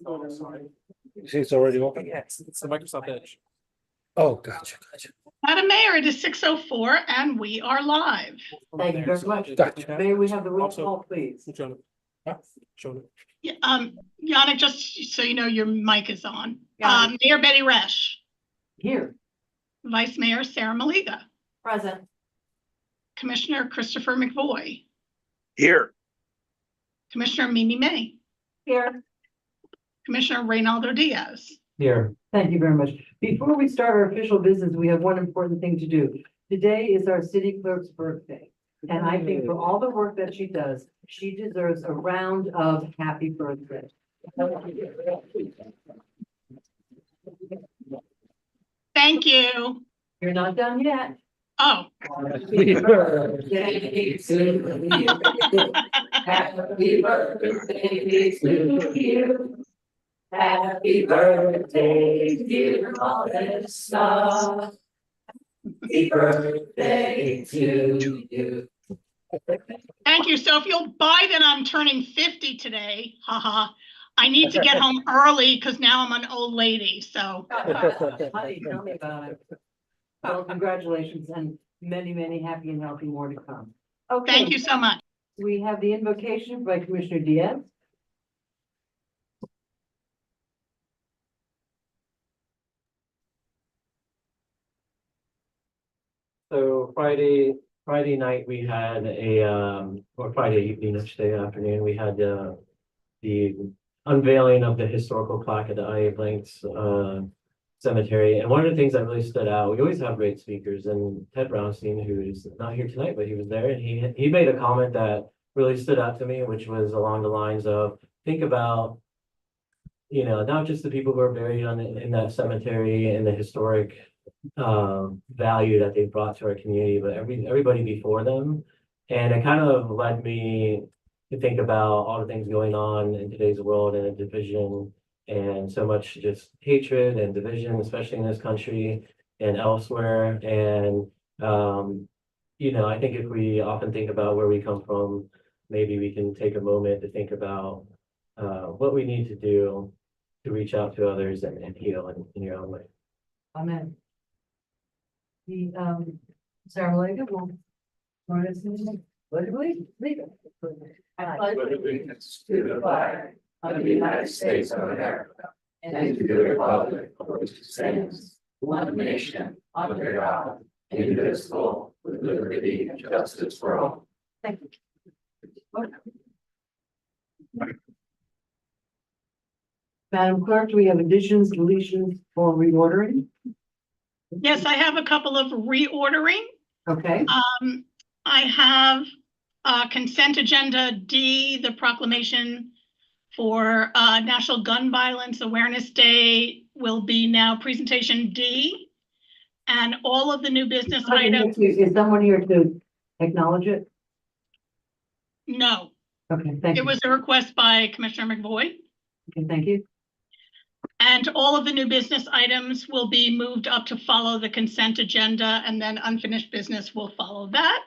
No, sorry. You see, it's already open. Yes, it's the Microsoft Edge. Oh, gotcha. Madam Mayor, it is 6:04 and we are live. Thank you very much. Gotcha. May we have the roll Also- call, please? Jonah. Huh? Jonah. Yeah, Yannick, just so you know, your mic is on. Got it. Mayor Betty Resch, Here. Vice Mayor Sarah Maliga, Present. Commissioner Christopher McVoy, Here. Commissioner Mimi May, Here. Commissioner Reynaldo Diaz. Here. Thank you very much. Before we start our official business, we have one important thing to do. Today is our city clerk's birthday. And I think for all the work that she does, she deserves a round of happy birthday. Thank you. You're not done yet. Oh, Happy birthday to you. Happy birthday to you. Happy birthday, dear Melissa. Happy birthday to you. thank you. So if you'll buy that I'm turning 50 today, haha, I need to get home early because now I'm an old lady, so. Honey, tell me about it. Well, congratulations and many, many happy and healthy more to come. Okay. Thank you so much. We have the invocation by Commissioner Diaz. So Friday night, we had or Friday evening, Thursday afternoon, we had, the unveiling of the historical plaque at the IA Blanks, cemetery. And one of the things that really stood out, we always have great speakers, and Ted Brownstein, who is not here tonight, but he was there, and he made a comment that really stood out to me, which was along the lines of, think about, not just the people who are buried in that cemetery and the historic value that they brought to our community, but everybody before them. And it kind of led me to think about all the things going on in today's world and the division and so much just hatred and division, especially in this country and elsewhere. And I think if we often think about where we come from, maybe we can take a moment to think about what we need to do to reach out to others and heal in your own way. Amen. The Sarah Maliga will. Join us in the pledge of allegiance. I pledge allegiance to the flag of the United States of America and to the republic for which it stands, one nation, under God, indivisible, with liberty and justice for all. Thank you. Madam Clerk, do we have additions, deletions, or reordering? Yes, I have a couple of reordering. Okay. I have consent agenda D, the proclamation for National Gun Violence Awareness Day will be now presentation D. And all of the new business items, Is someone here to acknowledge it? no, Okay, thank it you. was a request by Commissioner McVoy. Okay, thank you. And all of the new business items will be moved up to follow the consent agenda, and then unfinished business will follow that.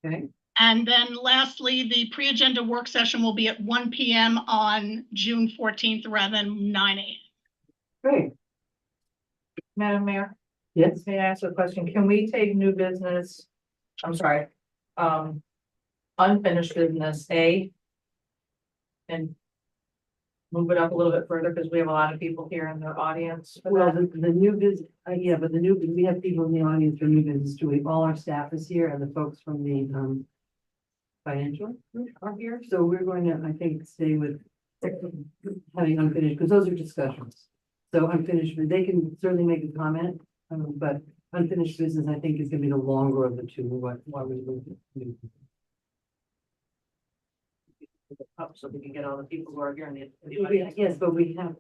Okay. And then lastly, the pre-agenda work session will be at 1 p.m. on June 14th rather than 9 a.m. Great. Madam Mayor, Yes. may I ask a question? Can we take new business, I'm sorry, unfinished business A and move it up a little bit further because we have a lot of people here in the audience for Well, that? the new business, yeah, but we have people in the audience for new business too. All our staff is here and the folks from the financial group are here. So we're going to, I think, stay with having unfinished, because those are discussions. So unfinished, they can certainly make a comment, but unfinished business, I think, is gonna be the longer of the two. Why we move it. Up so we can get all the people who are here in the audience. Yes, but we have,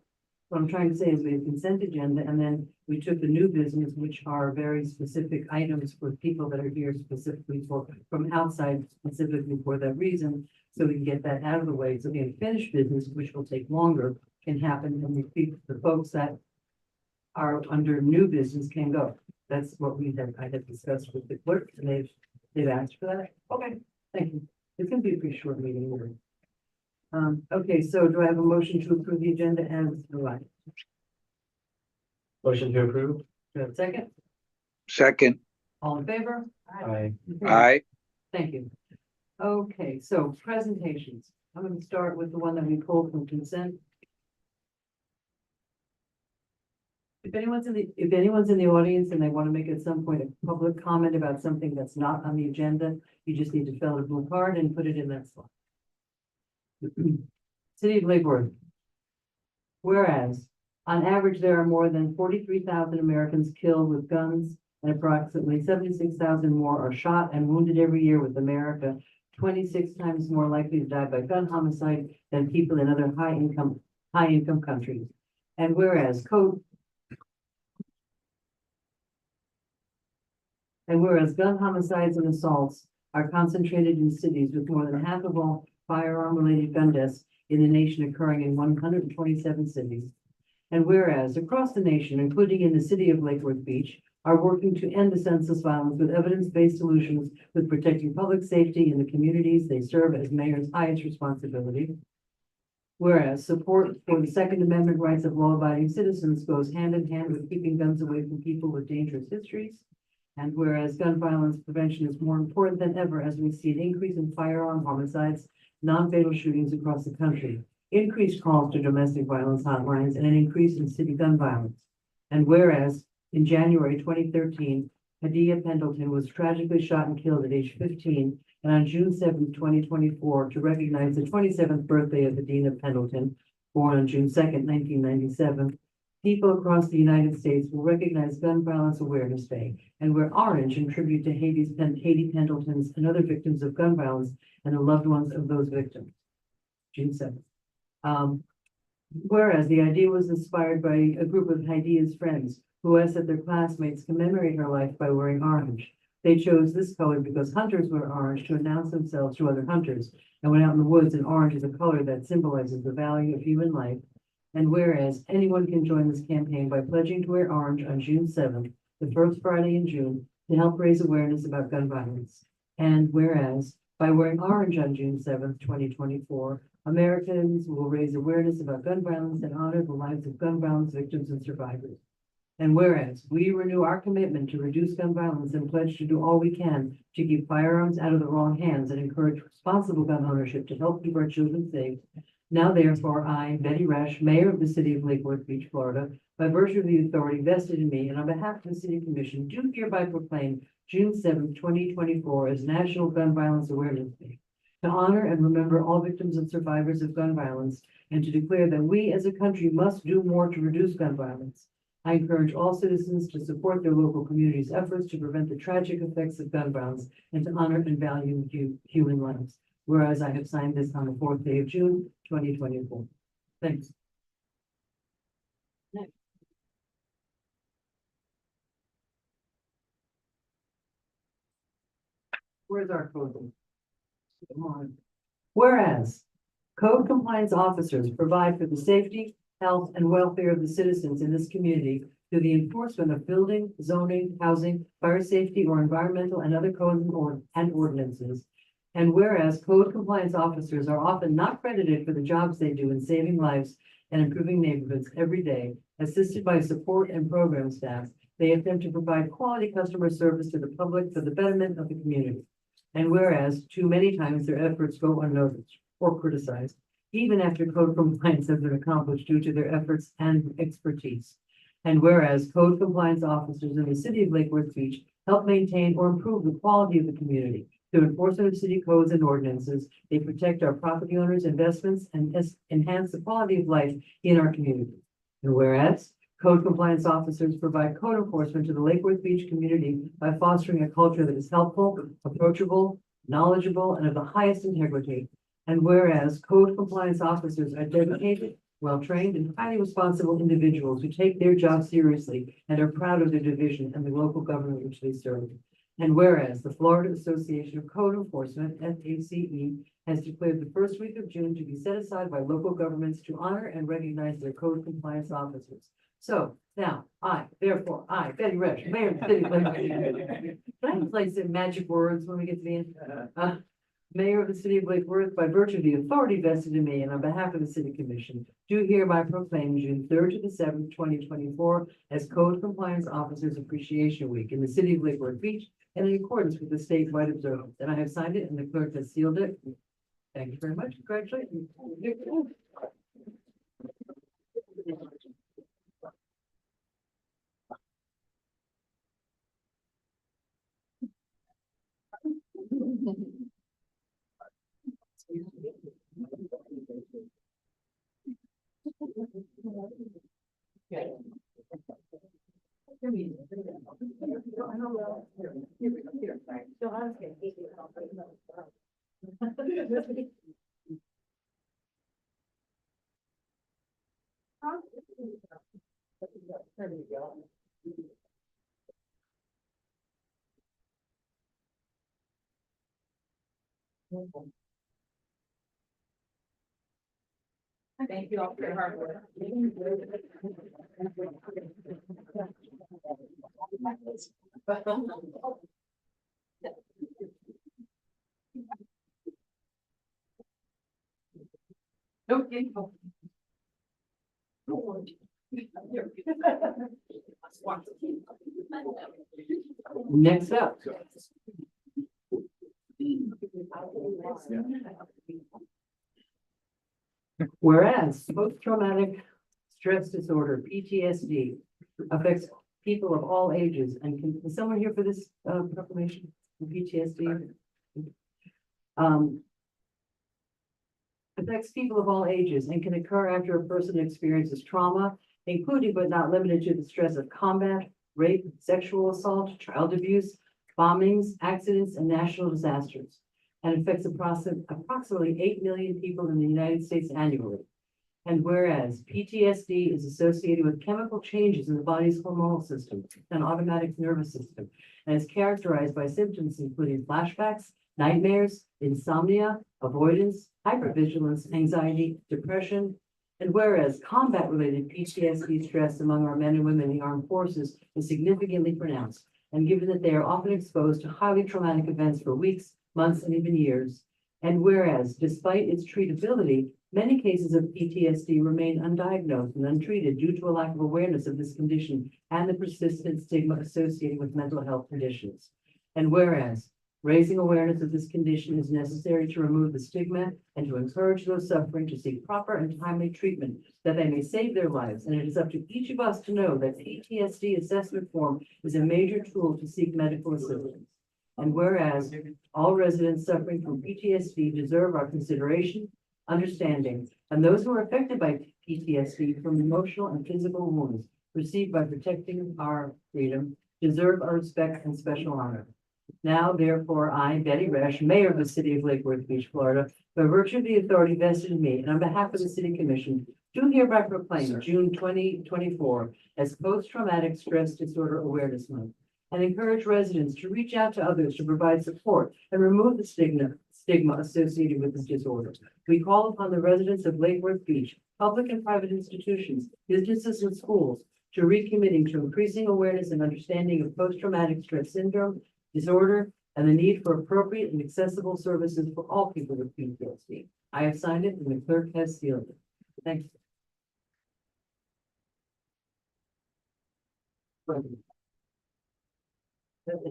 what I'm trying to say is we have consent agenda, and then we took the new business, which are very specific items for people that are here specifically from outside specifically for that reason. So we can get that out of the way. So the unfinished business, which will take longer, can happen, and the folks that are under new business can go. That's what I had discussed with the clerk, and they've asked for that. Okay, thank you. It's gonna be a pretty short meeting. Really. Okay, so do I have a motion to approve the agenda as provided? Motion to approve? Do I have a second? second, All in favor? Aye. aye, Thank you. Okay, so presentations. I'm gonna start with the one that we pulled from consent. If anyone's in the audience and they want to make at some point a public comment about something that's not on the agenda, you just need to fill out a blue card and put it in that slot. City of Lakewood. Whereas, on average, there are more than 43,000 Americans killed with guns and approximately 76,000 more are shot and wounded every year, with America 26 times more likely to die by gun homicide than people in other high-income countries. And whereas gun homicides and assaults are concentrated in cities with more than half of all firearm-related gun deaths in the nation occurring in 127 cities. And whereas across the nation, including in the city of Lake Worth Beach, are working to end the senseless violence with evidence-based solutions with protecting public safety in the communities they serve as mayor's highest responsibility. Whereas support for the Second Amendment rights of law-abiding citizens goes hand in hand with keeping guns away from people with dangerous histories. And whereas gun violence prevention is more important than ever as we see an increase in firearm homicides, non-fatal shootings across the country, increased calls to domestic violence hotlines, and an increase in city gun violence. And whereas in January 2013, Hadia Pendleton was tragically shot and killed at age 15, and on June 7, 2024, to recognize the 27th birthday of Hadia Pendleton, born on June 2nd, 1997, people across the United States will recognize Gun Violence Awareness Day and wear orange in tribute to Hadia Pendleton's and other victims of gun violence and the loved ones of those victims. June 7th. Whereas the idea was inspired by a group of Hadia's friends who asked that their classmates commemorate her life by wearing orange. They chose this color because hunters wear orange to announce themselves to other hunters and went out in the woods, and orange is a color that symbolizes the value of human life. And whereas anyone can join this campaign by pledging to wear orange on June 7th, the first Friday in June, to help raise awareness about gun violence. And whereas by wearing orange on June 7th, 2024, Americans will raise awareness about gun violence and honor the lives of gun violence victims and survivors. And whereas we renew our commitment to reduce gun violence and pledge to do all we can to keep firearms out of the wrong hands and encourage responsible gun ownership to help keep our children safe. Now therefore, I, Betty Resch, Mayor of the City of Lake Worth Beach, Florida, by virtue of the authority vested in me and on behalf of the City Commission, do hereby proclaim June 7th, 2024 as National Gun Violence Awareness Day, to honor and remember all victims and survivors of gun violence, and to declare that we as a country must do more to reduce gun violence. I encourage all citizens to support their local community's efforts to prevent the tragic effects of gun violence and to honor and value human lives. Whereas I have signed this on the 4th day of June, 2024. Thanks. Next. Where's our code? Come on. Whereas code compliance officers provide for the safety, health, and welfare of the citizens in this community through the enforcement of building, zoning, housing, fire safety, or environmental and other codes and ordinances. And whereas code compliance officers are often not credited for the jobs they do in saving lives and improving neighborhoods every day, assisted by support and program staff, they attempt to provide quality customer service to the public for the betterment of the community. And whereas too many times their efforts go unnoticed or criticized, even after code compliance has been accomplished due to their efforts and expertise. And whereas code compliance officers in the City of Lake Worth Beach help maintain or improve the quality of the community. Through enforcement of city codes and ordinances, they protect our property owners' investments and enhance the quality of life in our community. And whereas code compliance officers provide code enforcement to the Lake Worth Beach community by fostering a culture that is helpful, approachable, knowledgeable, and of the highest integrity. And whereas code compliance officers are dedicated, well-trained, and highly responsible individuals who take their job seriously and are proud of their division and the local government which they serve. And whereas the Florida Association of Code Enforcement, FACE, has declared the first week of June to be set aside by local governments to honor and recognize their code compliance officers. So now, therefore, Betty Resch, Mayor of the City of Lake. Can I play some magic words when we get to the end? Mayor of the City of Lake Worth, by virtue of the authority vested in me and on behalf of the City Commission, do hereby proclaim June 3rd to the 7th, 2024 as Code Compliance Officers Appreciation Week in the City of Lake Worth Beach and in accordance with the statewide observance. And I have signed it and the clerk has sealed it. Thank you very much. Congratulations. Thank you all for your hard work. Okay. Next up. Whereas post-traumatic stress disorder, PTSD, affects people of all ages, and is someone here for this proclamation? PTSD? Affects people of all ages and can occur after a person experiences trauma, including but not limited to the stress of combat, rape, sexual assault, child abuse, bombings, accidents, and national disasters, and affects approximately 8 million people in the United States annually. And whereas PTSD is associated with chemical changes in the body's hormonal system and automatic nervous system, and is characterized by symptoms including flashbacks, nightmares, insomnia, avoidance, hypervigilance, anxiety, depression. And whereas combat-related PTSD stress among our men and women in the armed forces is significantly pronounced, and given that they are often exposed to highly traumatic events for weeks, months, and even years. And whereas, despite its treatability, many cases of PTSD remain undiagnosed and untreated due to a lack of awareness of this condition and the persistent stigma associated with mental health conditions. And whereas, raising awareness of this condition is necessary to remove the stigma and to encourage those suffering to seek proper and timely treatment that they may save their lives. And it is up to each of us to know that PTSD assessment form is a major tool to seek medical assistance. And whereas all residents suffering from PTSD deserve our consideration, understanding, and those who are affected by PTSD from emotional and physical wounds received by protecting our freedom deserve our respect and special honor. Now, therefore, I, Betty Resch, Mayor of the City of Lake Worth Beach, Florida, by virtue of the authority vested in me and on behalf of the City Commission, do hereby proclaim June 2024 as Post-Traumatic Stress Disorder Awareness Month, and encourage residents to reach out to others to provide support and remove the stigma associated with this disorder. We call upon the residents of Lake Worth Beach, public and private institutions, businesses, and schools to recommitting to increasing awareness and understanding of post-traumatic stress syndrome disorder and the need for appropriate and accessible services for all people with PTSD. I have signed it and the clerk has sealed it. Thanks.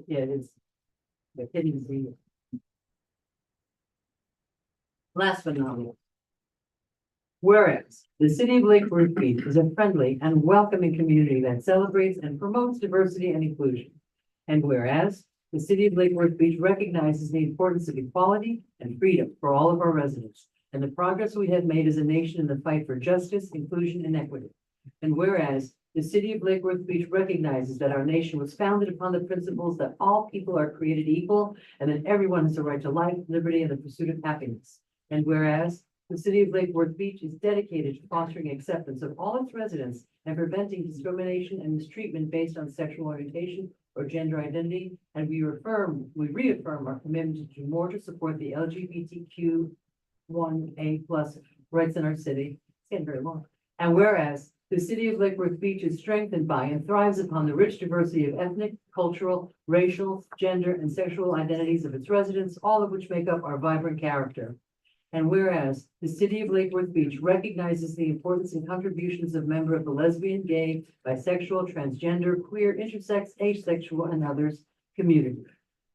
Yeah, it is. The hidden Z. Last but not least. Whereas the City of Lake Worth Beach is a friendly and welcoming community that celebrates and promotes diversity and inclusion. And whereas the City of Lake Worth Beach recognizes the importance of equality and freedom for all of our residents and the progress we have made as a nation in the fight for justice, inclusion, and equity. And whereas the City of Lake Worth Beach recognizes that our nation was founded upon the principles that all people are created equal and that everyone has a right to life, liberty, and the pursuit of happiness. And whereas the City of Lake Worth Beach is dedicated to fostering acceptance of all its residents and preventing discrimination and mistreatment based on sexual orientation or gender identity, and we reaffirm our commitment to do more to support the LGBTQ1A+ rights in our city. It's getting very long. And whereas the city of Lake Worth Beach is strengthened by and thrives upon the rich diversity of ethnic, cultural, racial, gender, and sexual identities of its residents, all of which make up our vibrant character. And whereas the city of Lake Worth Beach recognizes the importance and contributions of members of the lesbian, gay, bisexual, transgender, queer, intersex, asexual, and others community.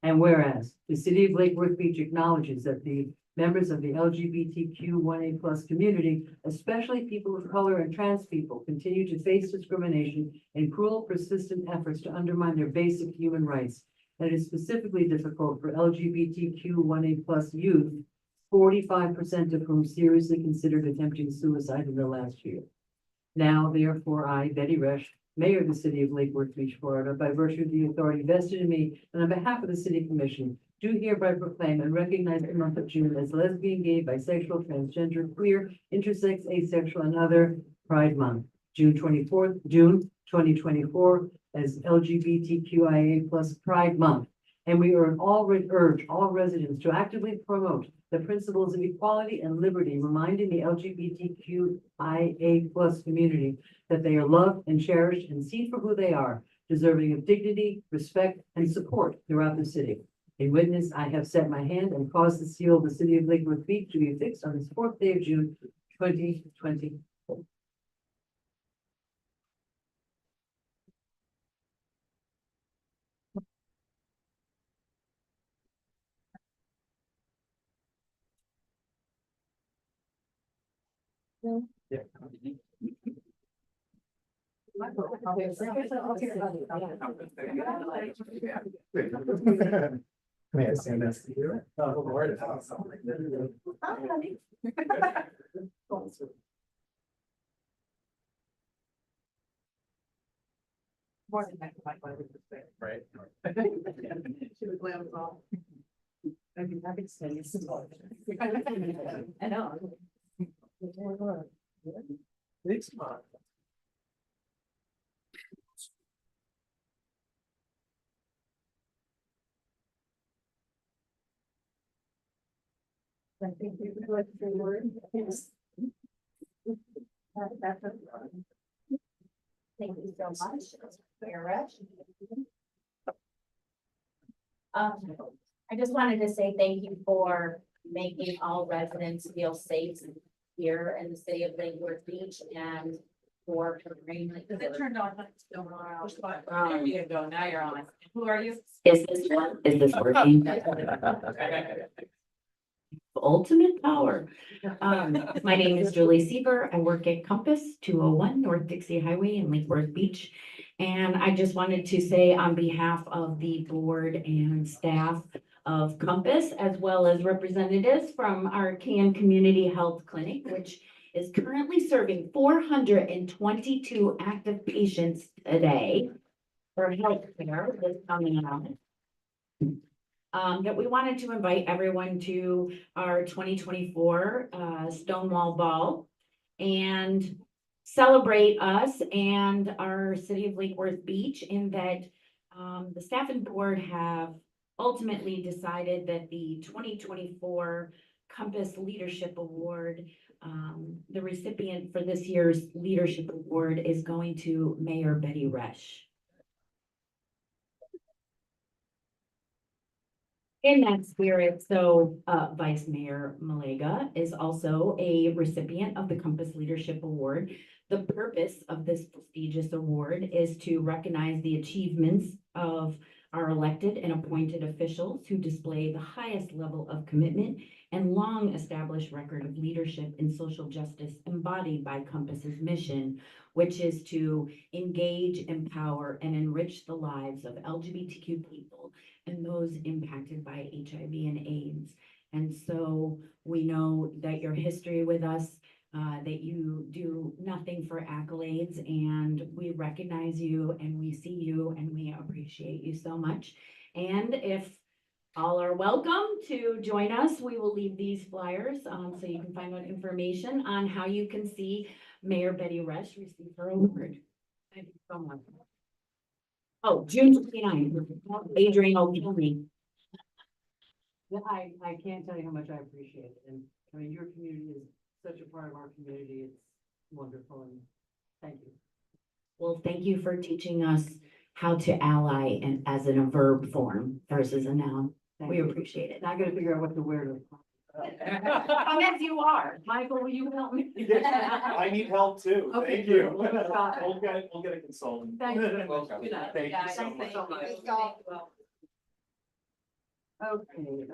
And whereas the city of Lake Worth Beach acknowledges that the members of the LGBTQ1A+ community, especially people of color and trans people, continue to face discrimination and cruel, persistent efforts to undermine their basic human rights. And it is specifically difficult for LGBTQ1A+ youth, 45% of whom seriously considered attempting suicide in the last year. Now, therefore, I, Betty Resch, Mayor of the City of Lake Worth Beach, Florida, by virtue of the authority vested in me and on behalf of the City Commission, do hereby proclaim and recognize the month of June as lesbian, gay, bisexual, transgender, queer, intersex, asexual, and other Pride Month. June 2024 as LGBTQIA+ Pride Month. And we urge all residents to actively promote the principles of equality and liberty, reminding the LGBTQIA+ community that they are loved and cherished and seen for who they are, deserving of dignity, respect, and support throughout the city. In witness, I have set my hand and caused the seal of the City of Lake Worth Beach to be affixed on this 4th day of June, 2024. May I stand next to you? Lord. Right. She would glam us all. I can say it's I know. Next month. I think we would like to say a word. Yes. Thank you so much, Mayor Resch. I just wanted to say thank you for making all residents feel safe here in the city of Lake Worth Beach and for. Is it turned on? There you go, now you're on. Who are you? Is this working? Ultimate power. My name is Julie Sieber. I work at Compass 201 North Dixie Highway in Lake Worth Beach. And I just wanted to say on behalf of the board and staff of Compass, as well as representatives from our CAN Community Health Clinic, which is currently serving 422 active patients today for healthcare that's coming out. That we wanted to invite everyone to our 2024 Stonewall Ball and celebrate us and our city of Lake Worth Beach, in that the staff and board have ultimately decided that the 2024 Compass Leadership Award, the recipient for this year's Leadership Award is going to Mayor Betty Resch. In that spirit, so Vice Mayor Malega is also a recipient of the Compass Leadership Award. The purpose of this prestigious award is to recognize the achievements of our elected and appointed officials who display the highest level of commitment and long established record of leadership in social justice embodied by Compass's mission, which is to engage, empower, and enrich the lives of LGBTQ people and those impacted by HIV and AIDS. And so we know that your history with us, that you do nothing for accolades, and we recognize you and we see you and we appreciate you so much. And if all are welcome to join us, we will leave these flyers so you can find out information on how you can see Mayor Betty Resch receive her award. Thank you so much. Oh, June 29th. Adrian will tell me. I can't tell you how much I appreciate it, and I mean, your community is such a part of our community, it's wonderful, and thank you. Well, thank you for teaching us how to ally and as in a verb form versus a noun. Thank We you. appreciate it. Now I gotta figure out what to wear to. Yes, you are. Michael, will you help me? I need help too. Okay, Thank you. good. Got it. We'll get a consultant. Thank you. Welcome. Thank you so much. Okay,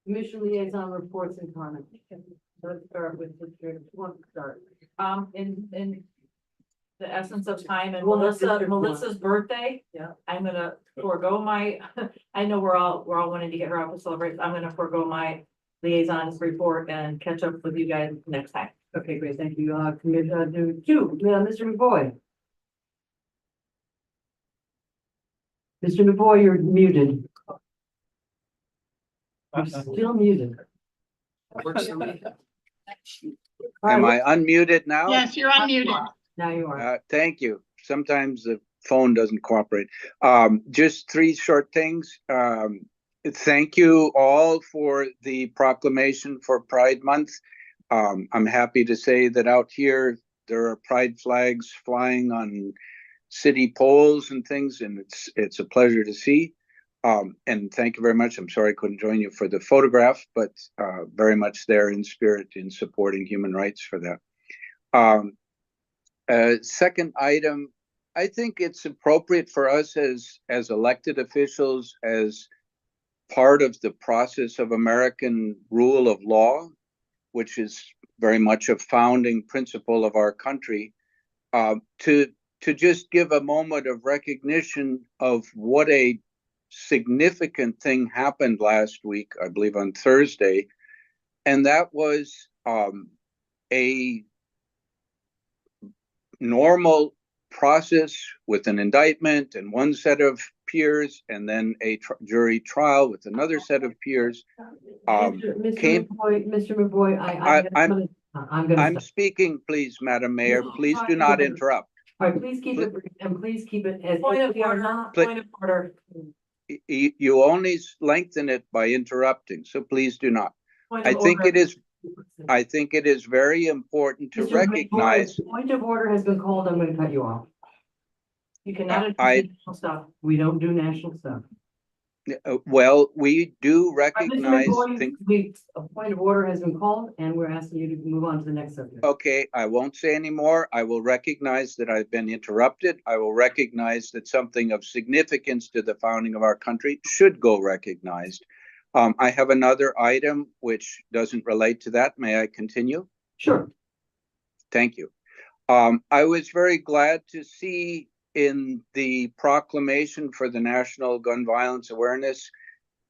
commission liaison reports and comments. Let's start with Mr. Want to start? In the essence of time and Well, that's District one. Melissa's birthday. Yeah. I'm gonna forego my, I know we're all wanting to get her out to celebrate. I'm gonna forego my liaison's report and catch up with you guys next time. Okay, great, thank you. Commission, Mr. McBoy. Mr. McBoy, you're muted. You're still muted. Am I unmuted now? Yes, you're unmuted. Now you are. Thank you. Sometimes the phone doesn't cooperate. Just three short things. Thank you all for the proclamation for Pride Month. I'm happy to say that out here, there are pride flags flying on city poles and things, and it's a pleasure to see. And thank you very much. I'm sorry I couldn't join you for the photograph, but very much there in spirit in supporting human rights for that. Second item, I think it's appropriate for us as elected officials, as part of the process of American rule of law, which is very much a founding principle of our country, to just give a moment of recognition of what a significant thing happened last week, I believe on Thursday, and that was a normal process with an indictment and one set of peers, and then a jury trial with another set of peers. Mr. McBoy, I'm speaking, please, Madam Mayor. Please do not interrupt. All right, please keep it brief, and please keep it as. Point of we are order, not. point of order. You only lengthen it by interrupting, so please do not. Point I of think order. I think it is very important to Mr. recognize. McBoy, point of order has been called. I'm going to cut you off. You cannot I- address national stuff. We don't do national stuff. Well, we do Mr. recognize. McBoy, a point of order has been called, and we're asking you to move on to the next subject. Okay, I won't say any more. I will recognize that I've been interrupted. I will recognize that something of significance to the founding of our country should go recognized. I have another item which doesn't relate to that. May I continue? Sure. Thank you. I was very glad to see in the proclamation for the National Gun Violence Awareness,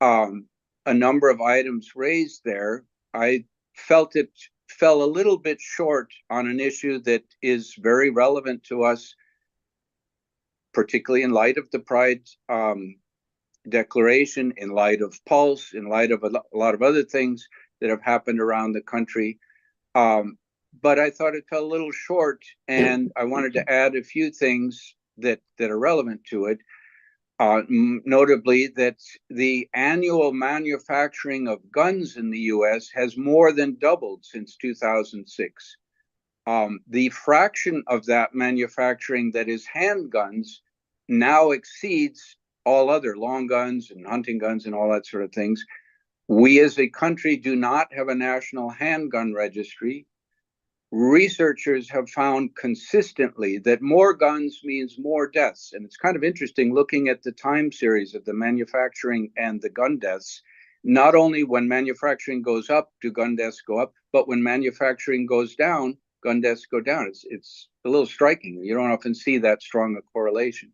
a number of items raised there. I felt it fell a little bit short on an issue that is very relevant to us, particularly in light of the Pride Declaration, in light of Pulse, in light of a lot of other things that have happened around the country. But I thought it fell a little short, and I wanted to add a few things that are relevant to it. Notably that the annual manufacturing of guns in the US has more than doubled since 2006. The fraction of that manufacturing that is handguns now exceeds all other long guns and hunting guns and all that sort of things. We as a country do not have a national handgun registry. Researchers have found consistently that more guns means more deaths. And it's kind of interesting looking at the time series of the manufacturing and the gun deaths. Not only when manufacturing goes up do gun deaths go up, but when manufacturing goes down, gun deaths go down. It's a little striking. You don't often see that strong a correlation.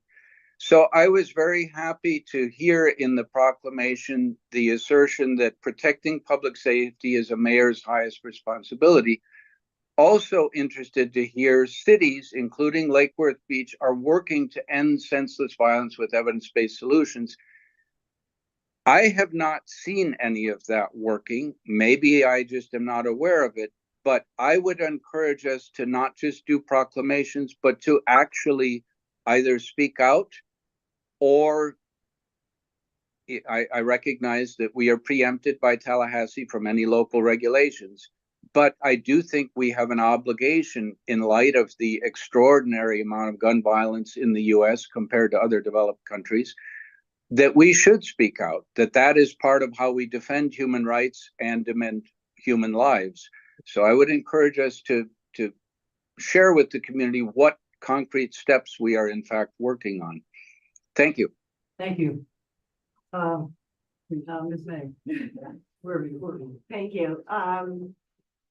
So I was very happy to hear in the proclamation the assertion that protecting public safety is a mayor's highest responsibility. Also interested to hear cities, including Lake Worth Beach, are working to end senseless violence with evidence-based solutions. I have not seen any of that working. Maybe I just am not aware of it, but I would encourage us to not just do proclamations, but to actually either speak out or I recognize that we are preempted by Tallahassee from any local regulations, but I do think we have an obligation in light of the extraordinary amount of gun violence in the US compared to other developed countries, that we should speak out, that is part of how we defend human rights and defend human lives. So I would encourage us to share with the community what concrete steps we are in fact working on. Thank you. Thank you. Ms. May. Where are you? Thank you.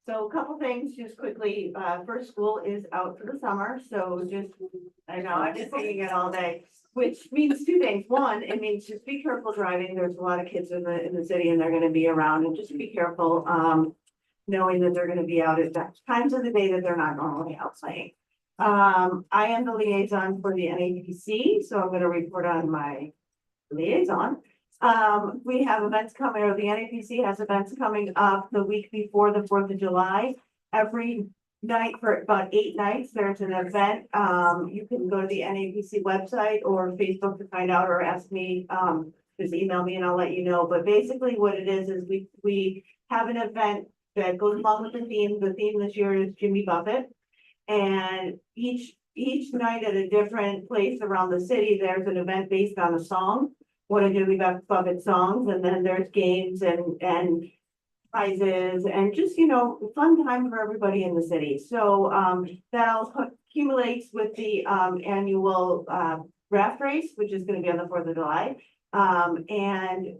So a couple things just quickly. First, school is out for the summer, so just, I know, I'm just saying it all day, which means two things. One, it means just be careful driving. There's a lot of kids in the city and they're gonna be around, and just be careful, knowing that they're gonna be out at times of the day that they're not normally out playing. I am the liaison for the NAPC, so I'm gonna report on my liaison. We have events coming, or the NAPC has events coming up the week before the 4th of July. Every night for about 8 nights, there's an event. You can go to the NAPC website or Facebook to find out, or ask me, just email me and I'll let you know. But basically what it is we have an event that goes along with the theme. The theme this year is Jimmy Buffett. And each night at a different place around the city, there's an event based on a song, one of Jimmy Buffett songs, and then there's games and prizes and just, you know, fun time for everybody in the city. So that all accumulates with the annual raft race, which is going to be on the 4th of July. And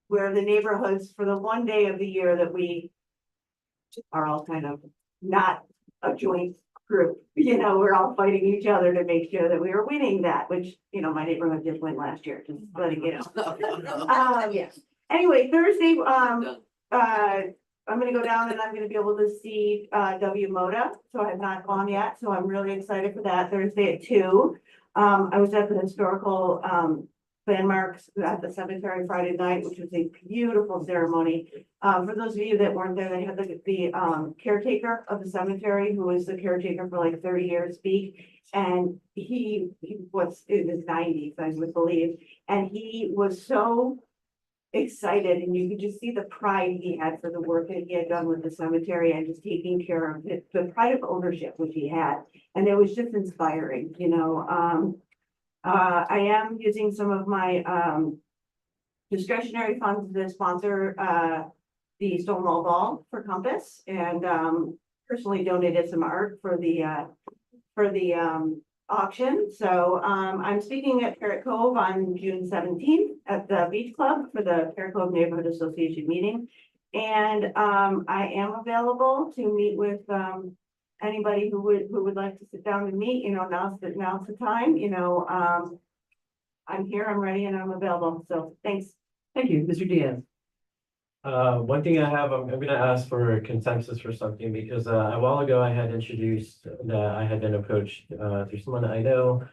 where the neighborhoods, for the one day of the year that we are all kind of not a joint group, you know, we're all fighting each other to make sure that we are winning that, which, you know, my neighborhood did win last year, just letting you know. Yes. Anyway, Thursday, I'm gonna go down and I'm gonna be able to see W Moda, so I have not gone yet, so I'm really excited for that. Thursday at 2. I was at the historical landmarks at the cemetery Friday night, which was a beautiful ceremony. For those of you that weren't there, they had the caretaker of the cemetery, who was the caretaker for like 30 years, speak. And he was in his 90s, I would believe. And he was so excited, and you could just see the pride he had for the work that he had done with the cemetery and just taking care of it, the pride of ownership which he had. And it was just inspiring, you know. I am using some of my discretionary funds to sponsor the Stonewall Ball for Compass, and personally donated some art for the auction. So I'm speaking at Parrot Cove on June 17th at the Beach Club for the Parrot Cove Neighborhood Association meeting. And I am available to meet with anybody who would like to sit down and meet. You know, now's the time. You know, I'm here, I'm ready, and I'm available. So thanks. Thank you, Mr. Diaz. One thing I have, I'm gonna ask for consensus for something, because a while ago I had introduced that I had been approached through someone I know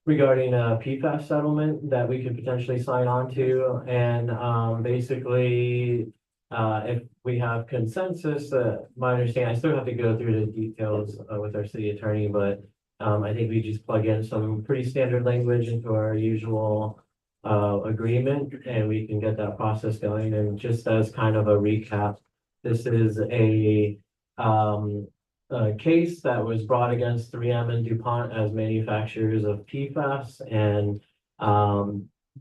regarding a PFAS settlement that we could potentially sign on to. And basically, if we have consensus, my understanding, I still have to go through the details with our city attorney, but I think we just plug in some pretty standard language into our usual agreement, and we can get that process going. And just as kind of a recap, this is a case that was brought against 3M and DuPont as manufacturers of PFAS, and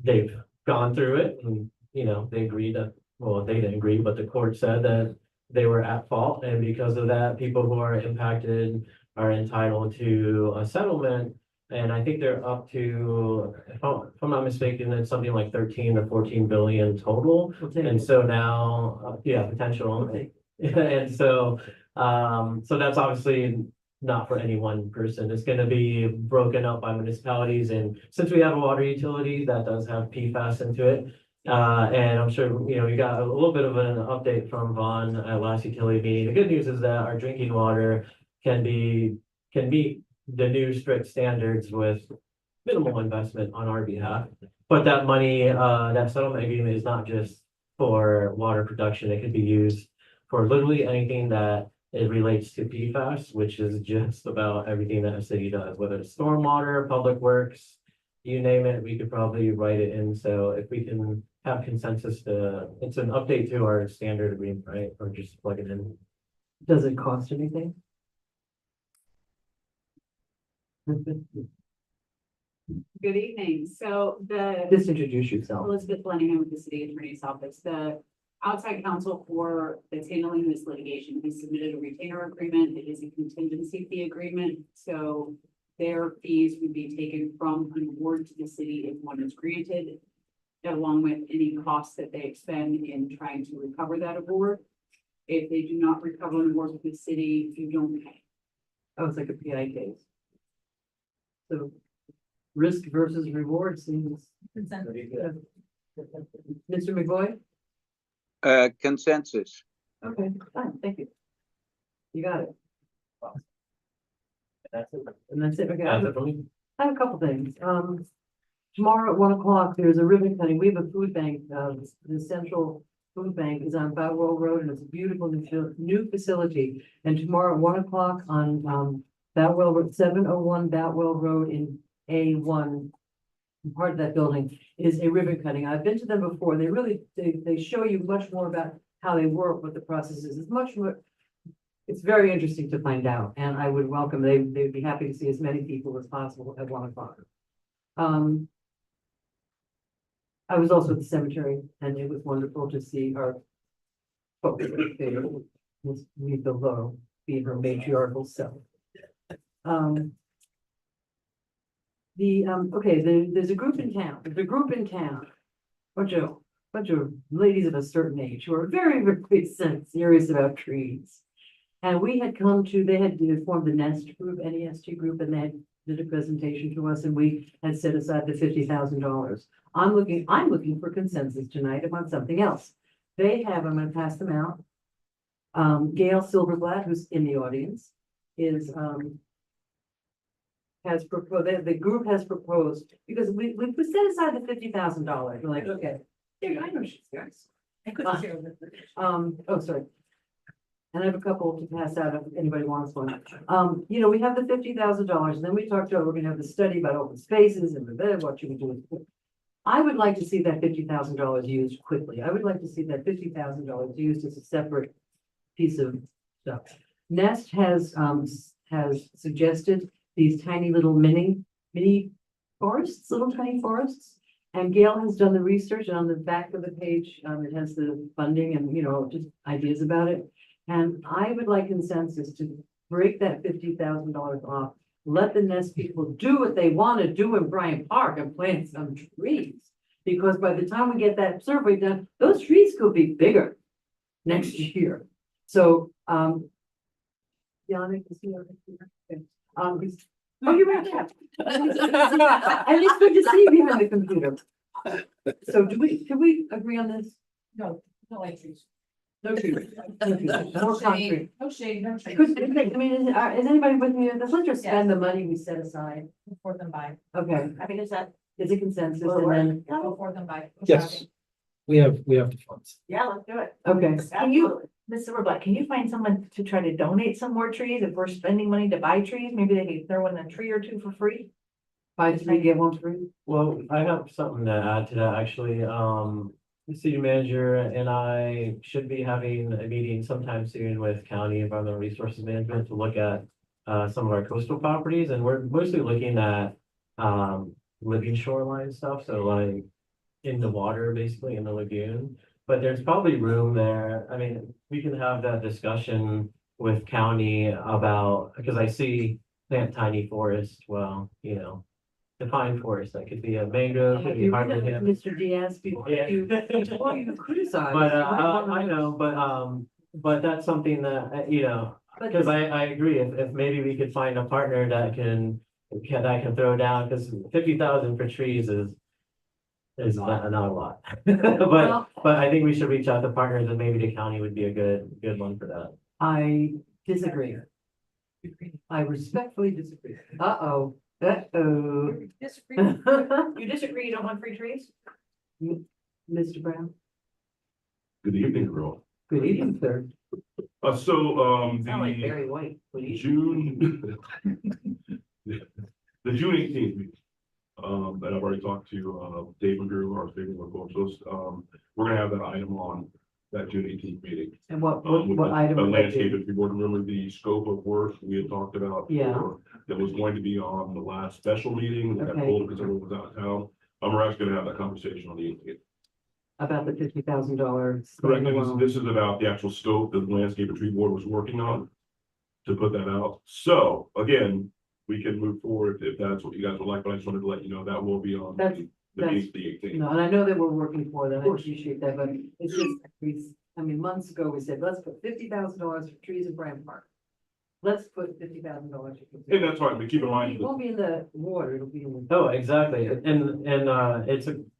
they've gone through it, and you know, they agreed that, well, they didn't agree, but the court said that they were at fault, and because of that, people who are impacted are entitled to a settlement. And I think they're up to, if I'm not mistaken, it's something like 13 to 14 billion total. And so now, yeah, potential. And so, so that's obviously not for any one person. It's going to be broken up by municipalities. And since we have a water utility that does have PFAS into it, and I'm sure, you know, we got a little bit of an update from Vaughn at last utility meeting. The good news is that our drinking water can meet the new strict standards with minimal investment on our behalf. But that money, that settlement agreement is not just for water production. It could be used for literally anything that It relates to PFAS, which is just about everything that a city does, whether it's stormwater, public works, you name it, we could probably write it in. So if we can have consensus it's an update to our standard agreement, right? Or just plug it in. Does it cost anything? Good evening. So Just introduce yourself. Elizabeth Lenningham with the city attorney's office, the outside counsel for that's handling this litigation, has submitted a retainer agreement. It is a contingency fee agreement, so their fees would be taken from an award to the city if one is granted, along with any costs that they expend in trying to recover that award. If they do not recover an award with the city, you don't pay. Oh, it's like a PI case. So risk versus reward seems. Mr. McVoy? Consensus. Okay, fine, thank you. You got it. That's it. And that's it. Okay, That's it for me. I have a couple things. Tomorrow at 1 o'clock, there's a ribbon cutting. We have a food bank. The central food bank is on Bowell Road, and it's a beautiful new facility. And tomorrow at 1 o'clock on Bowell Road, 701 Bowell Road in A1, part of that building is a ribbon cutting. I've been to them before. They show you much more about how they work, what the process is. It's much more. It's very interesting to find out, and I would welcome. They'd be happy to see as many people as possible at 1 o'clock. I was also at the cemetery, and it was wonderful to see our folks meet below, be her matriarchal self. There's a group in town. There's a group in town, bunch of ladies of a certain age who are very, very serious about trees. And they had formed the NEST group, NEST group, and they did a presentation to us, and we had set aside the $50,000. I'm looking for consensus tonight about something else. They have, I'm gonna pass them out. Gail Silverblatt, who's in the audience, has proposed, the group has proposed, because we set aside the $50,000. We're like, okay, yeah, I know she's nice. Oh, sorry. And I have a couple to pass out if anybody wants one. We have the $50,000, and then we talked about, we're gonna have the study about open spaces and what should we do with it. I would like to see that $50,000 used quickly. I would like to see that $50,000 used as a separate piece of stuff. Nest has suggested these tiny little mini forests, little tiny forests. And Gail has done the research, and on the back of the page, it has the funding and, just ideas about it. And I would like consensus to break that $50,000 off. Let the Nest people do what they want to do in Bryant Park and plant some trees. Because by the time we get that survey done, those trees could be bigger next year. So, Yannick, is he over here? Okay. Oh, you're right there. At least good to see you behind the computer. So can we agree on this? No light trees. No trees. More concrete. No shade, no shade. Is anybody with me? Let's just spend the money we set aside. For them by. Okay, is it consensus? And then, Go for them by. Yes. We have the funds. Yeah, let's do it. okay, Can you, Ms. Silverblatt, can you find someone to try to donate some more trees? If we're spending money to buy trees, maybe they can throw in a tree or two for free? buy 3, get 1 free. Well, I have something to add to that, actually. The city manager and I should be having a meeting sometime soon with County Environmental Resources Management to look at some of our coastal properties, and we're mostly looking at living shoreline stuff, so like in the water, basically in the lagoon. But there's probably room there. I mean, we can have that discussion with county about, because I see plant tiny forest, well, define forest, that could be a mangrove, could be hardwood. Mr. Diaz, before you criticize. But I know, but that's something that, because I agree, if maybe we could find a partner that can throw down, because 50,000 for trees is not a lot. But I think we should reach out to partners, and maybe the county would be a good one for that. I disagree. I respectfully disagree. Uh-oh. Disagree? You disagree, you don't want free trees? Mr. Brown? Good evening, girl. Good evening, sir. Sound like Barry White, please. June. The June 18th meeting. And I've already talked to Dave and Drew, our state local, so we're gonna have that item on that June 18th meeting. And what With item? the would that be? landscape, if you board, remember the scope of work we had talked about. Yeah. before, that was going to be on the last special meeting, we got Okay. pulled because everyone was out of town. We're actually gonna have that conversation on the 18th. About the $50,000. Correct, and standalone. this is about the actual scope that the landscape and tree board was working on to put that out. So again, we can move forward if that's what you guys would like, but I just wanted to let you know that will be on That's- the meeting, the 18th. No, and I know that we're working for that, I appreciate that, but it's just, months ago, we said, let's put $50,000 for trees in Bryant Park. Let's put $50,000. And that's fine, but keep in mind, It won't be in the water, it'll be in the. Oh, exactly, and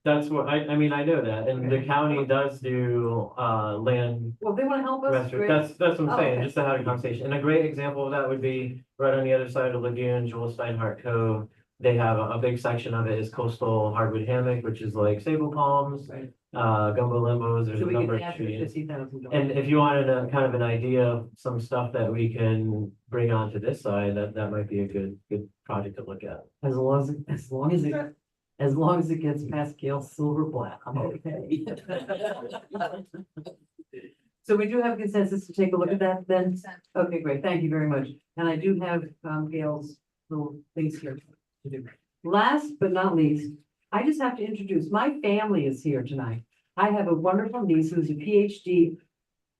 that's what, I mean, I know that, and the county does do, land Well, if they wanna help us, restoration, great. that's what I'm Oh, saying, okay. just to have a conversation, and a great example of that would be right on the other side of the lagoon, Joel Steinhardt Cove. They have a big section of it is coastal hardwood hammock, which is like sable palms, Right. Gumbo limbos, there's So a we number can of add the trees. $50,000. And if you wanted a kind of an idea of some stuff that we can bring onto this side, that might be a good project to look at. As long as it gets past Gail Silver Black, I'm okay. So we do have consensus to take a look at that then? Okay, great, thank you very much. And I do have Gail's little things here to do. Last but not least, I just have to introduce, my family is here tonight. I have a wonderful niece who's a PhD.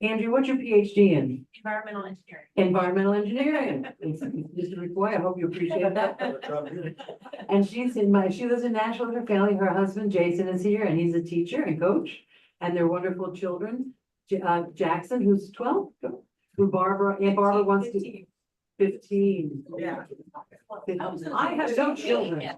Andrew, what's your PhD in? Environmental engineering. Environmental engineering. It's just a report. I hope you appreciate that. And she lives in Nashville with her family. Her husband Jason is here and he's a teacher and coach. And they're wonderful children. Jackson, who's 12, who Aunt Barbara wants to. 15. Yeah. I have no children.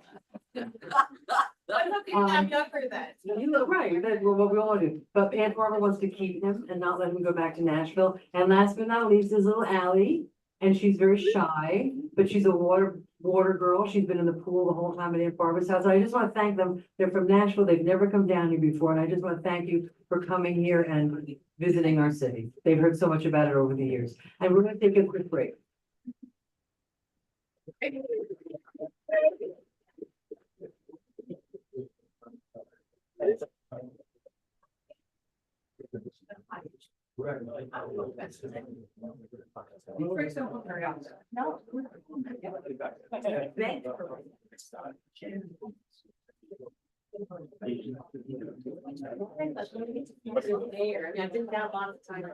I'm hoping to have younger then. You look right, that's what we all do, but Aunt Barbara wants to keep him and not let him go back to Nashville, and last but not least is little Allie. And she's very shy, but she's a water girl, she's been in the pool the whole time at Aunt Barbara's house, I just wanna thank them, they're from Nashville, they've never come down here before, and I just wanna thank you for coming here and visiting our city, they've heard so much about it over the years, and we're gonna take a quick break. I've been down a lot of time.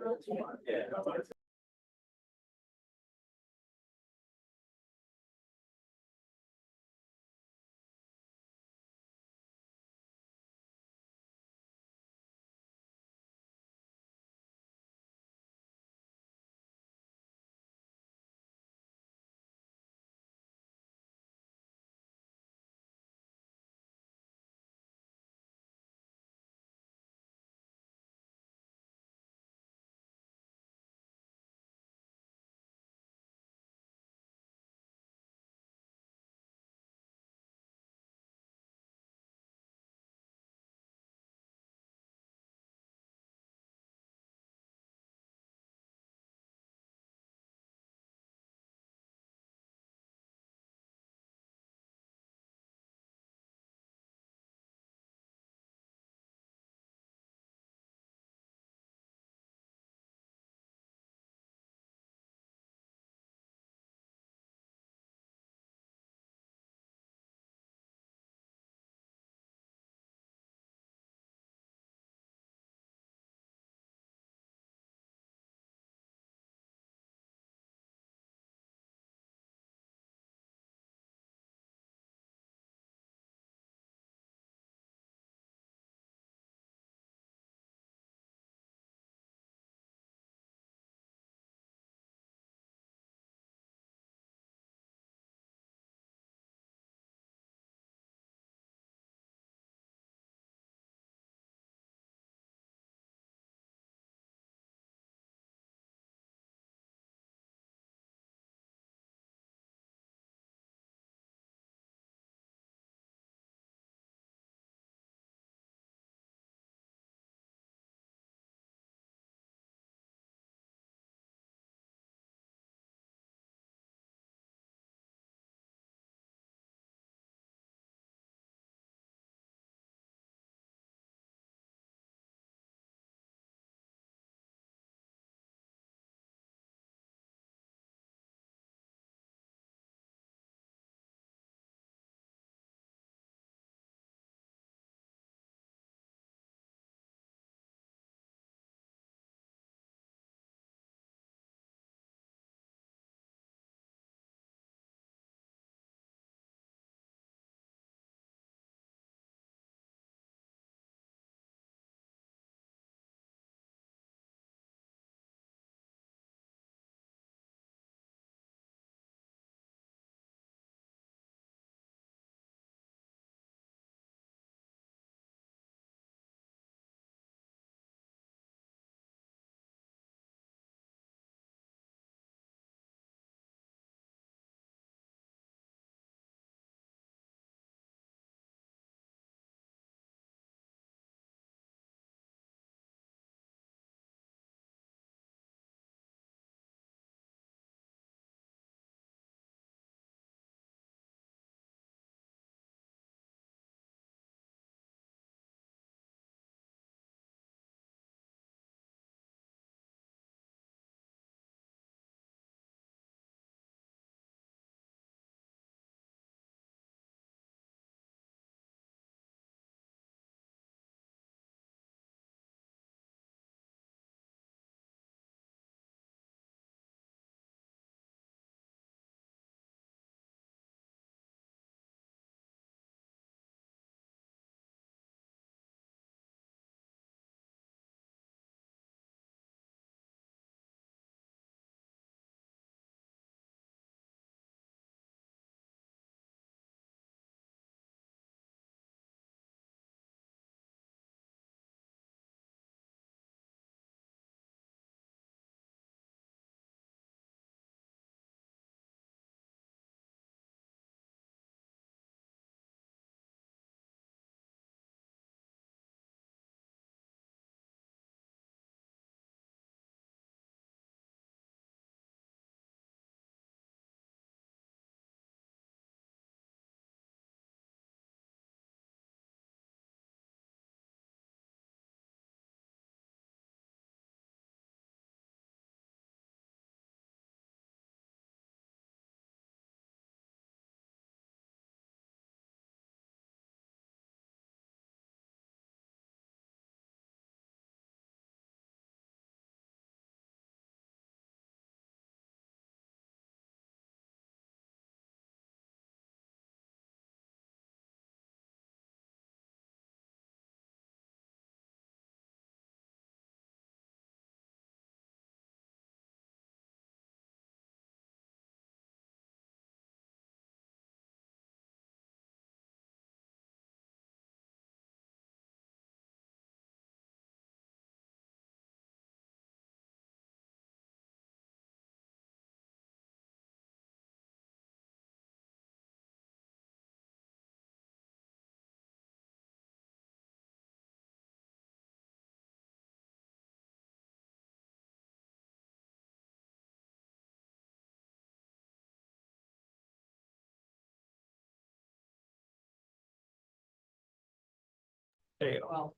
There you go. Well,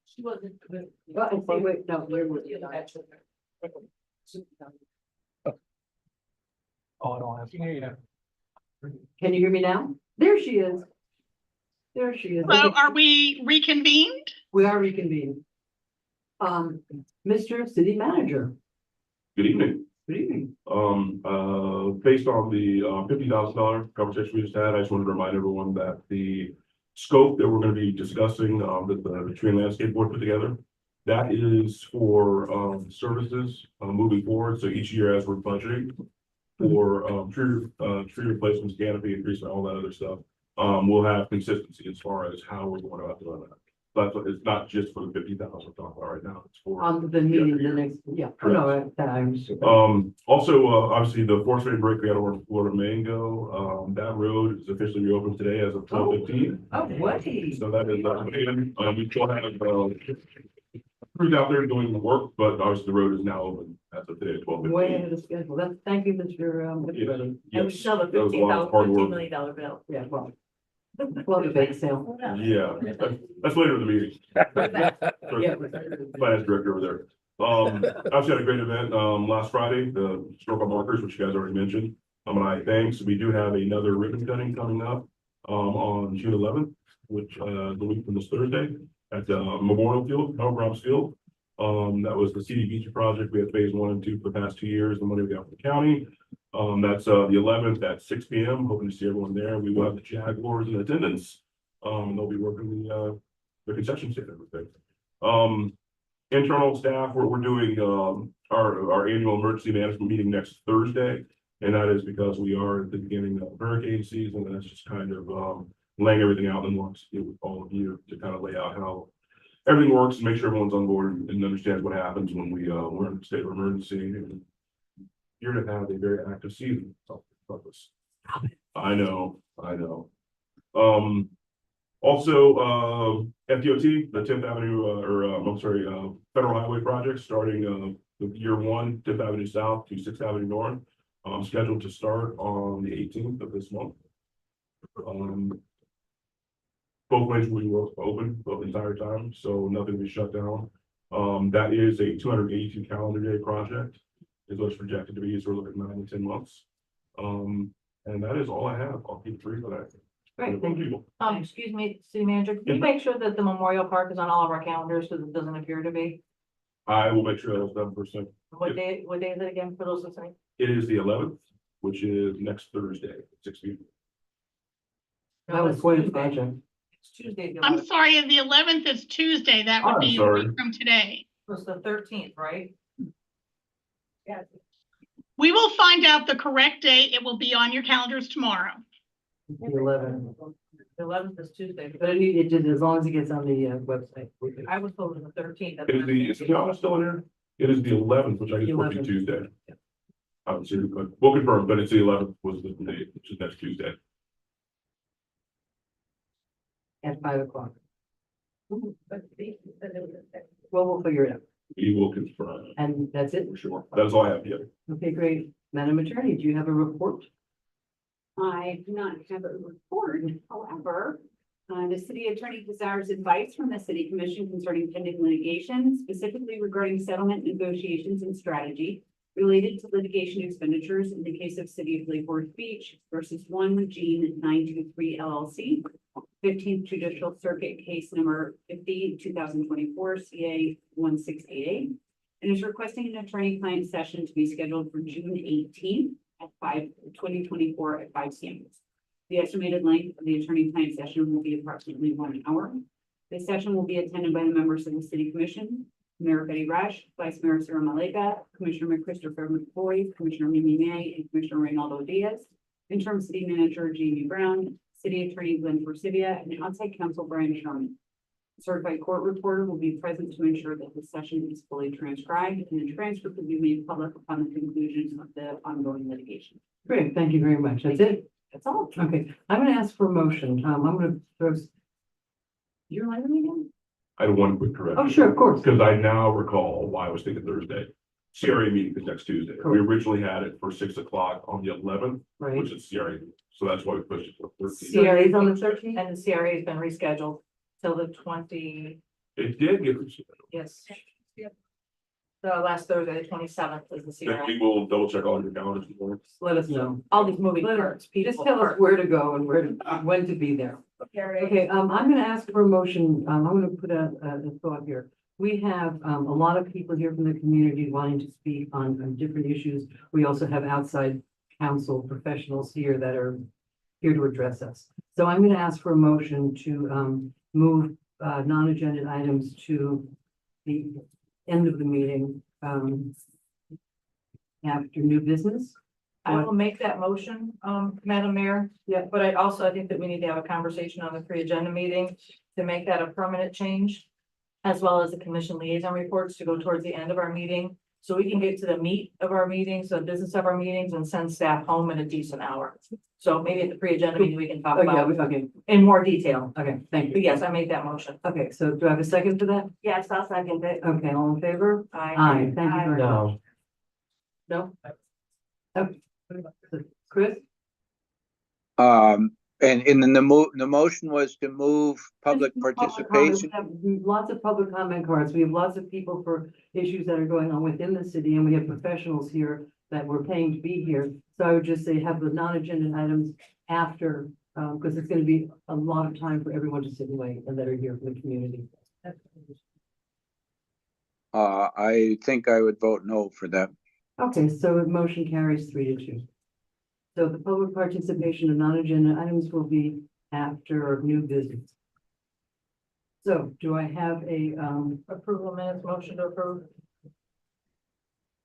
she wasn't. Wait, no, where was it? Oh, I don't have to hear you. Can you hear me now? There she is. There she is. So are we reconvened? We are reconvened. Mr. City Manager, Good evening. good evening. Based on the $50,000 conversation we just had, I just wanted to remind everyone that the scope that we're gonna be discussing, that the tree and landscape board put together, that is for services moving forward. So each year as we're budgeting for tree replacements, canopy increase, and all that other stuff, we'll have consistency as far as how we're going about doing that. But it's not just for the 50,000 we're talking about right now. It's for On the meeting, the next, yeah. Oh, no, also, obviously, the Forest Main break we had over Florida Mango, that road is officially reopened today as of 12:15. Oh, what? So that is, we still have, crews out there doing the work, but obviously the road is now open as of today at 12:15. Way ahead of schedule. That's, thank you, Mr. Yes, And we yes, still have a that was a lot of hard $15 work. million bill. Yeah, well. Well, the bake sale. Yeah, that's later in the meeting. Yeah. Finance director over there. Actually had a great event, last Friday, the historical markers, which you guys already mentioned. And I thanks, we do have another ribbon cutting coming up, on June 11th, which, the week from this Thursday at the Memorial Field, Rob's Field. That was the CD Beach project. We had phase 1 and 2 for the past 2 years, the money we got from the county. That's, the 11th at 6 p.m. Hoping to see everyone there. We will have the Jaguars in attendance. They'll be working the concession stand and everything. Internal staff, we're doing, our annual emergency management meeting next Thursday. And that is because we are at the beginning of hurricane season, and that's just kind of, laying everything out and wants to with all of you to kind of lay out how everything works and make sure everyone's on board and understands what happens when we're in a state of emergency. And you're gonna have a very active season. I know. Also, FDOT, the 10th Avenue, Federal Highway project starting, with year 1, 10th Avenue South to 6th Avenue North, scheduled to start on the 18th of this month. Both lanes will be open the entire time, so nothing will be shut down. That is a 282 calendar day project, is what's projected to be, so we're looking at 9 to 10 months. And that is all I have. I'll keep it brief, but Great, thank you. Excuse me, city manager, can you make sure that the Memorial Park is on all of our calendars because it doesn't appear to be? I will make sure that's done first thing. What day is it again for those listening? It is the 11th, which is next Thursday, 6 p.m. That was quite a project. It's Tuesday. the I'm 11th. sorry, the 11th is Tuesday. That would I'm be a sorry. week from today. It was the 13th, right? Yeah. We will find out the correct date. It will be on your calendars tomorrow. The 11th. The 11th is Tuesday. But it just, as long as it gets on the website. we're good. I was told it was the 13th. Is the calendar still in here? It is the 11th, which I guess would be 11th. Tuesday. I don't see it, but we'll confirm, but it's the 11th was the date, which is next Tuesday. At 5 o'clock. Well, we'll figure it out. We will confirm And that's it? for sure. That's all I have here. Okay, great. Madam Attorney, do you have a report? I do not have a report, however, the city attorney desires advice from the city commission concerning pending litigation, specifically regarding settlement negotiations and strategy related to litigation expenditures in the case of City of Lake Worth Beach versus 1 Gene 923 LLC, 15th Judicial Circuit Case Number 50, 2024, CA 1688, and is requesting an attorney-client session to be scheduled for June 18th at 2024 at 5 p.m. The estimated length of the attorney-client session will be approximately 1 hour. This session will be attended by the members of the City Commission, Mayor Betty Rash, Vice Mayor Sarah Malega, Commissioner Christopher McCoy, Commissioner Mimi May, and Commissioner Reynaldo Diaz, Interim City Manager Jamie Brown, City Attorney Glenn Forsythia, and outside counsel Brian Sherman. Certified court reporter will be present to ensure that the session is fully transcribed, and the transcript will be made public upon the conclusion of the ongoing litigation. Great, thank you very much. That's it? That's all. Okay, I'm gonna ask for a motion. I'm gonna throw. You're live again? I had one quick correction. Oh, sure, of course. Because I now recall why I was thinking Thursday. CRA meeting is next Tuesday. We Correct. originally had it for 6 o'clock on the 11th, Right. which is CRA. So that's why we pushed it to 13th. CRA is on the 13th? And the CRA has been rescheduled. till the 20, It did get, yes. The last Thursday, the 27th is the then CRI. we will double check all your calendars before. Let us know. All these moving Let us- parts. Just people tell us parts. where to go and when to be there. Okay, I'm gonna ask for a motion. I'm gonna put a thought here. We have, a lot of people here from the community wanting to speak on different issues. We also have outside council professionals here that are here to address us. So I'm gonna ask for a motion to, move, non-agenda items to the end of the meeting, after new business. I will make that motion, Madam Mayor. Yeah. But I think that we need to have a conversation on the pre-agenda meeting to make that a permanent change. As well as the commission liaison reports to go towards the end of our meeting, so we can get to the meat of our meetings, the business of our meetings, and send staff home in a decent hour. So maybe at the pre-agenda meeting, we can talk Oh, yeah, about okay, in more detail. okay, thank But you. yes, I made that motion. Okay, so do I have a second for that? Yes, I'll second it. Okay, all in favor? I Aye, thank you very much. No, No? Okay. Chris? And then the motion was to move public participation. We have lots of public comment cards. We have lots of people for issues that are going on within the city, and we have professionals here that we're paying to be here. So I would just say have the non-agenda items after, because it's gonna be a lot of time for everyone to sit and wait and that are here from the community. I think I would vote no for that. Okay, so the motion carries 3-2. So the public participation of non-agenda items will be after new business. So do I have a, approval minutes, motion to approve.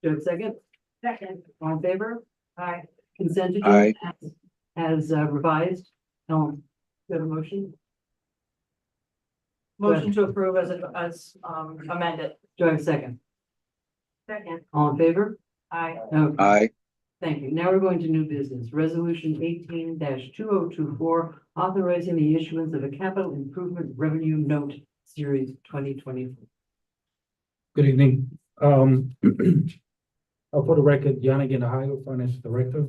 do I have a second? Second. All in favor? Aye. Consent Aye. agenda as revised. Do you have a motion? Motion to approve as amended. Do I have a second? Second. All in favor? Aye. Okay. Aye. Thank you. Now we're going to new business. Resolution 18-2024, authorizing the issuance of a capital improvement revenue note series 2024. Good evening. For the record, Yannick Indahio, Finance Director.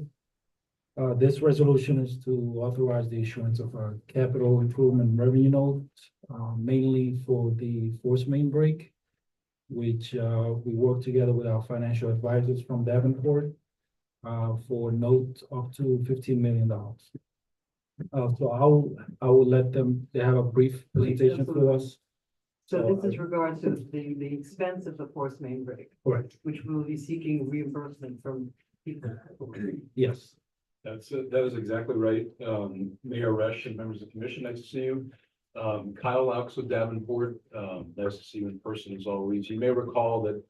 This resolution is to authorize the issuance of a capital improvement revenue note, mainly for the force main break, which we work together with our financial advisors from Davenport for a note up to $15 million. So I will let them, they have a brief presentation for us. So this is regards to the expense of the force main break, Correct. which we will be seeking reimbursement from people. Yes. That is exactly right. Mayor Resch and members of the commission, nice to see you. Kyle Laux with Davenport, nice to see you in person as always. You may recall that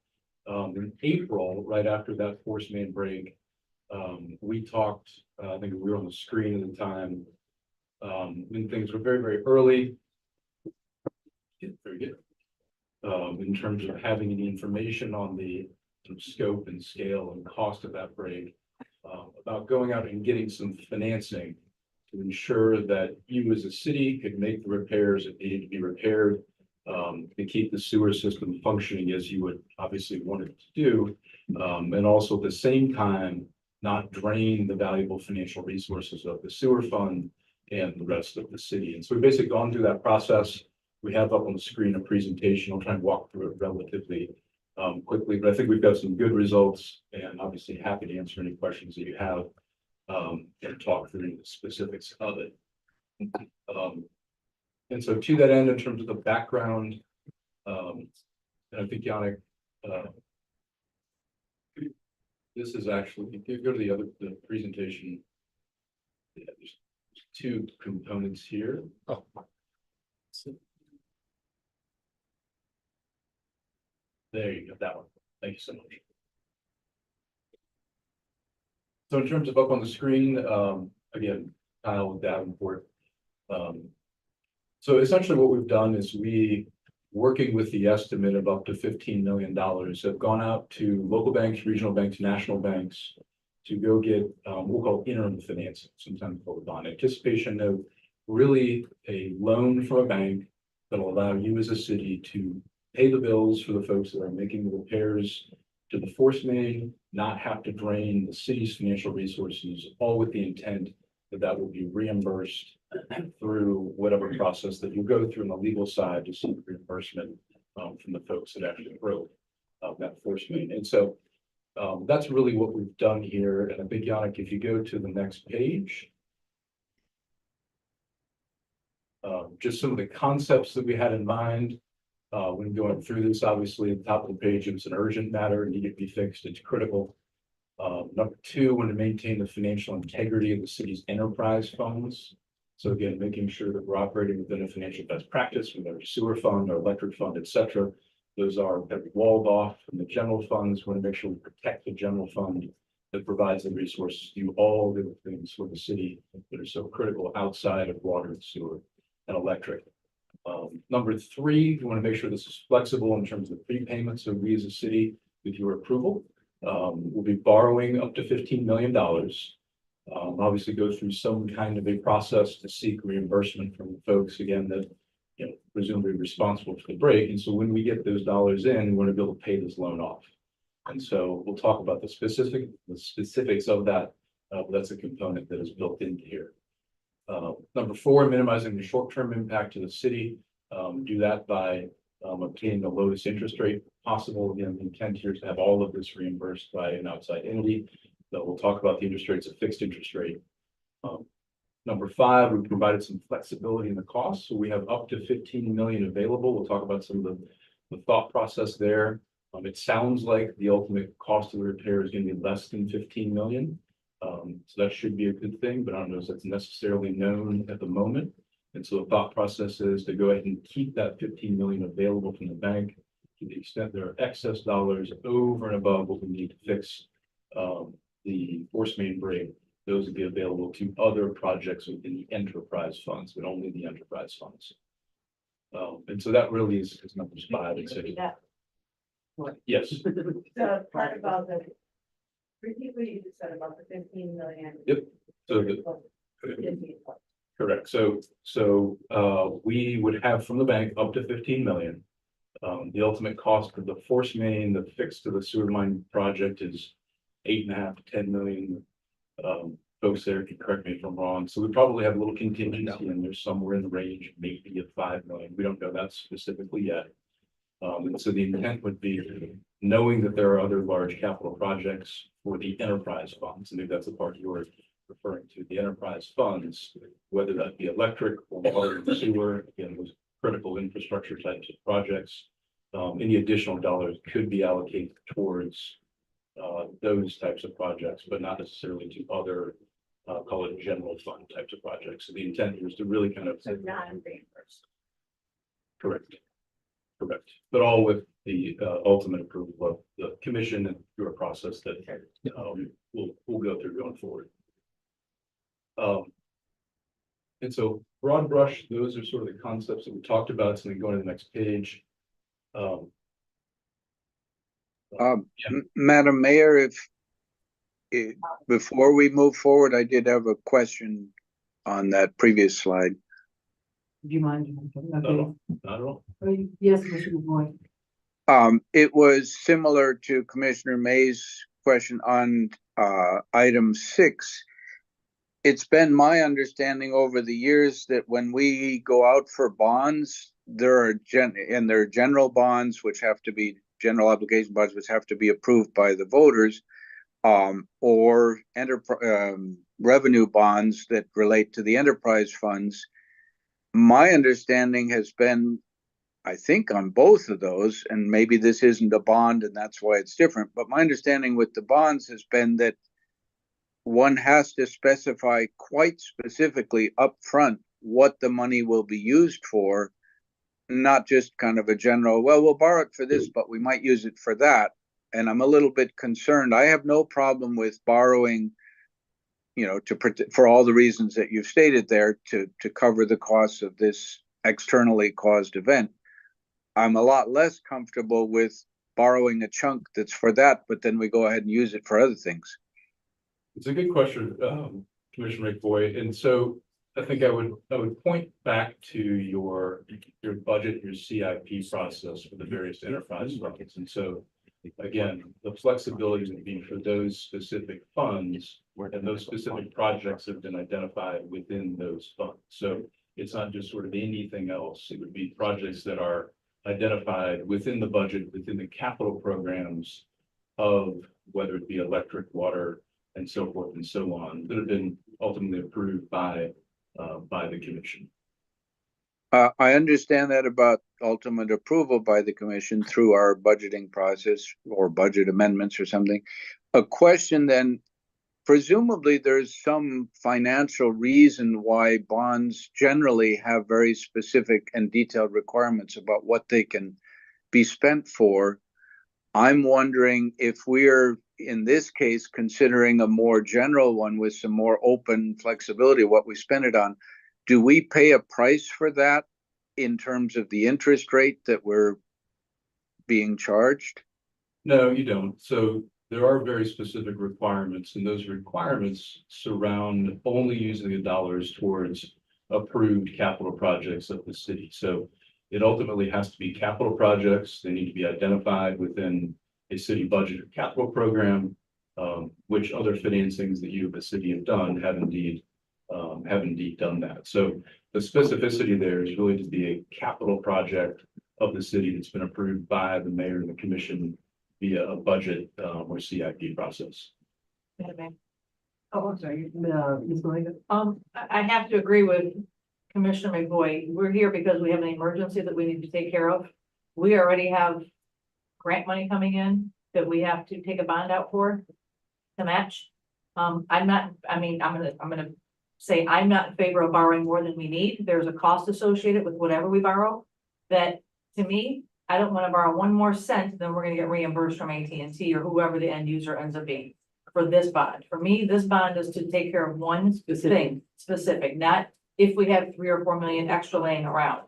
in April, right after that force main break, we talked, I think we were on the screen at the time, when things were very, very early. Very good. In terms of having any information on the scope and scale and cost of that break. About going out and getting some financing to ensure that you as a city could make the repairs that needed to be repaired, to keep the sewer system functioning as you would obviously want it to do, and also at the same time, not drain the valuable financial resources of the sewer fund and the rest of the city. And so we've basically gone through that process. We have up on the screen a presentation. I'll try and walk through it relatively quickly, but I think we've got some good results and obviously happy to answer any questions that you have and talk through the specifics of it. And so to that end, in terms of the background, and I think Yannick, this is actually, if you go to the presentation, yeah, there's two components here. Oh. There you go, that one. Thank you so much. So in terms of up on the screen, again, Kyle with Davenport. So essentially what we've done is we, working with the estimate of up to $15 million, have gone out to local banks, regional banks, national banks to go get, we'll call interim financing, sometimes called bond anticipation note, really a loan from a bank that'll allow you as a city to pay the bills for the folks that are making the repairs to the force main, not have to drain the city's financial resources, all with the intent that that will be reimbursed through whatever process that you go through on the legal side to seek reimbursement from the folks that actually broke that force main. And so that's really what we've done here. And I think, Yannick, if you go to the next page, just some of the concepts that we had in mind when going through this. Obviously, at the top of the page, it was an urgent matter, needed to be fixed. It's critical. Number two, want to maintain the financial integrity of the city's enterprise funds. So again, making sure that we're operating within a financial best practice with our sewer fund, our electric fund, et cetera. Those are that we walled off from the general funds. We want to make sure we protect the general fund that provides the resources to do all the things for the city that are so critical outside of water and sewer and electric. Number three, we want to make sure this is flexible in terms of prepayments. So we as a city, with your approval, we'll be borrowing up to $15 million. Obviously go through some kind of a process to seek reimbursement from the folks, again, that, you know, presumably responsible for the break. And so when we get those dollars in, we want to be able to pay this loan off. And so we'll talk about the specifics of that. That's a component that is built into here. Number four, minimizing the short-term impact to the city. Do that by obtaining the lowest interest rate possible. Again, the intent here is to have all of this reimbursed by an outside entity. So we'll talk about the interest rates, a fixed interest rate. Number five, we provided some flexibility in the cost. So we have up to 15 million available. We'll talk about some of the thought process there. It sounds like the ultimate cost of the repair is going to be less than 15 million. So that should be a good thing, but I don't know if that's necessarily known at the moment. And so the thought process is to go ahead and keep that 15 million available from the bank to the extent there are excess dollars over and above what we need to fix the force main break. Those would be available to other projects within the enterprise funds, but only the enterprise funds. And so that really is numbers 5 and 6. Yes. The part about the, repeat what you just said about the 15 million. Yep. So correct. So we would have from the bank up to 15 million. The ultimate cost of the force main, the fix to the sewer line project is 8.5 to 10 million. Folks there can correct me if I'm wrong. So we probably have a little contingency and there's somewhere in the range, maybe of 5 million. We don't know that specifically yet. And so the intent would be knowing that there are other large capital projects for the enterprise funds. And if that's the part you were referring to, the enterprise funds, whether that be electric or water and sewer, again, those critical infrastructure types of projects, any additional dollars could be allocated towards those types of projects, but not necessarily to other, call it general fund types of projects. So the intent here is to really kind of. So non-reimbursed. Correct. Correct. But all with the ultimate approval of the commission and through a process that we'll go through going forward. And so broad brush, those are sort of the concepts that we talked about. So we go to the next page. Madam Mayor, if before we move forward, I did have a question on that previous slide. Do you mind? Okay. Not at all. Yes, Commissioner Boyd. It was similar to Commissioner May's question on item 6. It's been my understanding over the years that when we go out for bonds, there are general bonds, which have to be general obligation bonds, which have to be approved by the voters, or revenue bonds that relate to the enterprise funds. My understanding has been, I think, on both of those, and maybe this isn't a bond and that's why it's different, but my understanding with the bonds has been that one has to specify quite specifically upfront what the money will be used for, not just kind of a general, well, we'll borrow it for this, but we might use it for that. And I'm a little bit concerned. I have no problem with borrowing, you know, for all the reasons that you've stated there, to cover the costs of this externally caused event. I'm a lot less comfortable with borrowing a chunk that's for that, but then we go ahead and use it for other things. It's a good question, Commissioner McBoy. And so I think I would point back to your budget, your CIP process for the various enterprise buckets. And so again, the flexibility would be for those specific funds, and those specific projects have been identified within those funds. So it's not just sort of anything else. It would be projects that are identified within the budget, within the capital programs of whether it be electric, water, and so forth and so on, that have been ultimately approved by the commission. I understand that about ultimate approval by the commission through our budgeting process or budget amendments or something. A question then, presumably there's some financial reason why bonds generally have very specific and detailed requirements about what they can be spent for. I'm wondering if we're, in this case, considering a more general one with some more open flexibility of what we spend it on. Do we pay a price for that in terms of the interest rate that we're being charged? No, you don't. So there are very specific requirements, and those requirements surround only using the dollars towards approved capital projects of the city. So it ultimately has to be capital projects. They need to be identified within a city budget or capital program, which other financings that you, the city, have done have indeed done that. So the specificity there is really to be a capital project of the city that's been approved by the mayor and the commission via a budget or CIP process. Oh, I'm sorry, Ms. Malinga? I have to agree with Commissioner McVoy. We're here because we have an emergency that we need to take care of. We already have grant money coming in that we have to take a bond out for to match. I'm gonna say I'm not in favor of borrowing more than we need. There's a cost associated with whatever we borrow. That, to me, I don't want to borrow one more cent, then we're gonna get reimbursed from AT&T or whoever the end user ends up being for this bond. For me, this bond is to take care of one thing specific, not if we have 3 or 4 million extra laying around.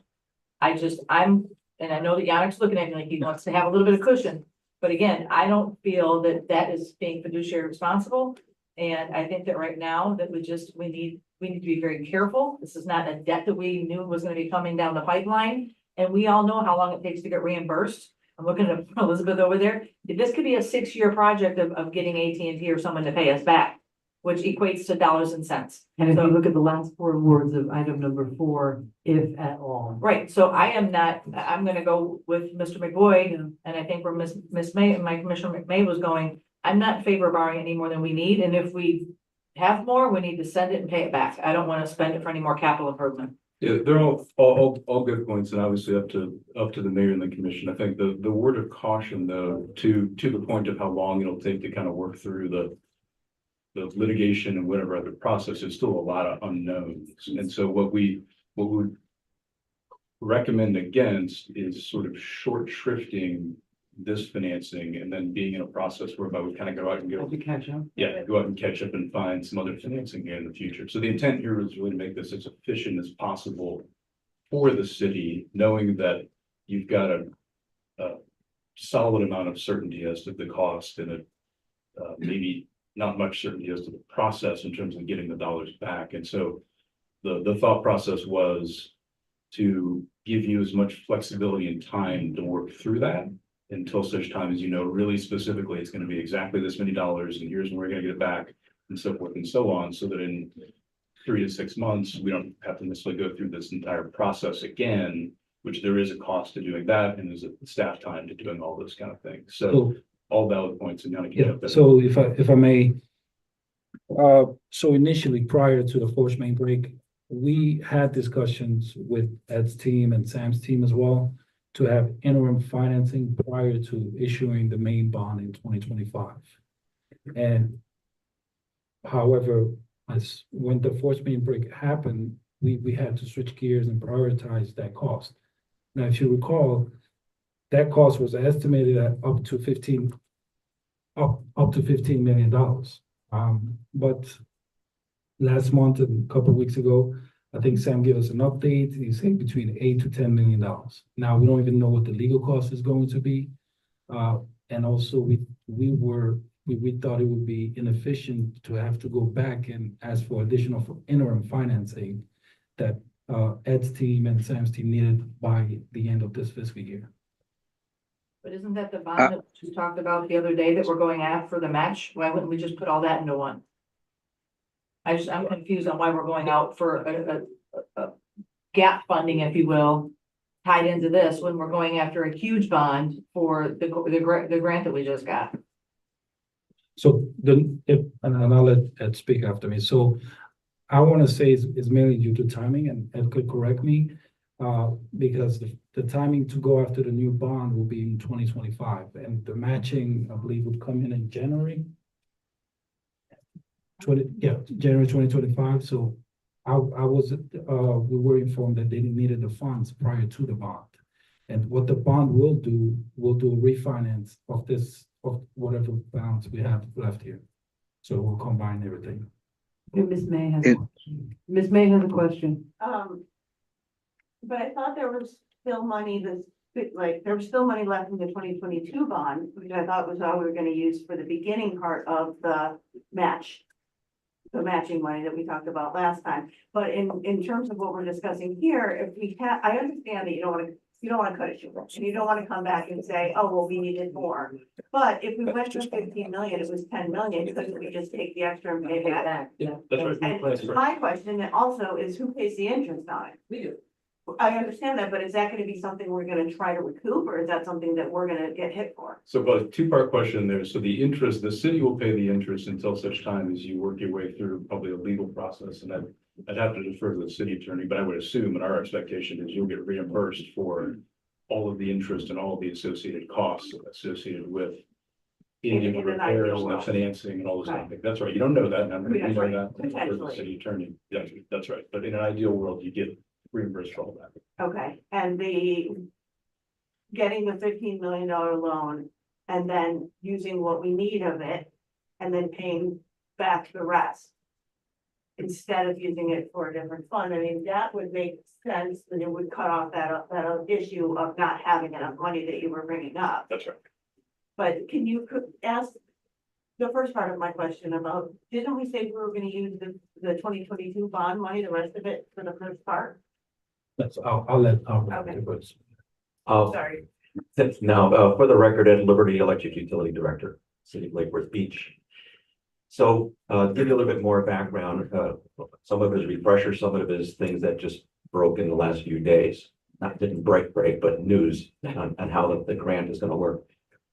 And I know that Yannick's looking at me like he wants to have a little bit of cushion, but again, I don't feel that that is being fiduciary responsible. And I think that right now that we need to be very careful. This is not a debt that we knew was gonna be coming down the pipeline. And we all know how long it takes to get reimbursed. I'm looking at Elizabeth over there. This could be a 6-year project of getting AT&T or someone to pay us back, which equates to dollars and cents. And if So- you look at the last 4 words of item number 4, if at all. Right, so I'm gonna go with Mr. McVoy, and I think where Miss May, my Commissioner McMay was going, I'm not in favor of borrowing any more than we need, and if we have more, we need to send it and pay it back. I don't wanna spend it for any more capital improvement. Yeah, they're all good points, and obviously up to the mayor and the commission. I think the word of caution, though, to the point of how long it'll take to kind of work through the litigation and whatever other process, there's still a lot of unknowns. And so what we would recommend against is sort of short shrifting this financing and then being in a process whereby we kind of go out and To catch up. go out and catch up and find some other financing here in the future. So the intent here is really to make this as efficient as possible for the city, knowing that you've got a solid amount of certainty as to the cost and maybe not much certainty as to the process in terms of getting the dollars back. And so the thought process was to give you as much flexibility and time to work through that until such time as you know really specifically it's going to be exactly this many dollars and here's when we're going to get it back and so forth and so on, so that in 3 to 6 months we don't have to necessarily go through this entire process again, which there is a cost to doing that and there's a staff time to doing all those kind of things. So all valid points and kind of Yeah, so if I may, so initially, prior to the force main break, we had discussions with Ed's team and Sam's team as well to have interim financing prior to issuing the main bond in 2025. And however, as when the force main break happened, we had to switch gears and prioritize that cost. Now, if you recall, that cost was estimated at up to $15 million. But last month and a couple of weeks ago, I think Sam gave us an update. He said between $8 to $10 million. Now, we don't even know what the legal cost is going to be. And also we thought it would be inefficient to have to go back and ask for additional interim financing that Ed's team and Sam's team needed by the end of this fiscal year. But isn't that the bond that we talked about the other day that we're going after for the match? Why wouldn't we just put all that into one? I'm confused on why we're going out for a gap funding, if you will, tied into this when we're going after a huge bond for the grant that we just got. So and I'll let Ed speak after me. So I want to say it's mainly due to timing, and Ed could correct me. Because the timing to go after the new bond will be in 2025, and the matching, I believe, would come in January. January 2025. So we were informed that they needed the funds prior to the bond. And what the bond will do a refinance of whatever balance we have left here. So we'll combine everything. Ms. May has a question. Ms. May has a question. But I thought there was still money there was still money left in the 2022 bond, which I thought was all we were gonna use for the beginning part of the match. The matching money that we talked about last time. But in terms of what we're discussing here, if we have, I understand that you don't wanna cut it short. And you don't wanna come back and say, oh, well, we needed more. But if we went to 15 million, it was 10 million, couldn't we just take the extra and pay it back? Yeah, that's right. And my question also is who pays the interest on it? We do. I understand that, but is that gonna be something we're gonna try to recoup, or is that something that we're gonna get hit for? So, but two-part question there. So the interest, the city will pay the interest until such time as you work your way through probably a legal process. And I'd have to defer to the city attorney, but I would assume, and our expectation is you'll get reimbursed for all of the interest and all of the associated costs associated with any In an repairs ideal and the world. financing and all those kind of Right. things. That's right. You don't know that. And I'm going to That's know right. that for the Potentially. city attorney. Yeah, that's right. But in an ideal world, you get reimbursed for all that. Okay, and getting the $15 million loan and then using what we need of it and then paying back the rest. Instead of using it for a different fund, I mean, that would make sense, and it would cut off that issue of not having enough money that you were bringing up. That's right. But can you ask the first part of my question about, didn't we say we were gonna use the 2022 bond money, the rest of it for the first part? I'll let Okay. the voice. Sorry. Now, for the record, Ed Liberty, Electric Utility Director, City of Lake Worth Beach. So, to give you a little bit more background, some of it is refresher, some of it is things that just broke in the last few days. Didn't break, but news on how the grant is gonna work.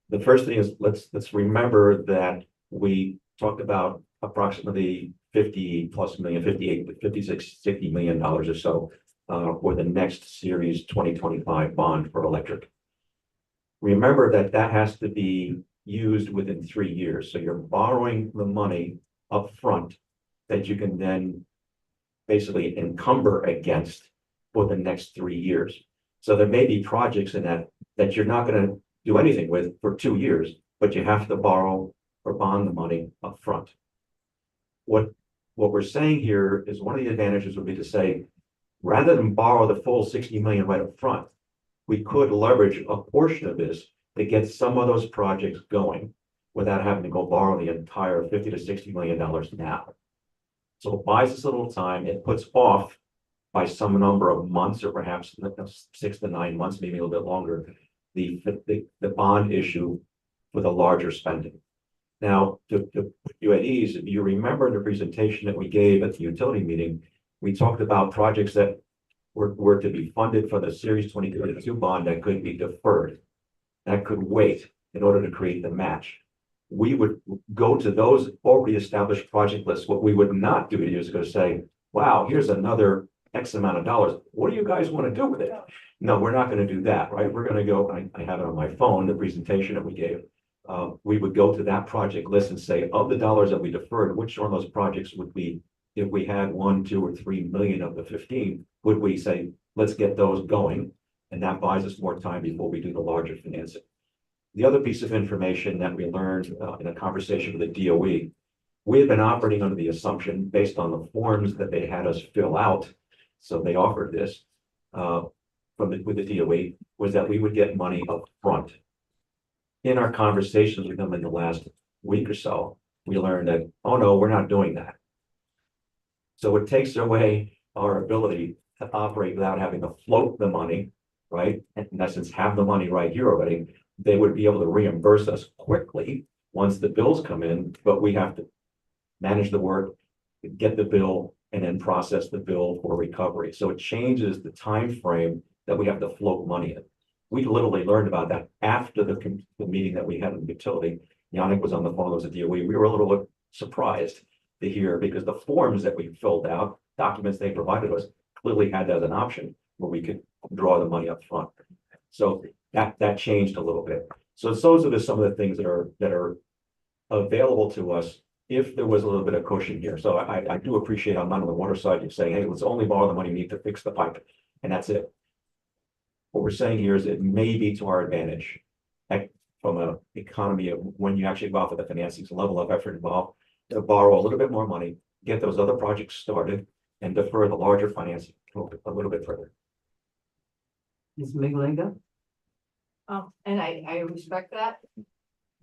The first thing is, let's remember that we talked about approximately 50 plus million, 58, 56, $60 million or so for the next series 2025 bond for electric. Remember that has to be used within 3 years. So you're borrowing the money up front that you can then basically encumber against for the next 3 years. So there may be projects in that you're not going to do anything with for 2 years, but you have to borrow or bond the money up front. What we're saying here is one of the advantages would be to say, rather than borrow the full 60 million right up front, we could leverage a portion of this to get some of those projects going without having to go borrow the entire 50 to 60 million dollars now. So it buys us a little time. It puts off by some number of months, or perhaps 6 to 9 months, maybe a little bit longer, the bond issue for the larger spending. Now, to put you at ease, if you remember the presentation that we gave at the utility meeting, we talked about projects that were to be funded for the Series 2022 bond that could be deferred, that could wait in order to create the match. We would go to those already established project lists. What we would not do is go say, wow, here's another X amount of dollars. What do you guys want to do with it? No, we're not going to do that, right? We're going to go, I have it on my phone, the presentation that we gave. We would go to that project list and say, of the dollars that we deferred, which one of those projects would we, if we had 1, 2, or 3 million of the 15, would we say, let's get those going? And that buys us more time before we do the larger financing. The other piece of information that we learned in a conversation with the DOE, we had been operating under the assumption based on the forms that they had us fill out. So they offered this with the DOE, was that we would get money up front. In our conversations with them in the last week or so, we learned that, oh no, we're not doing that. So it takes away our ability to operate without having to float the money, right? In essence, have the money right here already. they would be able to reimburse us quickly once the bills come in, but we have to manage the work, get the bill, and then process the bill for recovery. So it changes the time frame that we have to float money in. We literally learned about that after the meeting that we had in the utility. Yannick was on the phone, was at DOE. We were a little bit surprised to hear because the forms that we filled out, documents they provided us, clearly had that as an option where we could draw the money up front. So that changed a little bit. So those are just some of the things that are available to us if there was a little bit of cushion here. So I do appreciate I'm not on the water side. You're saying, hey, let's only borrow the money we need to fix the pipe, and that's it. What we're saying here is it may be to our advantage from an economy of when you actually go out for the financing, level of effort involved to borrow a little bit more money, get those other projects started, and defer the larger financing a little bit further. Ms. Malega? And I respect that,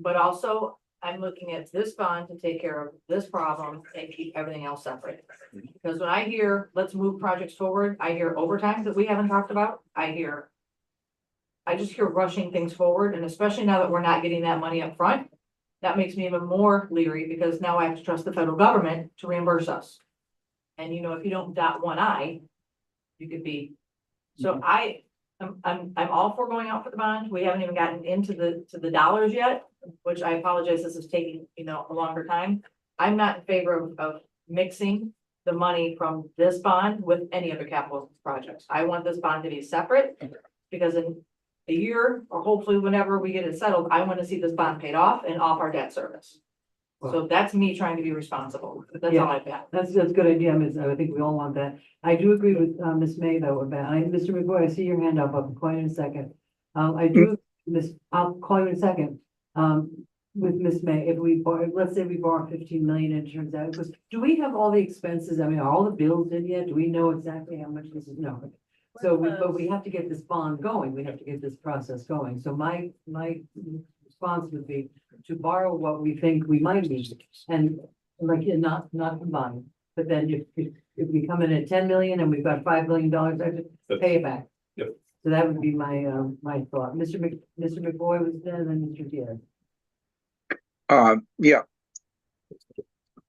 but also I'm looking at this bond to take care of this problem and keep everything else separate. Because when I hear, let's move projects forward, I hear overtime that we haven't talked about. I just hear rushing things forward, and especially now that we're not getting that money up front, that makes me even more leery because now I have to trust the federal government to reimburse us. And you know, if you don't dot one I, you could be, so I'm all for going out for the bond. We haven't even gotten into the dollars yet, which I apologize, this is taking, you know, a longer time. I'm not in favor of mixing the money from this bond with any other capital projects. I want this bond to be separate because in a year or hopefully whenever we get it settled, I want to see this bond paid off and off our debt service. So that's me trying to be responsible. That's all I've got. That's a good idea, Ms. I think we all want that. I do agree with, Ms. May though, about, Mr. McCoy, I see your hand up. I'll call you in a second. I do, I'll call you in a second. With Ms. May, if we borrow, let's say we borrow 15 million and it turns out, because do we have all the expenses? I mean, are all the bills in yet? Do we know exactly how much this is? No. So, but we have to get this bond going. We have to get this process going. So my response would be to borrow what we think we might need and like, not combine. But then if we come in at 10 million and we've got $5 million, I just pay it back. Yep. So that would be my thought. Mr. McBoy was there, then Mr. Diaz. Yeah.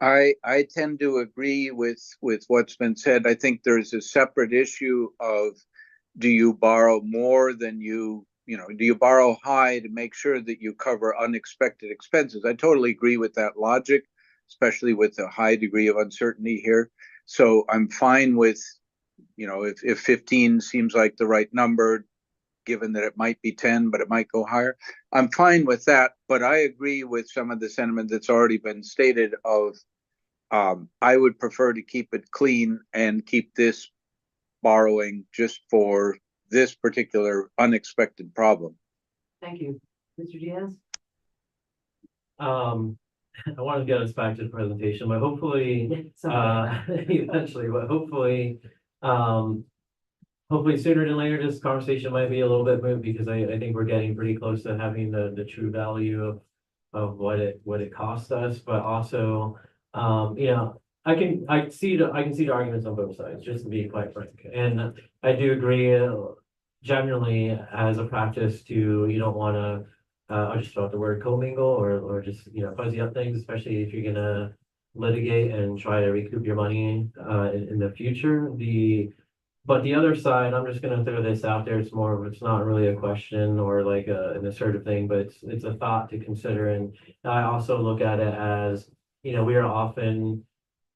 I tend to agree with what's been said. I think there's a separate issue of, do you borrow more than do you borrow high to make sure that you cover unexpected expenses? I totally agree with that logic, especially with a high degree of uncertainty here. So I'm fine with, if 15 seems like the right number, given that it might be 10, but it might go higher. I'm fine with that, but I agree with some of the sentiment that's already been stated of, I would prefer to keep it clean and keep this borrowing just for this particular unexpected problem. Thank you. Mr. Diaz? I want to get us back to the presentation, but hopefully, eventually, but hopefully sooner than later, this conversation might be a little bit moved because I think we're getting pretty close to having the true value of what it cost us, but also, I can see the arguments on both sides, just to be quite frank. And I do agree, generally as a practice you don't want to, I'll just throw out the word commingle or just, fuzzy up things, especially if you're gonna litigate and try to recoup your money in the future. But the other side, I'm just gonna throw this out there. It's not really a question or like an assertive thing, but it's a thought to consider. And I also look at it as, we are often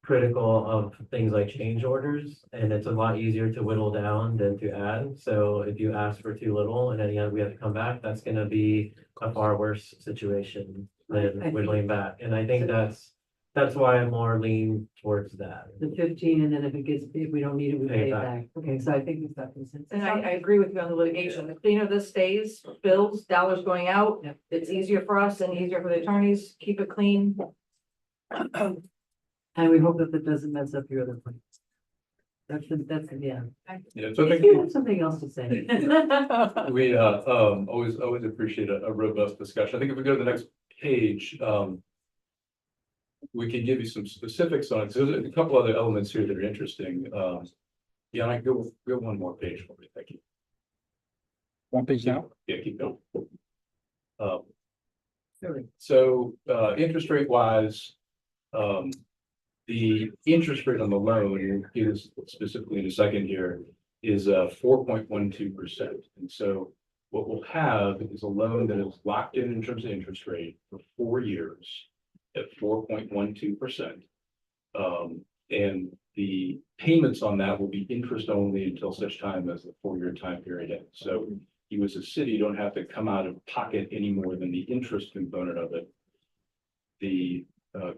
critical of things like change orders, and it's a lot easier to whittle down than to add. So if you ask for too little and then we have to come back, that's gonna be a far worse situation than whittling back. And I think that's why I'm more lean towards that. The 15, and then if we don't need it, we pay it back. Okay, so I think we've got consensus. And I agree with you on the litigation. The cleaner this stays, bills, dollars going out, it's easier for us and easier for the attorneys. Keep it clean. And we hope that that doesn't mess up your other plans. Yeah. Yeah, so I If think you have something else to say. we always appreciate a robust discussion. I think if we go to the next page, we can give you some specifics on it. So there's a couple other elements here that are interesting. Yeah, I go one more page for me. Thank you. One page now? Yeah, keep going. So, interest rate wise, the interest rate on the loan is specifically in a second here is 4.12%. And so what we'll have is a loan that is locked in terms of interest rate for 4 years at 4.12%. And the payments on that will be interest only until such time as the 4-year time period ends. So you as a city don't have to come out of pocket any more than the interest component of it. The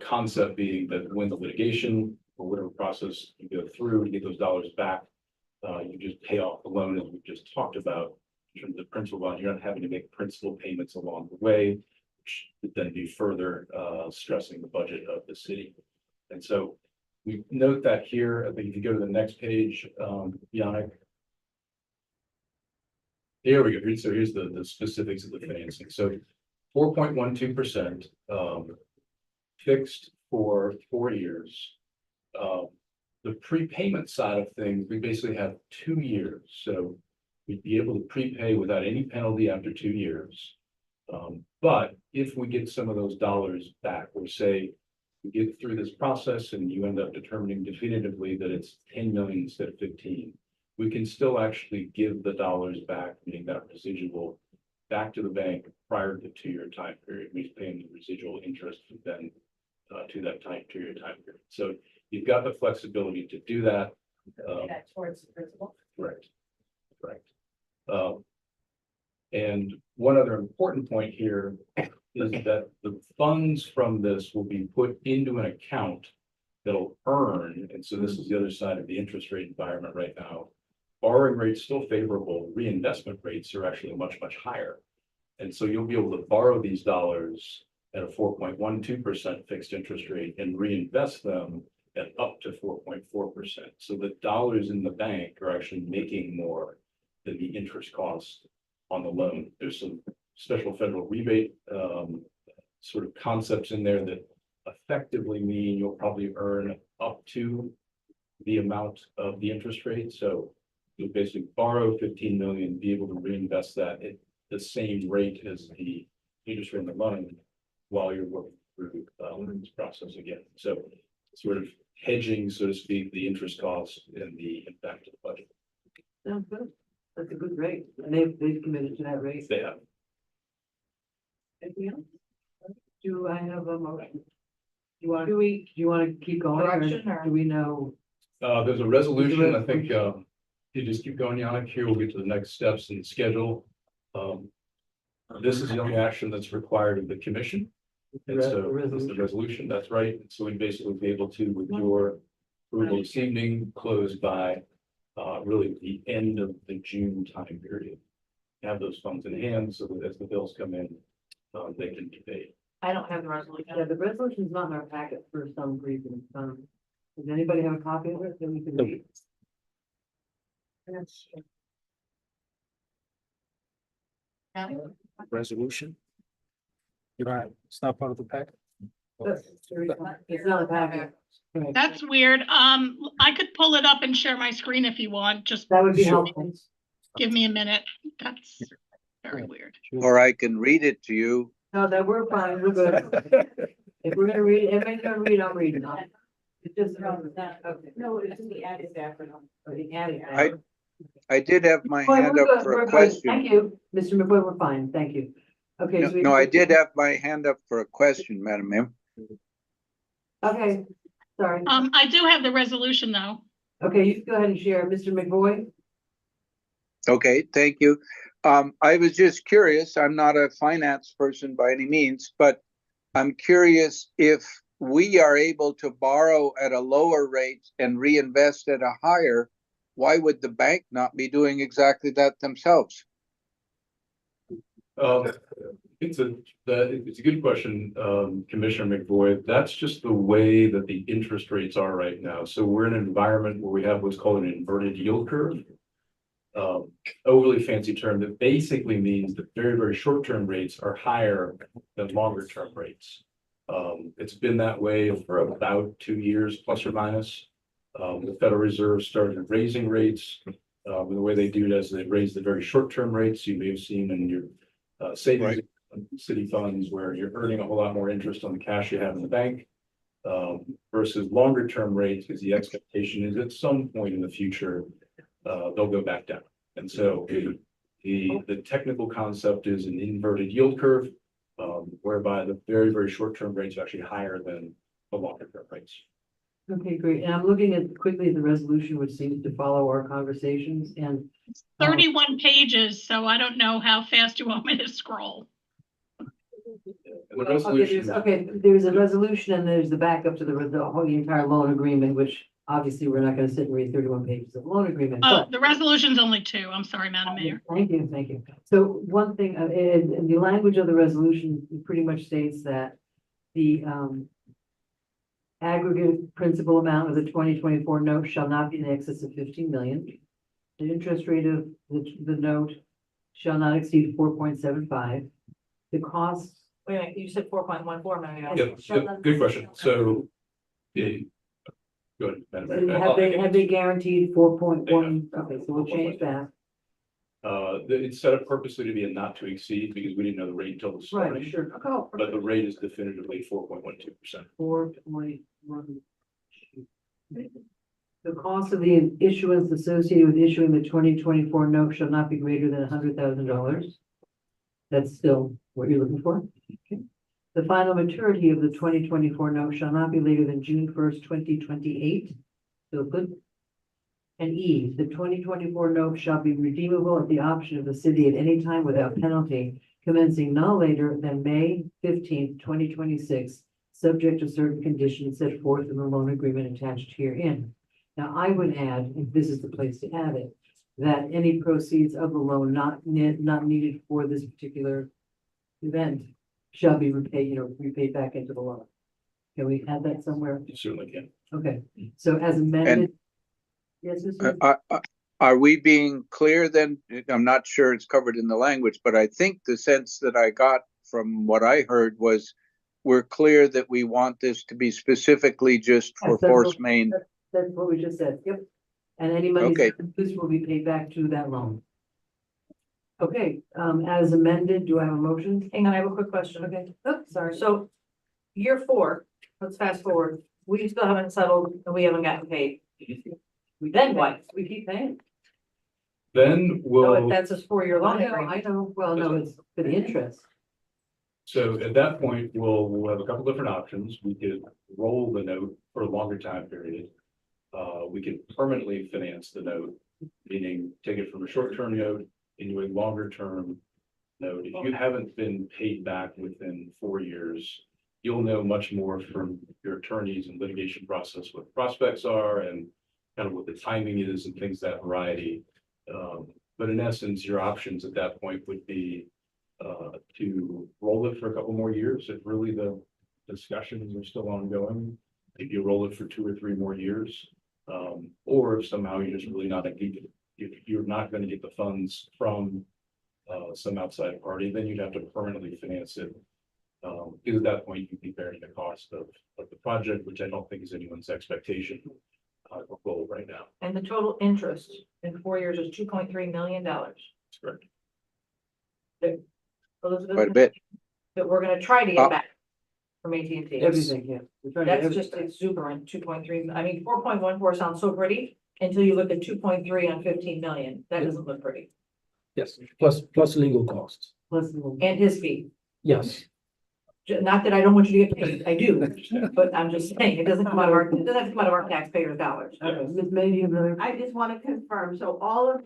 concept being that when the litigation or whatever process you go through to get those dollars back, you just pay off the loan as we just talked about in terms of principal bond. You're not having to make principal payments along the way, which would then be further stressing the budget of the city. And so we note that here. I think if you go to the next page, Yannick. Here we go. So here's the specifics of the financing. So 4.12%, fixed for 4 years. The prepayment side of things, we basically have 2 years. So we'd be able to prepay without any penalty after 2 years. But if we get some of those dollars back, or say we get through this process and you end up determining definitively that it's 10 million instead of 15, we can still actually give the dollars back, meaning that residual, back to the bank prior to the 2-year time period. We pay the residual interest then to that 2-year time period. So you've got the flexibility to do that. That towards the principal. Correct. And one other important point here is that the funds from this will be put into an account that'll earn, and so this is the other side of the interest rate environment right now. Borrowing rates still favorable, reinvestment rates are actually much higher. And so you'll be able to borrow these dollars at a 4.12% fixed interest rate and reinvest them at up to 4.4%. So the dollars in the bank are actually making more than the interest cost on the loan. There's some special federal rebate sort of concepts in there that effectively mean you'll probably earn up to the amount of the interest rate. So you'll basically borrow 15 million, be able to reinvest that at the same rate as the interest rate on the loan while you're working through this process again. So sort of hedging, so to speak, the interest cost and the impact of the budget. Sounds good. That's a good rate. And they've committed to that rate. They have. Anything else? Do I have a motion? Do you we want to keep going, correction, or or- do we know? There's a resolution, I think, you just keep going, Yannick. Here we'll get to the next steps in the schedule. This is the only action that's required of the commission. And so this is the resolution, that's right. So we'd basically be able to, with your approval this evening, close by really the end of the June time period. Have those funds in hand so that as the bills come in, they can be paid. I don't have the resolution. Yeah, the resolution's not in our packet for some reason. Does anybody have a copy of it that we can read? Resolution? You don't have, it's not part of the packet? It's not a packet. Right. That's weird. I could pull it up and share my screen if you want. Just That would be helpful. give me a minute. That's very weird. Or I can read it to you. No, that we're fine, we're good. If we're gonna read, everybody's gonna read, I'm reading. It's just. Okay. No, it's the added acronym. Oh, the added. I did have my Fine, hand we're up good, for we're a good. question. Thank you, Mr. McCoy, we're fine, thank you. Okay. so we- No, I did have my hand up for a question, Madam Mayor. Okay, sorry. I do have the resolution though. Okay, you can go ahead and share, Mr. McCoy. Okay, thank you. I was just curious, I'm not a finance person by any means, but I'm curious if we are able to borrow at a lower rate and reinvest at a higher, why would the bank not be doing exactly that themselves? It's a good question, Commissioner McVoy. That's just the way that the interest rates are right now. So we're in an environment where we have what's called an inverted yield curve. Overly fancy term that basically means that very short-term rates are higher than longer-term rates. It's been that way for about 2 years, plus or minus. The Federal Reserve started raising rates. The way they do it is they raise the very short-term rates. You may have seen in your savings city funds where you're earning a whole lot more interest on the cash you have in the bank. Versus longer term rates, because the expectation is at some point in the future, they'll go back down. And so the technical concept is an inverted yield curve, whereby the very, very short term rates are actually higher than the longer term rates. Okay, great. And I'm looking at quickly the resolution, which seems to follow our conversations and. 31 pages, so I don't know how fast you want me to scroll. And the resolution, There's a resolution and there's the backup to the entire loan agreement, which obviously we're not gonna sit and read 31 pages of loan agreement, Oh, but. the resolution's only 2. I'm sorry, Madam Mayor. Thank you, thank you. So one thing, in the language of the resolution pretty much states that the, aggregate principal amount of the 2024 note shall not be in excess of 15 million. The interest rate of the note shall not exceed 4.75. The cost. Wait a minute, you said 4.14 million. yeah, good question. So. Go ahead, Madam Mayor. Have they guaranteed 4.1? Okay, so we'll change that. It's set up purposely to be a not to exceed because we didn't know the rate until the Right, starting. sure. But the rate is definitively 4.12%. 4.1. The cost of the issuance associated with issuing the 2024 note shall not be greater than $100,000. That's still what you're looking for? Okay. The final maturity of the 2024 note shall not be later than June 1st, 2028. So good. And E, the 2024 note shall be redeemable at the option of the city at any time without penalty, commencing no later than May 15th, 2026, subject to certain conditions set forth in the loan agreement attached herein. Now, I would add, if this is the place to add it, that any proceeds of the loan not needed for this particular event shall be repaid back into the loan. Can we add that somewhere? You certainly can. Okay, so as amended. Yes, Are we being clear then? I'm not sure it's covered in the language, but I think the sense that I got from what I heard was we're clear that we want this to be specifically just for force main. That's what we just said, yep. And any money this will be paid back to that loan. Okay, as amended, do I have a motion? Hang on, I have a quick question. Okay, oh, sorry. So year 4, let's fast forward. We still haven't settled and we haven't gotten paid. Then what? We keep paying. Then No, we'll, that's a 4-year loan I agreement. know, well, no, it's for the interest. so at that point, we'll have a couple different options. We could roll the note for a longer time period. We could permanently finance the note, meaning take it from a short-term note into a longer-term note. If you haven't been paid back within 4 years, you'll know much more from your attorneys and litigation process what prospects are and kind of what the timing is and things of that variety. But in essence, your options at that point would be to roll it for a couple more years if really the discussions are still ongoing. Maybe you roll it for 2 or 3 more years. Or if somehow you're just really not you're not going to get the funds from some outside party, then you'd have to permanently finance it. Because at that point, you'd be bearing the cost of the project, which I don't think is anyone's expectation or goal right now. And the total interest in 4 years is $2.3 million. That's correct. Elizabeth, Quite a bit. that we're gonna try to get back from AT&T. Everything, yeah. We're trying to get That's just exuberant, 2.3, I mean, 4.14 sounds so pretty until you look at 2.3 on 15 million. That doesn't look pretty. Yes, plus legal costs. And his fee. Yes. Not that I don't want you to get paid, I do, but I'm just saying, it doesn't come out of our, it doesn't have to come out of our taxpayers' dollars. Okay, Ms. May, do you have another? I just want to confirm, so all of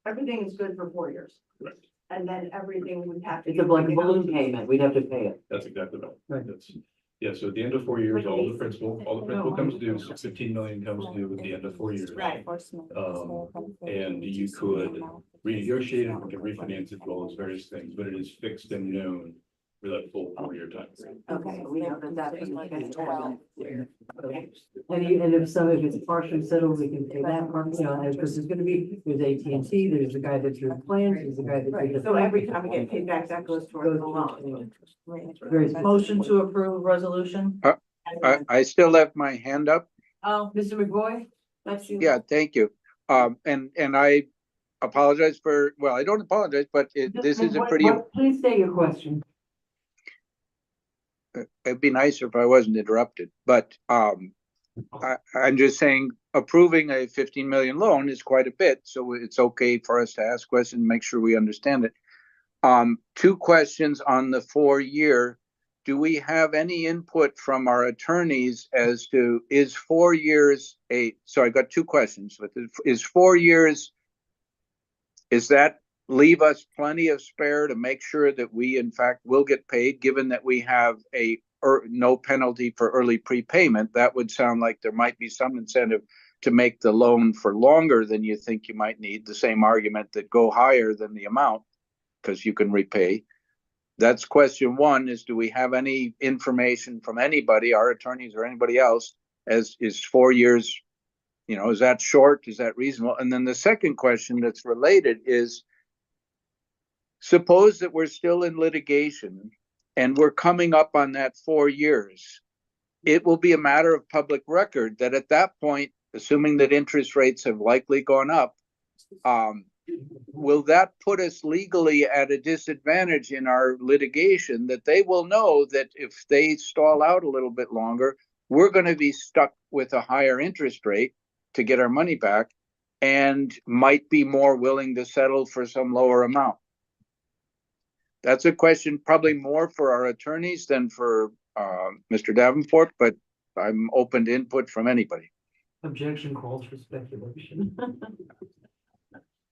everything is good for 4 years. Correct. And then everything would have to. It's like a balloon payment, we'd have to pay it. That's exactly right. Right. That's, yeah, so at the end of 4 years, all the principal comes due, so 15 million comes due at the end of 4 years. Right. And you could renegotiate it, we can refinance it, as well as various things, but it is fixed and known for that full 4-year time period. Okay, we know that is like a 12. And if it's partially settled, we can pay that part, because there's gonna be, there's AT&T, there's the guy that drew the plans, there's the guy that. Right, so every time we get paid back, that goes towards the loan. Motion to approve resolution. I still have my hand up. Oh, Mr. McBoy? That's you. Yeah, thank you. And apologize for, well, I don't apologize, but this is a pretty, Please state your question. it'd be nicer if I wasn't interrupted, but I'm just saying approving a 15 million loan is quite a bit, so it's okay for us to ask questions, make sure we understand it. Two questions on the 4-year. Do we have any input from our attorneys as to, is 4 years so I got two questions, but is 4 years, is that leave us plenty of spare to make sure that we in fact will get paid, given that we have no penalty for early prepayment? That would sound like there might be some incentive to make the loan for longer than you think you might need, the same argument that go higher than the amount because you can repay. That's question one, is do we have any information from anybody, our attorneys or anybody else, as is 4 years, is that short? Is that reasonable? And then the second question that's related is, suppose that we're still in litigation and we're coming up on that 4 years. It will be a matter of public record that at that point, assuming that interest rates have likely gone up, will that put us legally at a disadvantage in our litigation, that they will know that if they stall out a little bit longer, we're going to be stuck with a higher interest rate to get our money back and might be more willing to settle for some lower amount? That's a question probably more for our attorneys than for Mr. Davenport, but I'm open to input from anybody. Objection calls for speculation.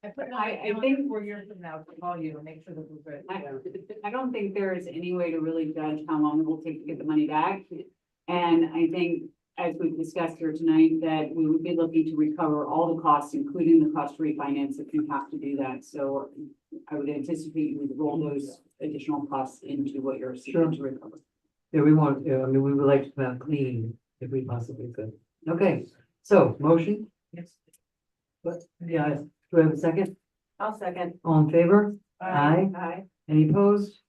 I think 4 years from now, to call you and make sure that we're good. I don't think there is any way to really judge how long it will take to get the money back. And I think, as we've discussed here tonight, that we would be looking to recover all the costs, including the cost to refinance, if you have to do that. So I would anticipate you would roll those additional costs into what you're seeking to recover. Yeah, we want, we would like to come out clean if we possibly could. Okay, so motion? Yes. But, yeah, do I have a second? I'll second. All in favor? Aye. Aye. Any opposed?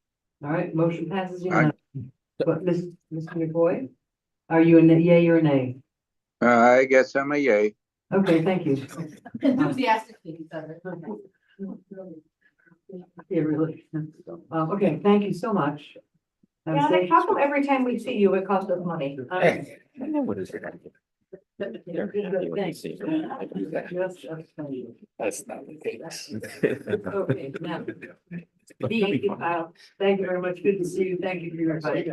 All right, motion passes unanimously. But Mr. McCoy, are you a yay or a nay? I guess I'm a yay. Okay, thank you. Enthusiastically. Yeah, really. Okay, thank you so much. Have a Yeah, safe- how come every time we see you, it costs us money? What is it? Thanks. Yes, that's funny. That's not the case. Okay, now. Thank you, Kyle. Thank you very much. Good to see you. Thank you for your advice.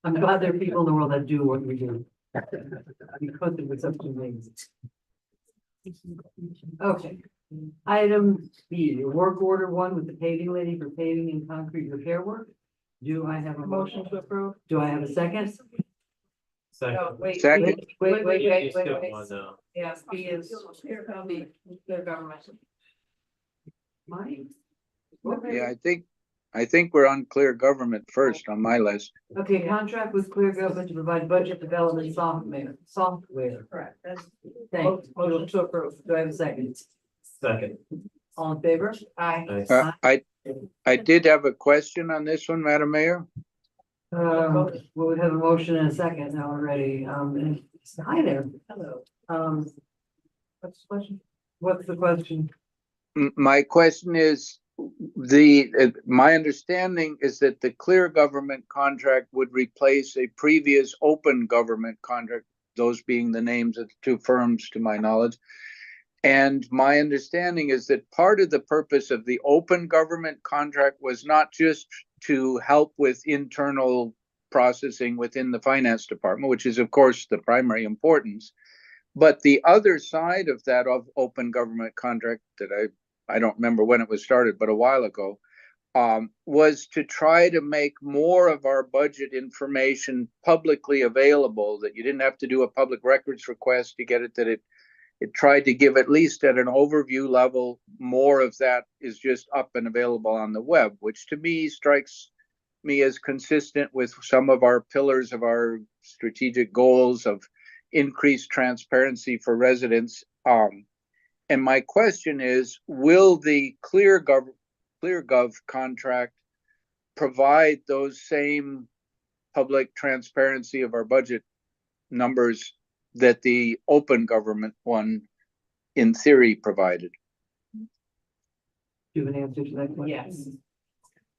I'm glad there are people in the world that do what we do. Because it was such amazing. Okay. Item B, work order 1 with the paving lady for paving and concrete repair work. Do I have a motion to approve? Do I have a second? Oh, wait. Second. Wait. One, Yes, B is clear government. Mine? Yeah, I think we're on clear government first on my list. Okay, contract with Clear Government to provide budget development software. Correct. That's. Thanks. Motion to approve. Do I have a second? second. All in favor? Aye. Nice. I did have a question on this one, Madam Mayor. We would have a motion in a second now already. And hi there. Hello. What's the question? What's the question? My question is, my understanding is that the clear government contract would replace a previous open government contract, those being the names of the two firms to my knowledge. And my understanding is that part of the purpose of the open government contract was not just to help with internal processing within the finance department, which is of course the primary importance, but the other side of that open government contract that I don't remember when it was started, but a while ago, was to try to make more of our budget information publicly available, that you didn't have to do a public records request to get it, that it tried to give, at least at an overview level, more of that is just up and available on the web, which to me strikes me as consistent with some of our pillars of our strategic goals of increased transparency for residents. And my question is, will the ClearGov contract provide those same public transparency of our budget numbers that the open government one in theory provided? you have an answer to that question? Yes.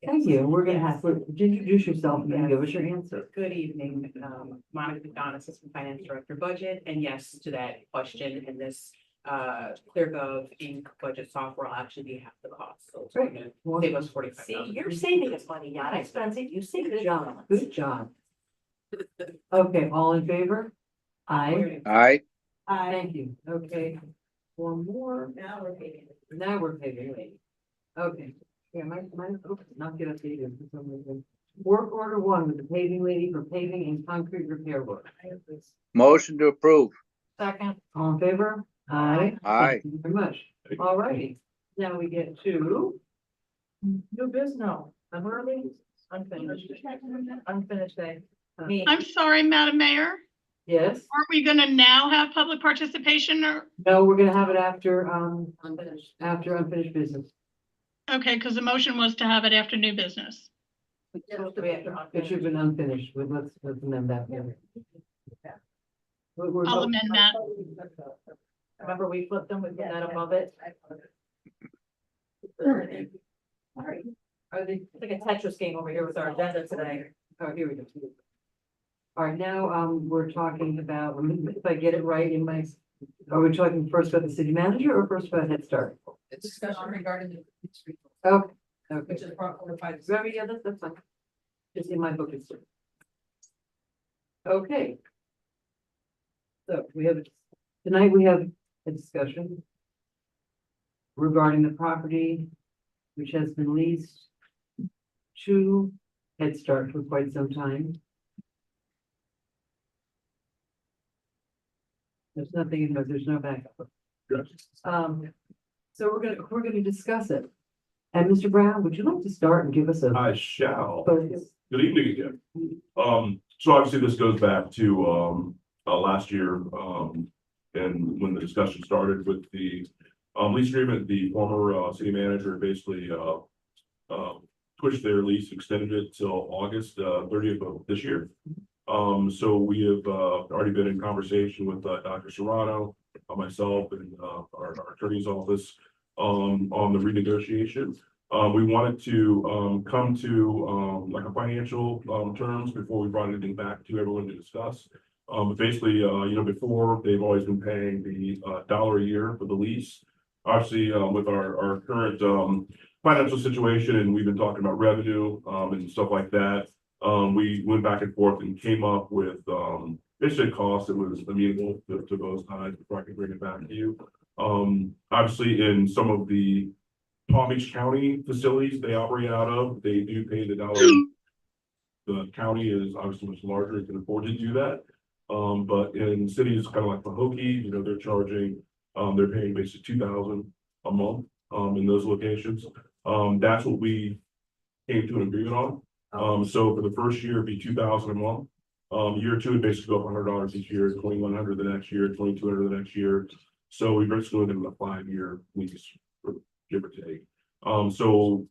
Thank you. We're gonna have, introduce yourself and then give us your answer. Good evening, Monica McDonough, Assistant Finance Director Budget, and yes to that question, and this ClearGov Inc. budget software will actually be half the cost, so it's going to save us See, $45,000. you're saving us money, not expensive. You say good job. Good job. Okay, all in favor? Aye. Aye. Thank you. Okay. One more. Now we're paying. Now we're paving. Okay. Yeah, my, oops, not get updated for some reason. Work order one with the paving lady for paving and concrete repair work. Motion to approve. Second. All in favor? Aye. Aye. Thank you very much. All righty. Now we get to New business, no, I'm early, unfinished day. Me. I'm sorry, Madam Mayor. yes. Aren't we gonna now have public participation or, No, we're gonna have it after, Unfinished. after unfinished business. okay, because the motion was to have it after new business. Supposed to be after It should have been unfinished, but let's amend that. I'll amend that. Remember, we flipped them, we put that above it. Are they, It's like a Tetris game over here with our agenda today. oh, here we go. All right, now, we're talking about, if I get it right in my, are we talking first about the city manager or first about Head Start? It's discussion regarding the. Okay, okay. Which is brought forward by the. Remember, yeah, that's fine. Just in my book, it's. Okay. So we have, tonight we have a discussion regarding the property which has been leased to Head Start for quite some time. There's nothing in there, there's no backup. Yes. So we're gonna discuss it. And Mr. Brown, would you like to start and give us a I shall. focus? Good evening again. So obviously this goes back to, last year, and when the discussion started with the, lease agreement, the former, city manager basically, pushed their lease, extended it till August, 30th of this year. So we have, already been in conversation with, Dr. Serrano, myself and, our attorney's office, on the renegotiation. We wanted to come to like a financial terms before we brought anything back to everyone to discuss. But basically, before they've always been paying the $1 a year for the lease. Obviously, with our current financial situation, and we've been talking about revenue and stuff like that. We went back and forth and came up with basically a cost that was amenable to both sides before I can bring it back to you. Obviously, in some of the Palm Beach County facilities they operate out of, they do pay the $1. The county is obviously much larger and can afford to do that. But in cities kind of like Pahokee, they're charging, they're paying basically $2,000 a month in those locations. That's what we came to an agreement on. So for the first year, it'd be $2,000 a month. Year two would basically go up $100 each year, $2,100 the next year, $2,200 the next year. So we basically look at a 5-year lease, give or take. So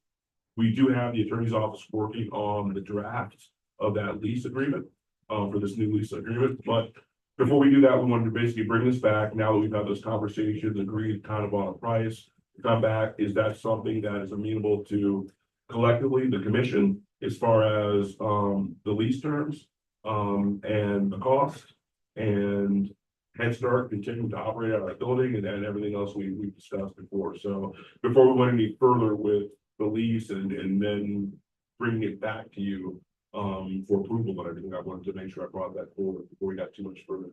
we do have the attorney's office working on the draft of that lease agreement for this new lease agreement. But before we do that, we wanted to basically bring this back. Now that we've had those conversations, agreed kind of on a price, come back. Is that something that is amenable to collectively the commission as far as the lease terms and the cost and Head Start continuing to operate out of that building and everything else we've discussed before. So before we went any further with the lease and then bringing it back to you for approval and everything, I wanted to make sure I brought that forward before we got too much further.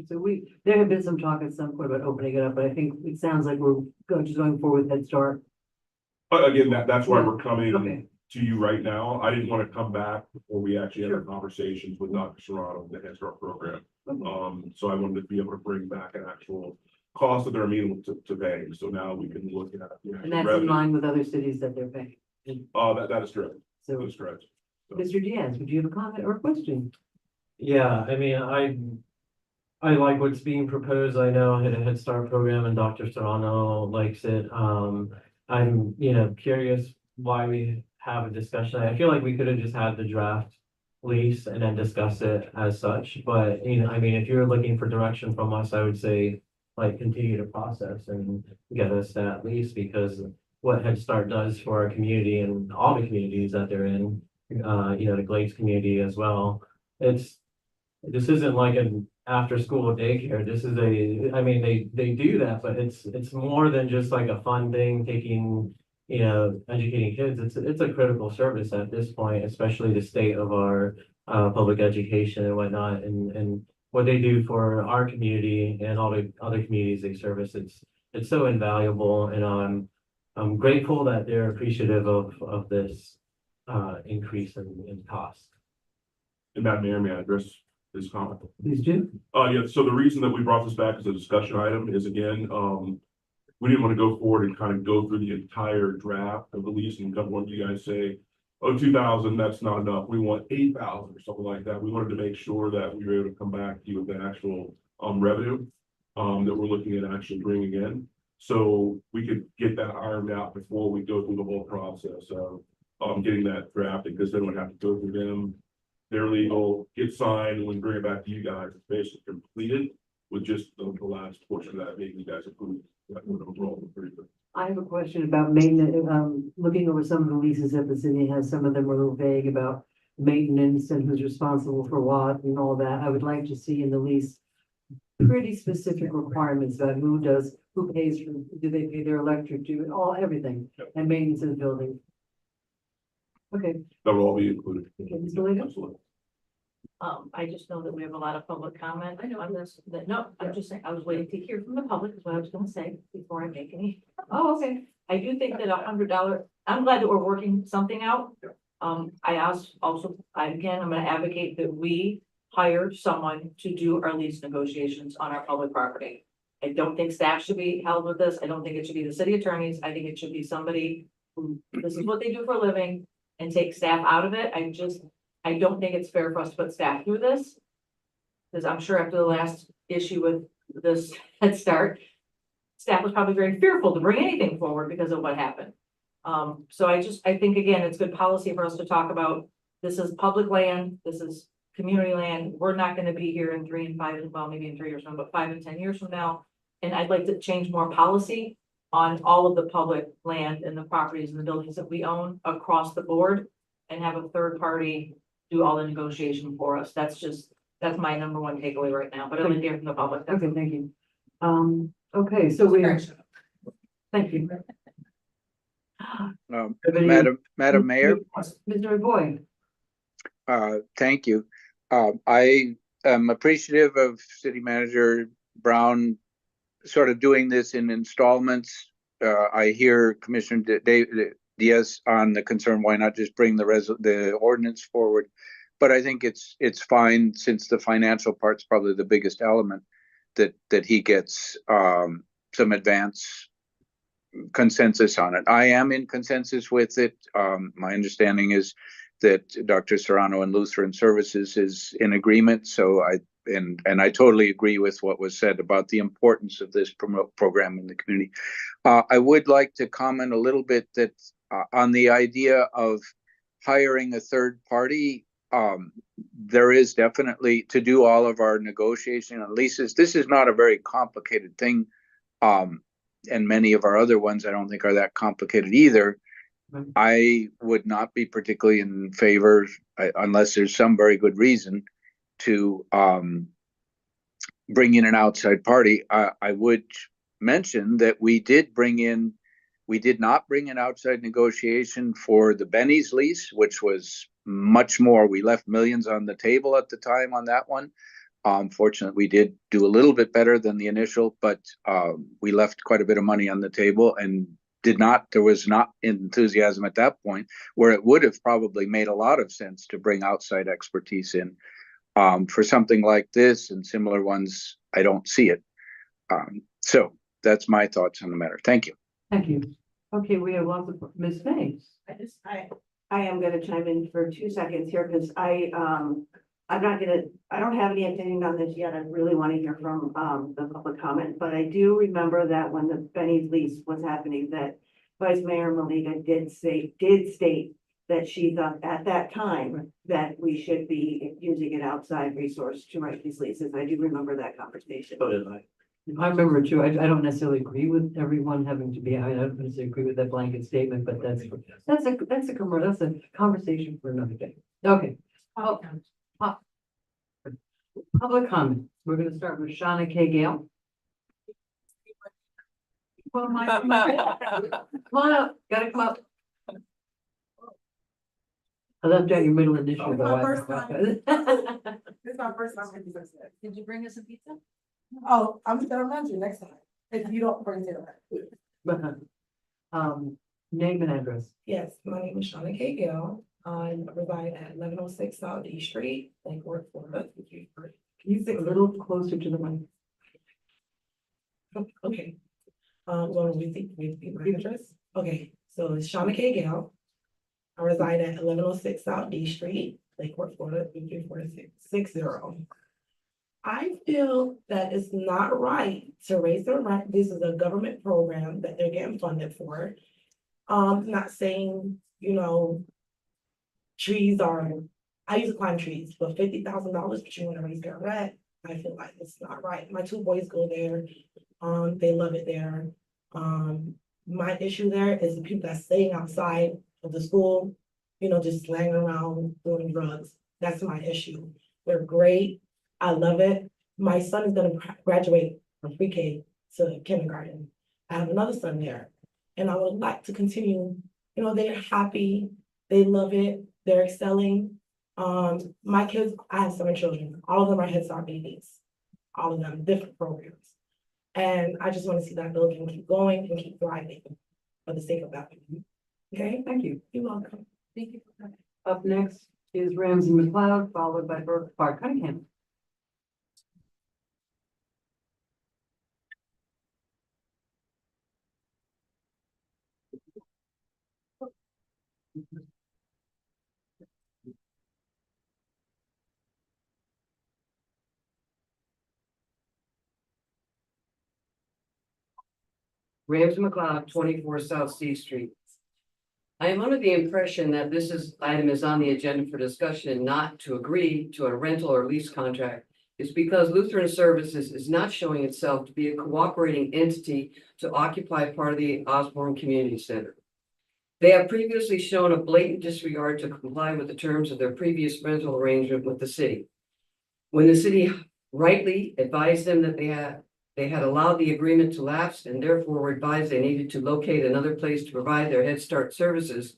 So there have been some talk at some point about opening it up, but I think it sounds like we're just going forward with Head Start. But again, that's why we're coming Okay. to you right now. I didn't want to come back before we actually had the conversations with Dr. Serrano, the Head Start program. So I wanted to be able to bring back an actual cost that they're amenable to paying. So now we can look at. And that's in line with other cities that they're paying. That is correct. So, That is correct. So- Mr. Diaz, would you have a comment or a question? Yeah, I mean, I like what's being proposed. I know Head Start program and Dr. Serrano likes it. I'm, curious why we have a discussion. I feel like we could have just had the draft lease and then discuss it as such. But, I mean, if you're looking for direction from us, I would say like continue the process and get us that lease because what Head Start does for our community and all the communities that they're in. The Glades community as well. This isn't like an after-school daycare. This is they do that, but it's more than just like a fun thing, educating kids. It's a critical service at this point, especially the state of our public education and whatnot, and what they do for our community and all the other communities they service. It's so invaluable, and I'm grateful that they're appreciative of this increase in cost. And Madam Mayor, may I address this comment? Please do. Yeah, so the reason that we brought this back as a discussion item is, again, we didn't want to go forward and kind of go through the entire draft of the lease and come one of you guys say, oh, 2,000, that's not enough. We want 8,000 or something like that. We wanted to make sure that we were able to come back to you with the actual revenue that we're looking at actually bringing in. So we could get that ironed out before we go through the whole process of getting that drafted, because then we'd have to go through them. They're legal, get signed, and we bring it back to you guys. It's basically completed with just the last portion of that being you guys approved. That would overall pretty good. I have a question about maintenance. Looking over some of the leases that the city has, some of them are a little vague about maintenance and who's responsible for what and all that. I would like to see in the lease pretty specific requirements about who pays for, do they pay their electric, everything, Yep. and maintenance of the building. Okay, That will all be included. okay, Ms. Delaney? Absolutely. I just know that we have a lot of public comment on this, I'm just saying, I was waiting to hear from the public is what I was gonna say before I make any. Oh, okay. I do think that $100, I'm glad that we're working something out. I asked also, I'm gonna advocate that we hire someone to do our lease negotiations on our public property. I don't think staff should be held with this. I don't think it should be the city attorneys. I think it should be somebody who, this is what they do for a living, and take staff out of it. I don't think it's fair for us to put staff through this. Because I'm sure after the last issue with this Head Start, staff was probably very fearful to bring anything forward because of what happened. So I think, again, it's good policy for us to talk about, this is public land, this is community land. We're not gonna be here in 3 and 5, and well, maybe in 3 years from now, but 5 and 10 years from now. And I'd like to change more policy on all of the public land and the properties and the buildings that we own across the board, and have a third party do all the negotiation for us. That's my number one takeaway right now, but I'd like to hear from the public. Okay, thank you. Okay, so thank you. Madam Mayor, Mr. Boyd. thank you. I am appreciative of City Manager Brown sort of doing this in installments. I hear Commissioner Diaz on the concern, why not just bring the ordinance forward? But I think it's fine, since the financial part's probably the biggest element, that he gets some advance consensus on it. I am in consensus with it. My understanding is that Dr. Serrano and Lutheran Services is in agreement. So I totally agree with what was said about the importance of this program in the community. I would like to comment a little bit that on the idea of hiring a third party. There is definitely, to do all of our negotiation on leases, this is not a very complicated thing. And many of our other ones I don't think are that complicated either. I would not be particularly in favor, unless there's some very good reason, to bring in an outside party. I would mention that we did not bring an outside negotiation for the Benny's lease, which was much more. We left millions on the table at the time on that one. Fortunately, we did do a little bit better than the initial, but we left quite a bit of money on the table, and there was not enthusiasm at that point, where it would have probably made a lot of sense to bring outside expertise in. For something like this and similar ones, I don't see it. So that's my thoughts on the matter. Thank you. Thank you. Okay, we have lots of, Ms. May. I am gonna chime in for 2 seconds here, because I don't have any opinion on this yet. I really want to hear from the public comment, but I do remember that when the Benny's lease was happening, that Vice Mayor Maliga did state that she thought at that time that we should be using an outside resource to write these leases. I do remember that conversation. So did I. I remember too, I don't necessarily agree with everyone having to be, I don't necessarily agree with that blanket statement, but that's a conversation for another day. Okay. Oh, Public comment. We're gonna start with Shauna K. Gale. Come on up, gotta come up. I left out your middle initial. This is my first time with this. Did you bring us some pizza? Oh, I'm just gonna remind you next time, if you don't bring it around. Name and address. Yes, my name is Shauna K. Gill. I reside at 1106 South D Street, Lake Worth, Florida. Can you sit a little closer to the mic? Okay. Well, repeat my address. Okay, so it's Shauna K. Gill. I reside at 1106 South D Street, Lake Worth, Florida, 34660. I feel that it's not right to raise the rent. This is a government program that they're getting funded for. Not saying, trees are, I used to climb trees, but $50,000, but you want to raise their rent. I feel like it's not right. My two boys go there. They love it there. My issue there is the people that's staying outside of the school, just laying around doing drugs. That's my issue. They're great. I love it. My son is gonna graduate from pre-K to kindergarten. I have another son there, and I would like to continue, they're happy, they love it, they're excelling. My kids, I have 7 children, all of them are Head Start babies, all of them, different programs. And I just wanna see that building keep going and keep thriving for the sake of that. Okay, Thank you. you're welcome. Thank you. Up next is Ramsey McLeod, followed by Bart Cunningham. Ramsey McLeod, 24 South C Street. I am under the impression that item is on the agenda for discussion and not to agree to a rental or lease contract is because Lutheran Services is not showing itself to be a cooperating entity to occupy part of the Osborne Community Center. They have previously shown a blatant disregard to comply with the terms of their previous rental arrangement with the city. When the city rightly advised them that they had allowed the agreement to lapse and therefore were advised they needed to locate another place to provide their Head Start services,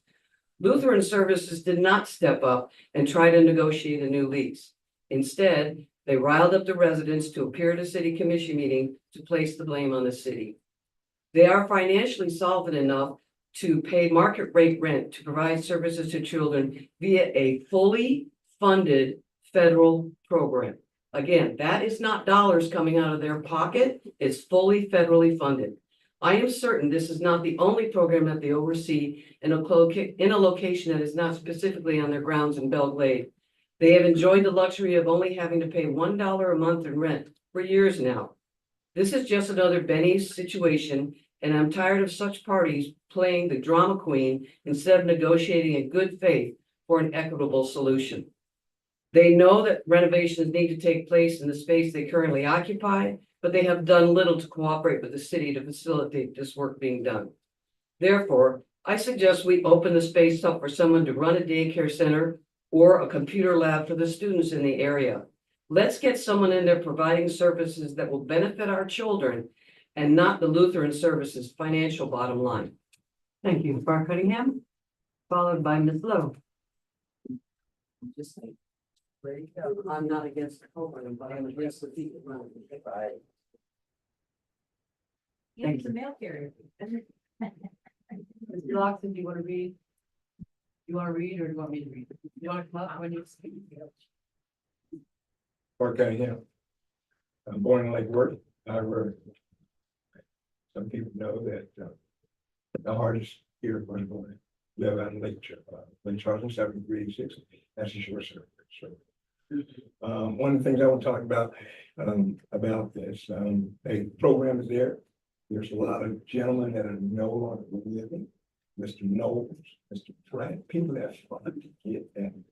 Lutheran Services did not step up and try to negotiate a new lease. Instead, they riled up the residents to appear at a city commission meeting to place the blame on the city. They are financially solvent enough to pay market rate rent to provide services to children via a fully funded federal program. Again, that is not dollars coming out of their pocket, it's fully federally funded. I am certain this is not the only program that they oversee in a location that is not specifically on their grounds in Belle Glade. They have enjoyed the luxury of only having to pay $1 a month in rent for years now. This is just another Benny's situation, and I'm tired of such parties playing the drama queen instead of negotiating in good faith for an equitable solution. They know that renovations need to take place in the space they currently occupy, but they have done little to cooperate with the city to facilitate this work being done. Therefore, I suggest we open the space up for someone to run a daycare center or a computer lab for the students in the area. Let's get someone in there providing services that will benefit our children and not the Lutheran Services financial bottom line. Thank you, Bart Cunningham, followed by Ms. Lowe. Just say, I'm not against the program, but I'm against the people running it. Thank you. Mail carrier. Mr. Loxton, do you want to read? You want to read or do you want me to read? You want to come up when you speak? Bart Cunningham. I'm born in Lake Worth. Some people know that the hardest here was born live out in Lake Charles in 7386. That's the short service. So, one of the things I want to talk about this, a program is there. There's a lot of gentlemen that are no longer living. Mr. Knowles, Mr. Pratt, people that fun to get and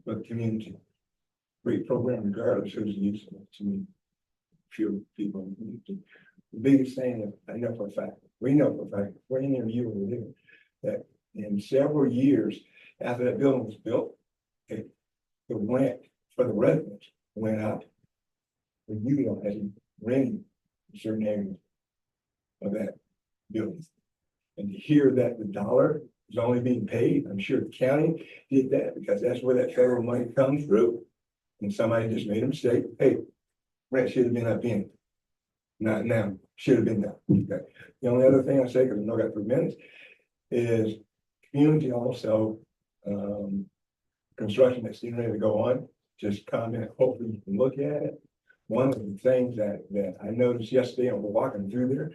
the community. Great program regardless who's using it to me. few people. The biggest thing that I know for a fact, we know for a fact, for any of you over there, that in several years after that building was built, the rent for the residents went up. For you don't have to rent certain areas of that building. And to hear that the dollar is only being paid, I'm sure the county did that because that's where that federal money comes through. And somebody just made a mistake. Hey, rent should have been up in. Not now, should have been down. Okay. The only other thing I say, because I know I got 3 minutes, is community also, construction that's getting ready to go on, just comment, hopefully you can look at it. One of the things that I noticed yesterday on walking through there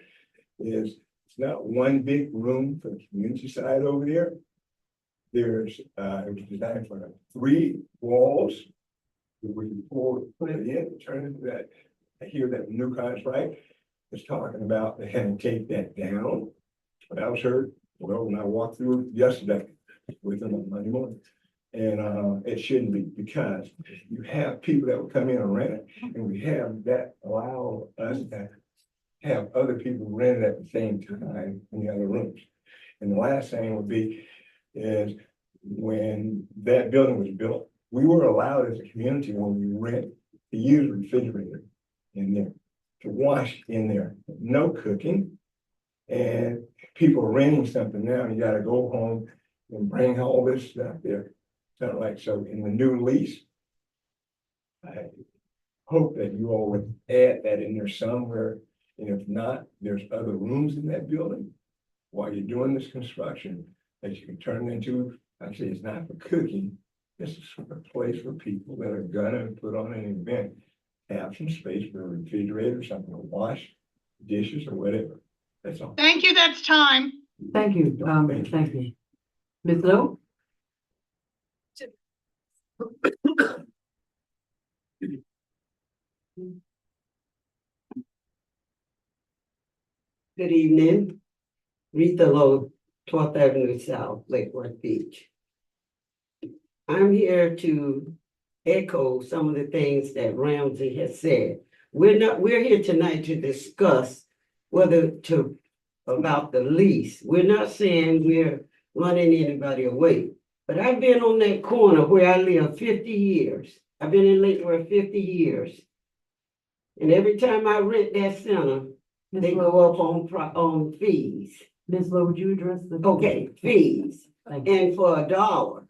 is it's not one big room for the community side over there. There's, it was designed for 3 walls. Where you put it in, turn it that, I hear that new contract is talking about they had to take that down. But I was heard, well, when I walked through yesterday with them on Monday morning. And it shouldn't be because you have people that will come in and rent it, and we have that allow us to have other people rent it at the same time in the other rooms. And the last thing would be is when that building was built, we were allowed as a community when we rent to use a refrigerator in there, to wash in there, no cooking. And people are renting something now, and you gotta go home and bring all this stuff there. Not like, so in the new lease, I hope that you all would add that in there somewhere. And if not, there's other rooms in that building while you're doing this construction that you can turn into. Actually, it's not for cooking. This is a place for people that are gonna put on an event, have some space for a refrigerator, something to wash dishes or whatever. That's all. Thank you, that's time. Thank you, thank you. Ms. Lowe? Good evening. Rita Lowe, 12th Avenue South, Lake Worth Beach. I'm here to echo some of the things that Ramsey has said. We're here tonight to discuss about the lease. We're not saying we're running anybody away, but I've been on that corner where I live 50 years. I've been in Lake Worth 50 years. And every time I rent that center, they go up on fees. Ms. Lowe, would you address the? Okay, fees, Thank you. and for $1.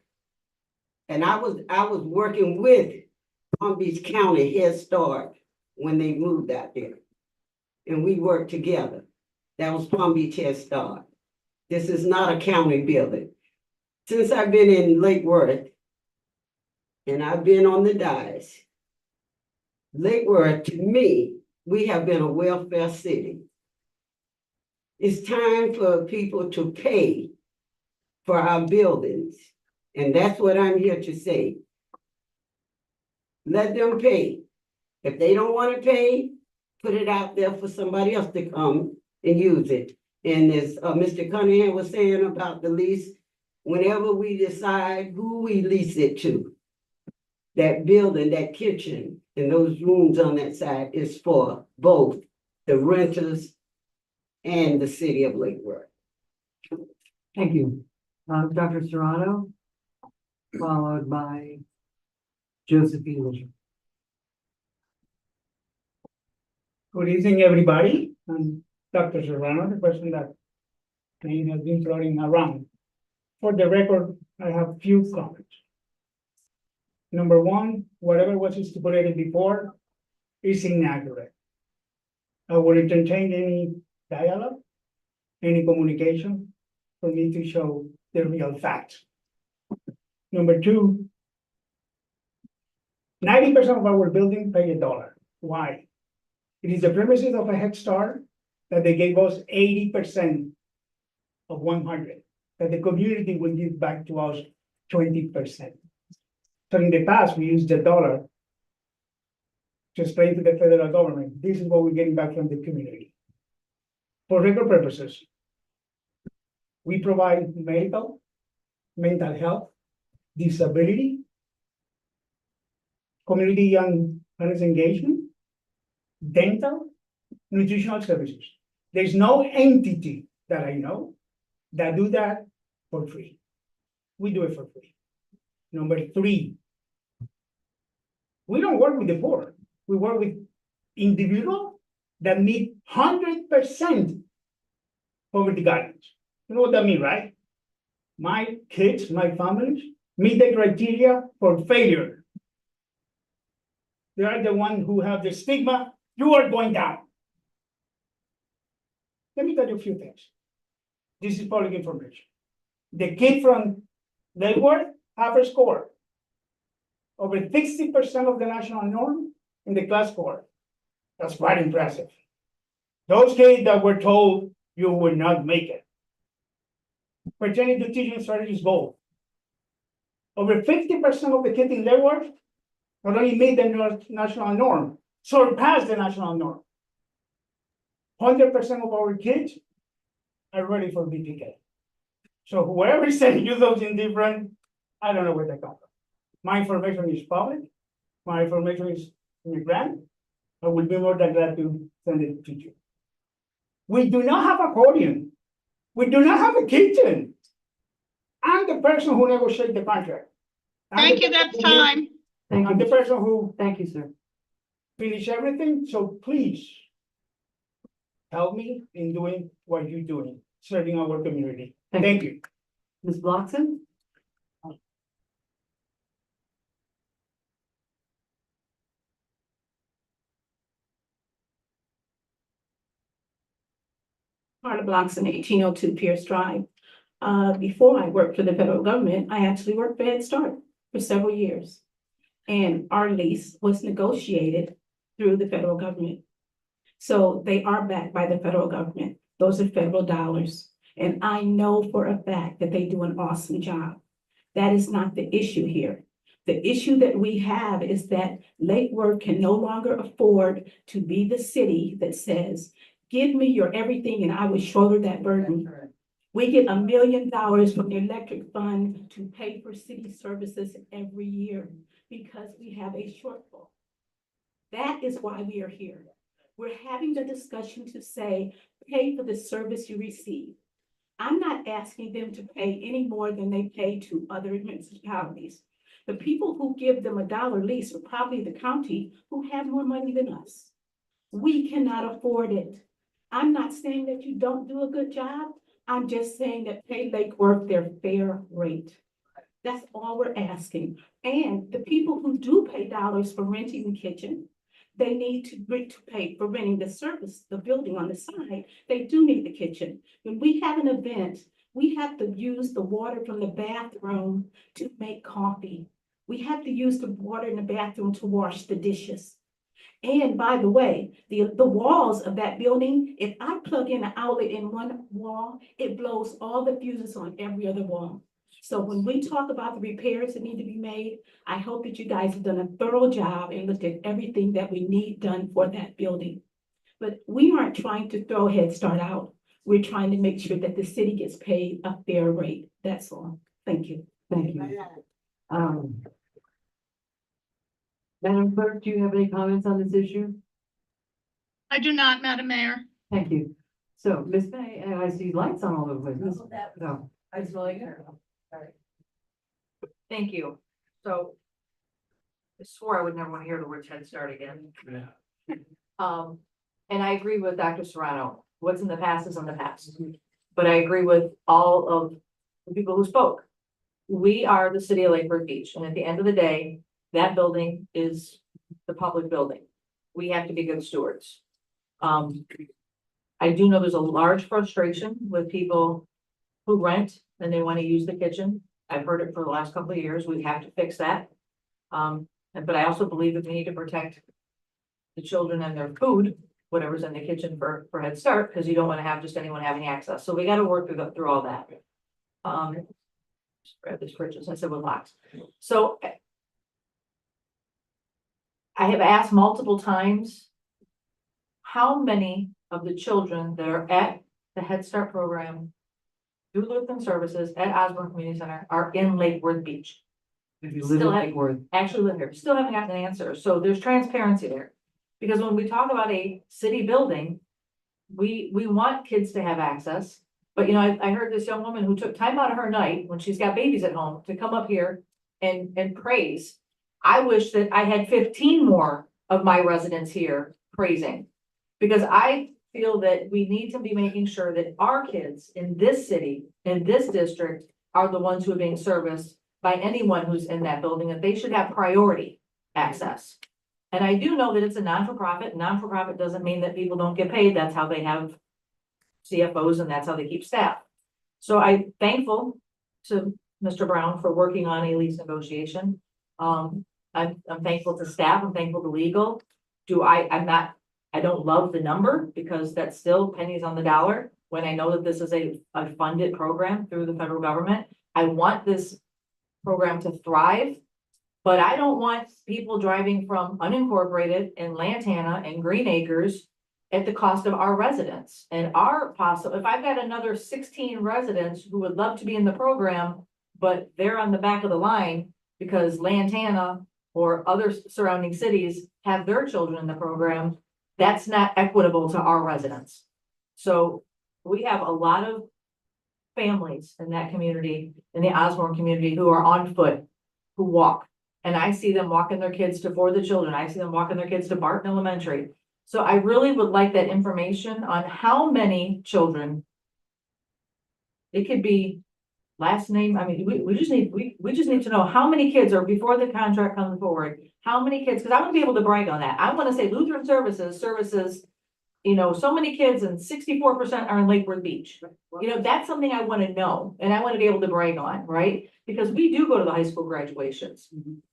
And I was working with Palm Beach County Head Start when they moved out there. And we worked together. That was Palm Beach Head Start. This is not a county building. Since I've been in Lake Worth, and I've been on the dais, Lake Worth, to me, we have been a welfare city. It's time for people to pay for our buildings. And that's what I'm here to say. Let them pay. If they don't want to pay, put it out there for somebody else to come and use it. And as Mr. Cunningham was saying about the lease, whenever we decide who we lease it to, that building, that kitchen, and those rooms on that side is for both the renters and the city of Lake Worth. Thank you. Dr. Serrano, followed by Josephine. Good evening, everybody. I'm Dr. Serrano, the person that name has been floating around. For the record, I have few comments. Number one, whatever was stipulated before is inaccurate. I will entertain any dialogue, any communication for me to show the real facts. Number two, 90% of our building pay $1. Why? It is the premises of a Head Start that they gave us 80% of 100, that the community will give back to us 20%. So in the past, we used the dollar to explain to the federal government, this is what we're getting back from the community. For record purposes, we provide medical, mental health, disability, community young parents engagement, dental, nutritional services. There's no entity that I know that do that for free. We do it for free. Number three, we don't work with the poor. We work with individuals that meet 100% poverty guidelines. You know what that means, right? My kids, my families meet the criteria for failure. They are the ones who have the stigma, you are going down. Let me tell you a few things. This is public information. The kid from Lakewood have a score over 60% of the national norm in the class score. That's quite impressive. Those kids that were told you would not make it. Pertaining to teaching strategies goal. Over 50% of the kids in Lakewood not only made the national norm, surpassed the national norm. 100% of our kids are ready for BPK. So whoever is sending you those indifferent, I don't know where they come from. My information is public. My information is in the grant. I will be more than glad to send it to you. We do not have a podium. We do not have a kitchen. I'm the person who negotiated the contract. Thank you, that's time. I'm the person who Thank you, sir. finished everything, so please help me in doing what you're doing, serving our community. Thank you. Ms. Bloxon? Carla Bloxon, 1802 Pierce Drive. Before I worked for the federal government, I actually worked for Head Start for several years. And our lease was negotiated through the federal government. So they are backed by the federal government. Those are federal dollars. And I know for a fact that they do an awesome job. That is not the issue here. The issue that we have is that Lake Worth can no longer afford to be the city that says, give me your everything and I will shoulder that burden. We get $1 million from the electric fund to pay for city services every year because we have a shortfall. That is why we are here. We're having the discussion to say, pay for the service you receive. I'm not asking them to pay any more than they pay to other municipalities. The people who give them $1 lease are probably the county who have more money than us. We cannot afford it. I'm not saying that you don't do a good job. I'm just saying that pay Lake Worth their fair rate. That's all we're asking. And the people who do pay dollars for renting the kitchen, they need to pay for renting the service, the building on the side. They do need the kitchen. When we have an event, we have to use the water from the bathroom to make coffee. We have to use the water in the bathroom to wash the dishes. And by the way, the walls of that building, if I plug in an outlet in one wall, it blows all the fuses on every other wall. So when we talk about the repairs that need to be made, I hope that you guys have done a thorough job and looked at everything that we need done for that building. But we aren't trying to throw Head Start out. We're trying to make sure that the city gets paid a fair rate. That's all. Thank you. Thank you. Madam Clerk, do you have any comments on this issue? I do not, Madam Mayor. Thank you. So, Ms. May, I see lights on all over the place. No. I just really care. Sorry. Thank you. So I swore I would never want to hear the word Head Start again. Yeah. And I agree with Dr. Serrano. What's in the past is in the past. But I agree with all of the people who spoke. We are the city of Lake Worth Beach, and at the end of the day, that building is the public building. We have to be good stewards. I do know there's a large frustration with people who rent and they want to use the kitchen. I've heard it for the last couple of years. We have to fix that. But I also believe that we need to protect the children and their food, whatever's in the kitchen for Head Start, because you don't want to have just anyone having access. So we got to work through all that. Grab this purchase, I said with locks. So I have asked multiple times, how many of the children that are at the Head Start program through Lutheran Services at Osborne Community Center are in Lake Worth Beach? If you live in Lake Worth. Actually live here, still haven't gotten an answer. So there's transparency there. Because when we talk about a city building, we want kids to have access. But you know, I heard this young woman who took time out of her night when she's got babies at home to come up here and praise. I wish that I had 15 more of my residents here praising. Because I feel that we need to be making sure that our kids in this city, in this district, are the ones who are being serviced by anyone who's in that building, that they should have priority access. And I do know that it's a non-for-profit. Non-for-profit doesn't mean that people don't get paid. That's how they have CFOs and that's how they keep staff. So I'm thankful to Mr. Brown for working on a lease negotiation. I'm thankful to staff. I'm thankful to legal. I don't love the number because that's still pennies on the dollar when I know that this is a funded program through the federal government. I want this program to thrive, but I don't want people driving from unincorporated and Lantana and Green Acres at the cost of our residents and if I've got another 16 residents who would love to be in the program, but they're on the back of the line because Lantana or other surrounding cities have their children in the program, that's not equitable to our residents. So we have a lot of families in that community, in the Osborne community, who are on foot, who walk. And I see them walking their kids to For the Children. I see them walking their kids to Barton Elementary. So I really would like that information on how many children. It could be last name. I mean, we just need to know how many kids are before the contract comes forward. How many kids, because I want to be able to brag on that. I want to say Lutheran services, you know, so many kids and 64% are in Lake Worth Beach. You know, that's something I want to know and I want to be able to brag on, right? Because we do go to the high school graduations.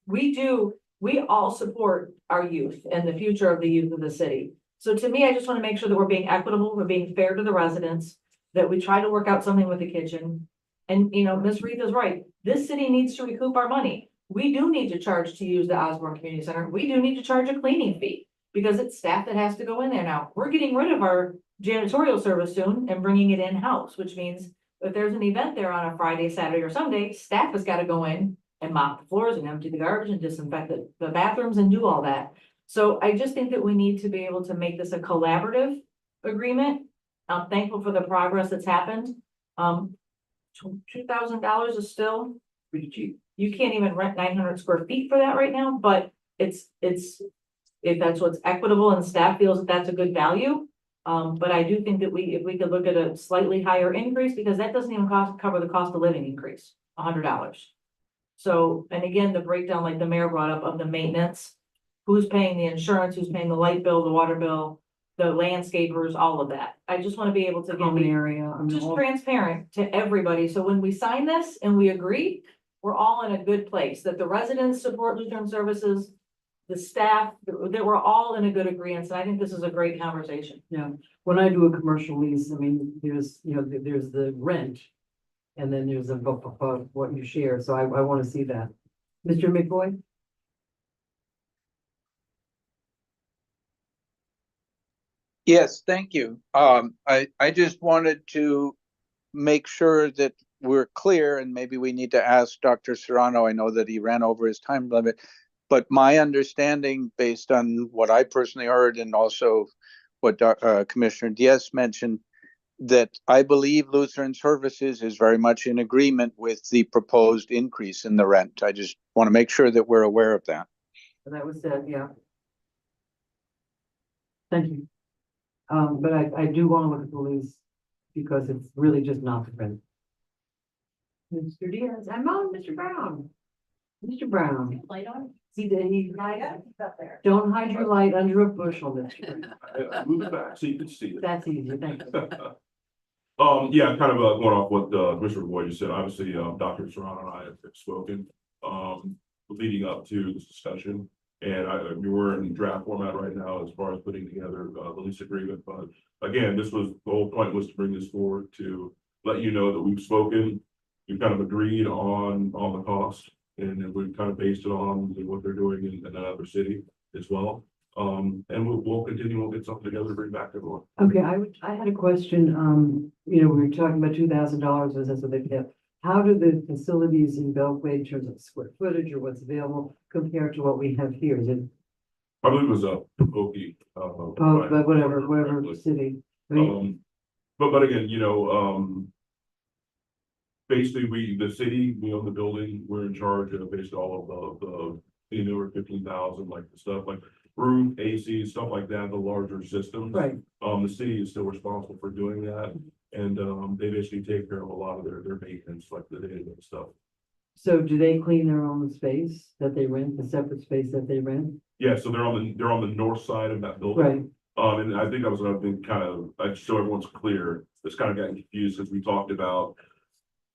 We all support our youth and the future of the youth of the city. So to me, I just want to make sure that we're being equitable, we're being fair to the residents, that we try to work out something with the kitchen. And, you know, Ms. Reed is right. This city needs to recoup our money. We do need to charge to use the Osborne Community Center. We do need to charge a cleaning fee because it's staff that has to go in there now. We're getting rid of our janitorial service soon and bringing it in-house, which means if there's an event there on a Friday, Saturday, or Sunday, staff has got to go in and mop the floors and empty the garbage and disinfect the bathrooms and do all that. So I just think that we need to be able to make this a collaborative agreement. I'm thankful for the progress that's happened. $2,000 is still pretty cheap. You can't even rent 900 square feet for that right now, but it's if that's what's equitable and staff feels that that's a good value. But I do think that if we could look at a slightly higher increase, because that doesn't even cover the cost of living increase, $100. So, and again, the breakdown, like the mayor brought up, of the maintenance, who's paying the insurance, who's paying the light bill, the water bill, the landscapers, all of that. I just want to be able to Common area. I mean, just transparent to everybody. So when we sign this and we agree, we're all in a good place, that the residents support Lutheran services, the staff, that we're all in a good agreement. And I think this is a great conversation. Yeah, when I do a commercial lease, I mean, there's, you know, there's the rent. And then there's a what you share, so I want to see that. Mr. McBoy? Yes, thank you. I just wanted to make sure that we're clear, and maybe we need to ask Dr. Serrano. I know that he ran over his time limit, but my understanding, based on what I personally heard and also what Commissioner Diaz mentioned, that I believe Lutheran Services is very much in agreement with the proposed increase in the rent. I just want to make sure that we're aware of that. That was said, yeah. Thank you. But I do want to look at the lease because it's really just not the rent. Mr. Diaz, I'm on, Mr. Brown. Mr. Brown. Light on? He did, don't hide your light under a bushel, Mr. Brown. Move it back so you can see it. That's easy, thank you. Yeah, kind of going off what Commissioner Boyd just said. Obviously, Dr. Serrano and I have spoken leading up to this discussion. And we're in draft format right now as far as putting together the lease agreement. But again, the whole point was to bring this forward to let you know that we've spoken. We've kind of agreed on the cost, and we've kind of based it on what they're doing in another city as well. And we'll continue. We'll get something together to bring back to everyone. Okay, I had a question. You know, we were talking about $2,000, was that's what they kept. How do the facilities in Belgrade, in terms of square footage or what's available, compare to what we have here? Is it I believe it was a Okie. Oh, but whatever city. I mean, But again, basically the city, we own the building, we're in charge of basically all of the newer 15,000, like the stuff like roof, AC, stuff like that, the larger systems. right, The city is still responsible for doing that. And, they basically take care of a lot of their maintenance, like the day-to-day stuff. so do they clean their own space that they rent, the separate space that they rent? Yeah, so they're on the north side of that building. Right, And I think that was another thing so everyone's clear, it's kind of gotten confused because we talked about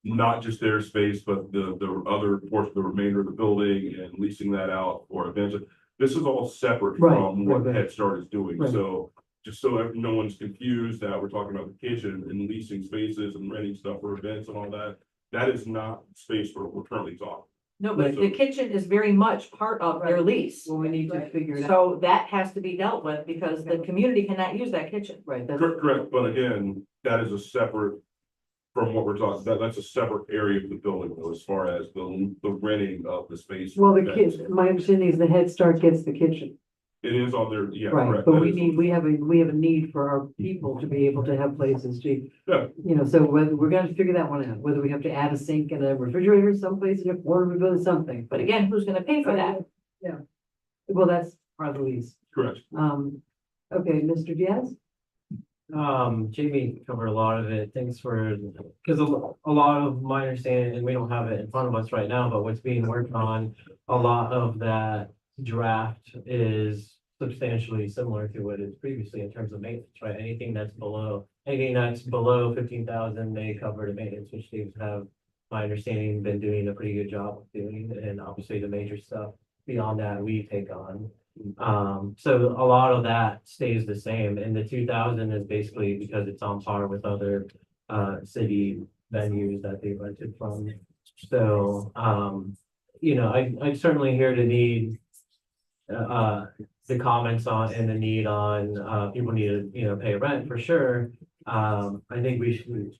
not just their space, but the other portion, the remainder of the building and leasing that out for events. This is all separate Right, from what right. Head Start is doing. Right. So just so no one's confused that we're talking about the kitchen and leasing spaces and renting stuff for events and all that. That is not space we're currently talking. No, but the kitchen is very much part of their lease. well, we need to figure it out. So that has to be dealt with because the community cannot use that kitchen. Right, that's, Correct, but again, that is a separate from what we're talking, that's a separate area of the building though, as far as the renting of the space. well, the kids, my understanding is the Head Start gets the kitchen. It is on there, yeah, Right, correct. but That we is- need, we have a need for our people to be able to have places to, Yeah. so whether, we're gonna figure that one out, whether we have to add a sink and a refrigerator someplace, or we build something. But again, who's gonna pay for that? Yeah, well, that's part of the lease. Correct. Okay, Mr. Diaz? Jamie covered a lot of it. Thanks for, because a lot of my understanding, and we don't have it in front of us right now, but what's being worked on, a lot of that draft is substantially similar to what is previously in terms of maintenance, right? Anything that's below 15,000, they cover the maintenance, which they have, my understanding, been doing a pretty good job of doing, and obviously the major stuff beyond that we take on. So a lot of that stays the same, and the 2,000 is basically because it's on par with other city venues that they rented from. So I certainly hear the need, the comments on and the need on people need to pay rent for sure. I think we should,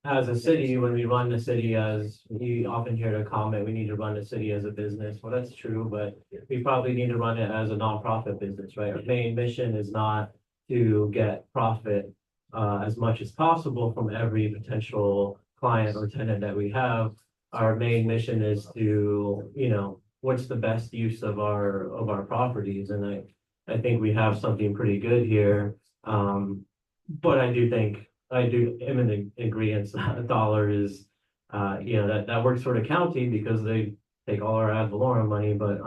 as a city, when we run the city, as you often hear the comment, we need to run the city as a business. Well, that's true, but we probably need to run it as a nonprofit business, right? Our main mission is not to get profit as much as possible from every potential client or tenant that we have. Our main mission is to, what's the best use of our properties? And I think we have something pretty good here. But I am in agreement that a dollar is, that works for the county because they take all our ad valorem money, but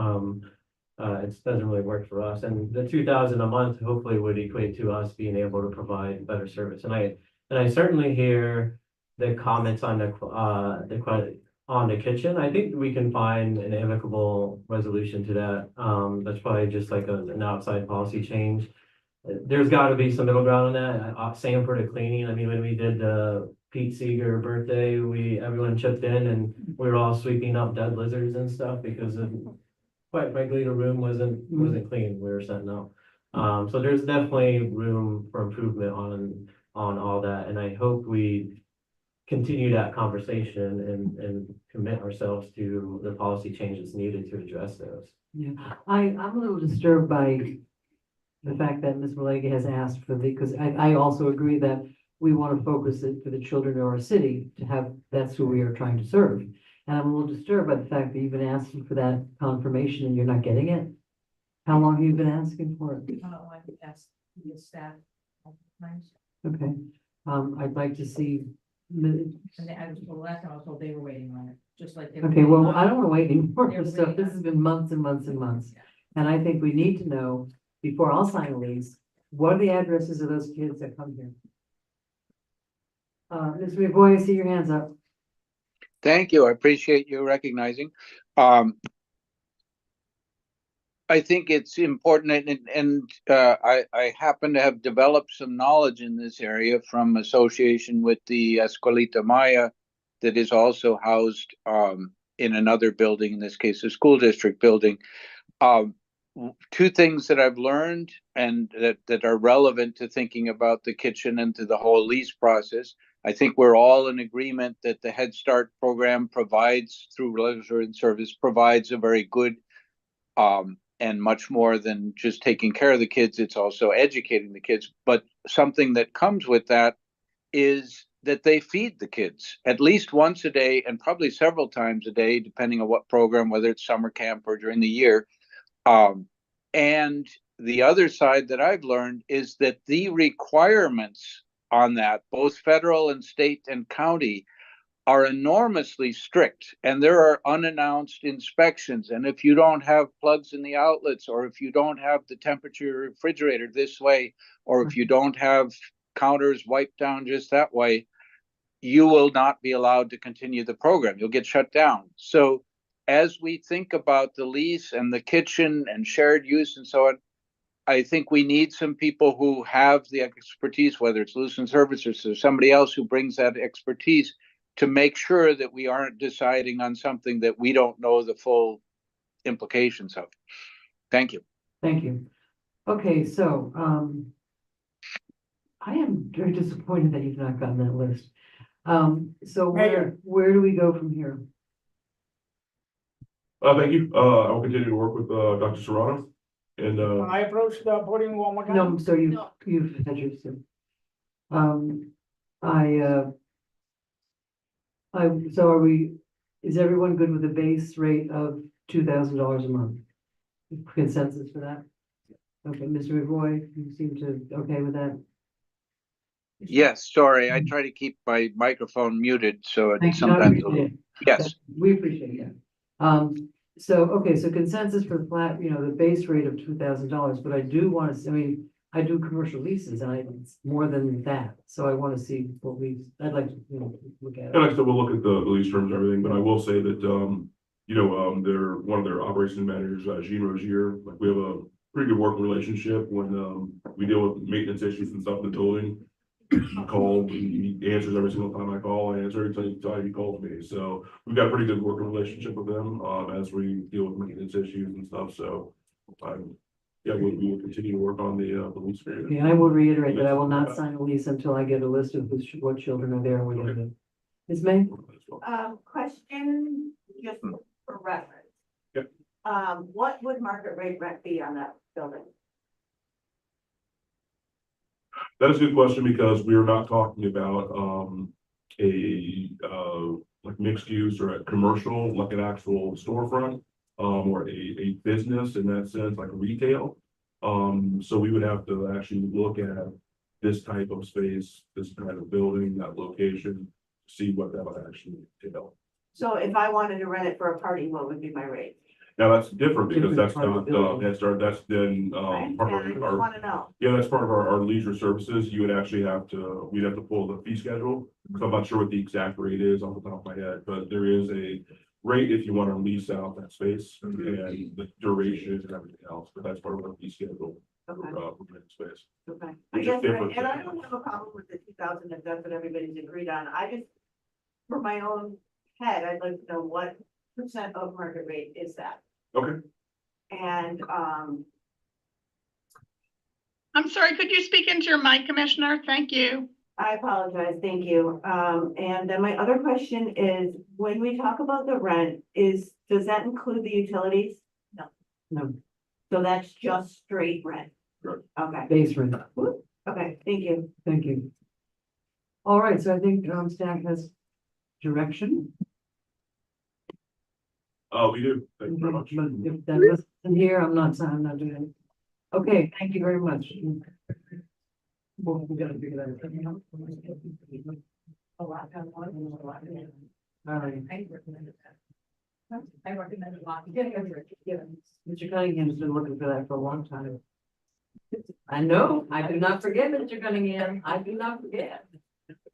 it doesn't really work for us. And the 2,000 a month hopefully would equate to us being able to provide better service. And I certainly hear the comments on the kitchen. I think we can find an amicable resolution to that. That's probably just like an outside policy change. There's got to be some middle ground on that. Same for the cleaning. I mean, when we did the Pete Seeger birthday, everyone chipped in and we were all sweeping up dead lizards and stuff because quite frankly, the room wasn't clean. We were setting up. So there's definitely room for improvement on all that. And I hope we continue that conversation and commit ourselves to the policy changes needed to address those. Yeah, I'm a little disturbed by the fact that Ms. Malega has asked for because I also agree that we want to focus it for the children of our city to have, that's who we are trying to serve. And I'm a little disturbed by the fact that you've been asking for that confirmation and you're not getting it. How long have you been asking for it? I asked the staff. Okay, I'd like to see. And the last time I was told they were waiting on it, just like. Okay, well, I don't want to wait anymore for stuff. This has been months and months and months. And I think we need to know, before I'll sign a lease, what are the addresses of those kids that come here? Ms. McBoy, I see your hands up. Thank you. I appreciate you recognizing. I think it's important, and I happen to have developed some knowledge in this area from association with the Escuelita Maya that is also housed in another building, in this case, a school district building. Two things that I've learned and that are relevant to thinking about the kitchen and to the whole lease process. I think we're all in agreement that the Head Start program provides, through Leisure and Service, provides a very good and much more than just taking care of the kids, it's also educating the kids. But something that comes with that is that they feed the kids at least once a day and probably several times a day, depending on what program, whether it's summer camp or during the year. And the other side that I've learned is that the requirements on that, both federal and state and county, are enormously strict, and there are unannounced inspections. And if you don't have plugs in the outlets, or if you don't have the temperature refrigerator this way, or if you don't have counters wiped down just that way, you will not be allowed to continue the program. You'll get shut down. So as we think about the lease and the kitchen and shared use and so on, I think we need some people who have the expertise, whether it's Lucent Services or somebody else who brings that expertise, to make sure that we aren't deciding on something that we don't know the full implications of. Thank you. Thank you. Okay, so, I am very disappointed that you've not gotten that list. So where do we go from here? Thank you. I will continue to work with, Dr. Serrano and, I approached the podium one more time. No, so you've had your sim. So are we, is everyone good with a base rate of $2,000 a month? Consensus for that? Okay, Mr. McRoy, you seem to, okay with that? Yes, sorry, I try to keep my microphone muted, so Thank it's you. I sometimes. appreciate it. Yes. We appreciate it. So, okay, so consensus for the flat, the base rate of $2,000, but I do want to, I mean, I do commercial leases and it's more than that. So I want to see what I'd like to, look at it. and like I said, we'll look at the lease terms and everything, but I will say that, they're, one of their operations managers, Jean Rozier, like we have a pretty good working relationship when, we deal with maintenance issues and stuff in the building. He called, he answers every single time I call, I answer every time he calls me, so we've got a pretty good working relationship with them, as we deal with maintenance issues and stuff, so. Yeah, we will continue to work on the lease agreement. Okay, I will reiterate that I will not sign a lease until I get a list of what children are there and what they do. Ms. May? Question just for reference. Yep. What would market rate rent be on that building? That is a good question because we are not talking about like mixed use or a commercial, like an actual storefront, or a business in that sense, like retail. So we would have to actually look at this type of space, this kind of building, that location, see what that would actually entail. So if I wanted to rent it for a party, what would be my rate? Now that's different because that's Different part of the not, building. that's then, Right? part And I of just our, want to know. yeah, that's part of our leisure services. You would actually we'd have to pull the fee schedule. So I'm not sure what the exact rate is off the top of my head, but there is a rate if you want to lease out that space and the duration and everything else, but that's part of our fee schedule. Okay. For rent space. Okay. I Which is guess, different. and I don't have a problem with the 2,000 if that's what everybody's agreed on. I just, for my own head, I'd like to know what percent of market rate is that? Okay. And, I'm sorry, could you speak into your mic, Commissioner? Thank you. I apologize, thank you. And then my other question is, when we talk about the rent, does that include the utilities? No, So that's just straight rent? Right. Okay, base rent. okay, thank you. Thank you. All right, so I think staff has direction. We do. Thank you very much. But if that wasn't here, I'm not doing it. Okay, thank you very much. Well, we gotta figure that out. A lot. All right. I recommended that. I recommended a lot. Mr. Cunningham's been looking for that for a long time. I know, I do not forget, Mr. Cunningham, I do not forget.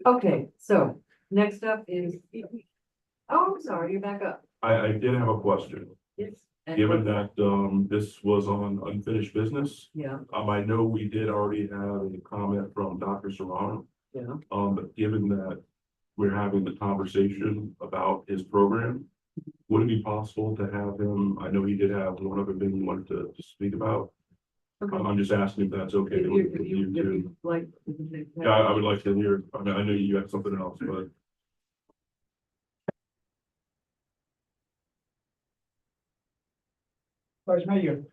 Okay, so next up is, Oh, I'm sorry, you're back up. I did have a question. Yes. Given that, this was on unfinished business, yeah, I know we did already have a comment from Dr. Serrano. yeah. But given that we're having the conversation about his program, would it be possible to have him, I know he did have one other thing he wanted to speak about. Okay. I'm just asking if that's okay If with you you too. like. Yeah, I would like to hear, I mean, I know you have something else, but. Vice Mayor,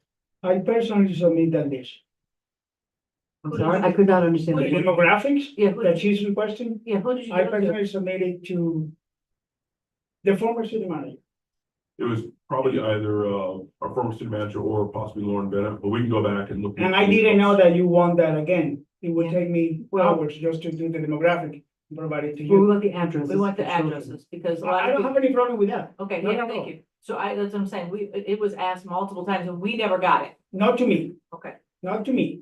I personally submit that list. I'm sorry, I could not understand. The demographics Yeah, that she's requesting, yeah, who did you? I give it to? personally submitted to the former city manager. It was probably either, our former city manager or possibly Lauren Bennett, but we can go back and look. And I didn't know that you want that again. It would Yeah. take me hours just to do the demographic, and provide it to Well, we you. want the addresses. We want the for children. addresses because a lot I of don't people. have any problem with that. Okay, Not yeah, at thank all. you. So that's what I'm saying. It was asked multiple times and we never got it. Not to me, Okay. not to me.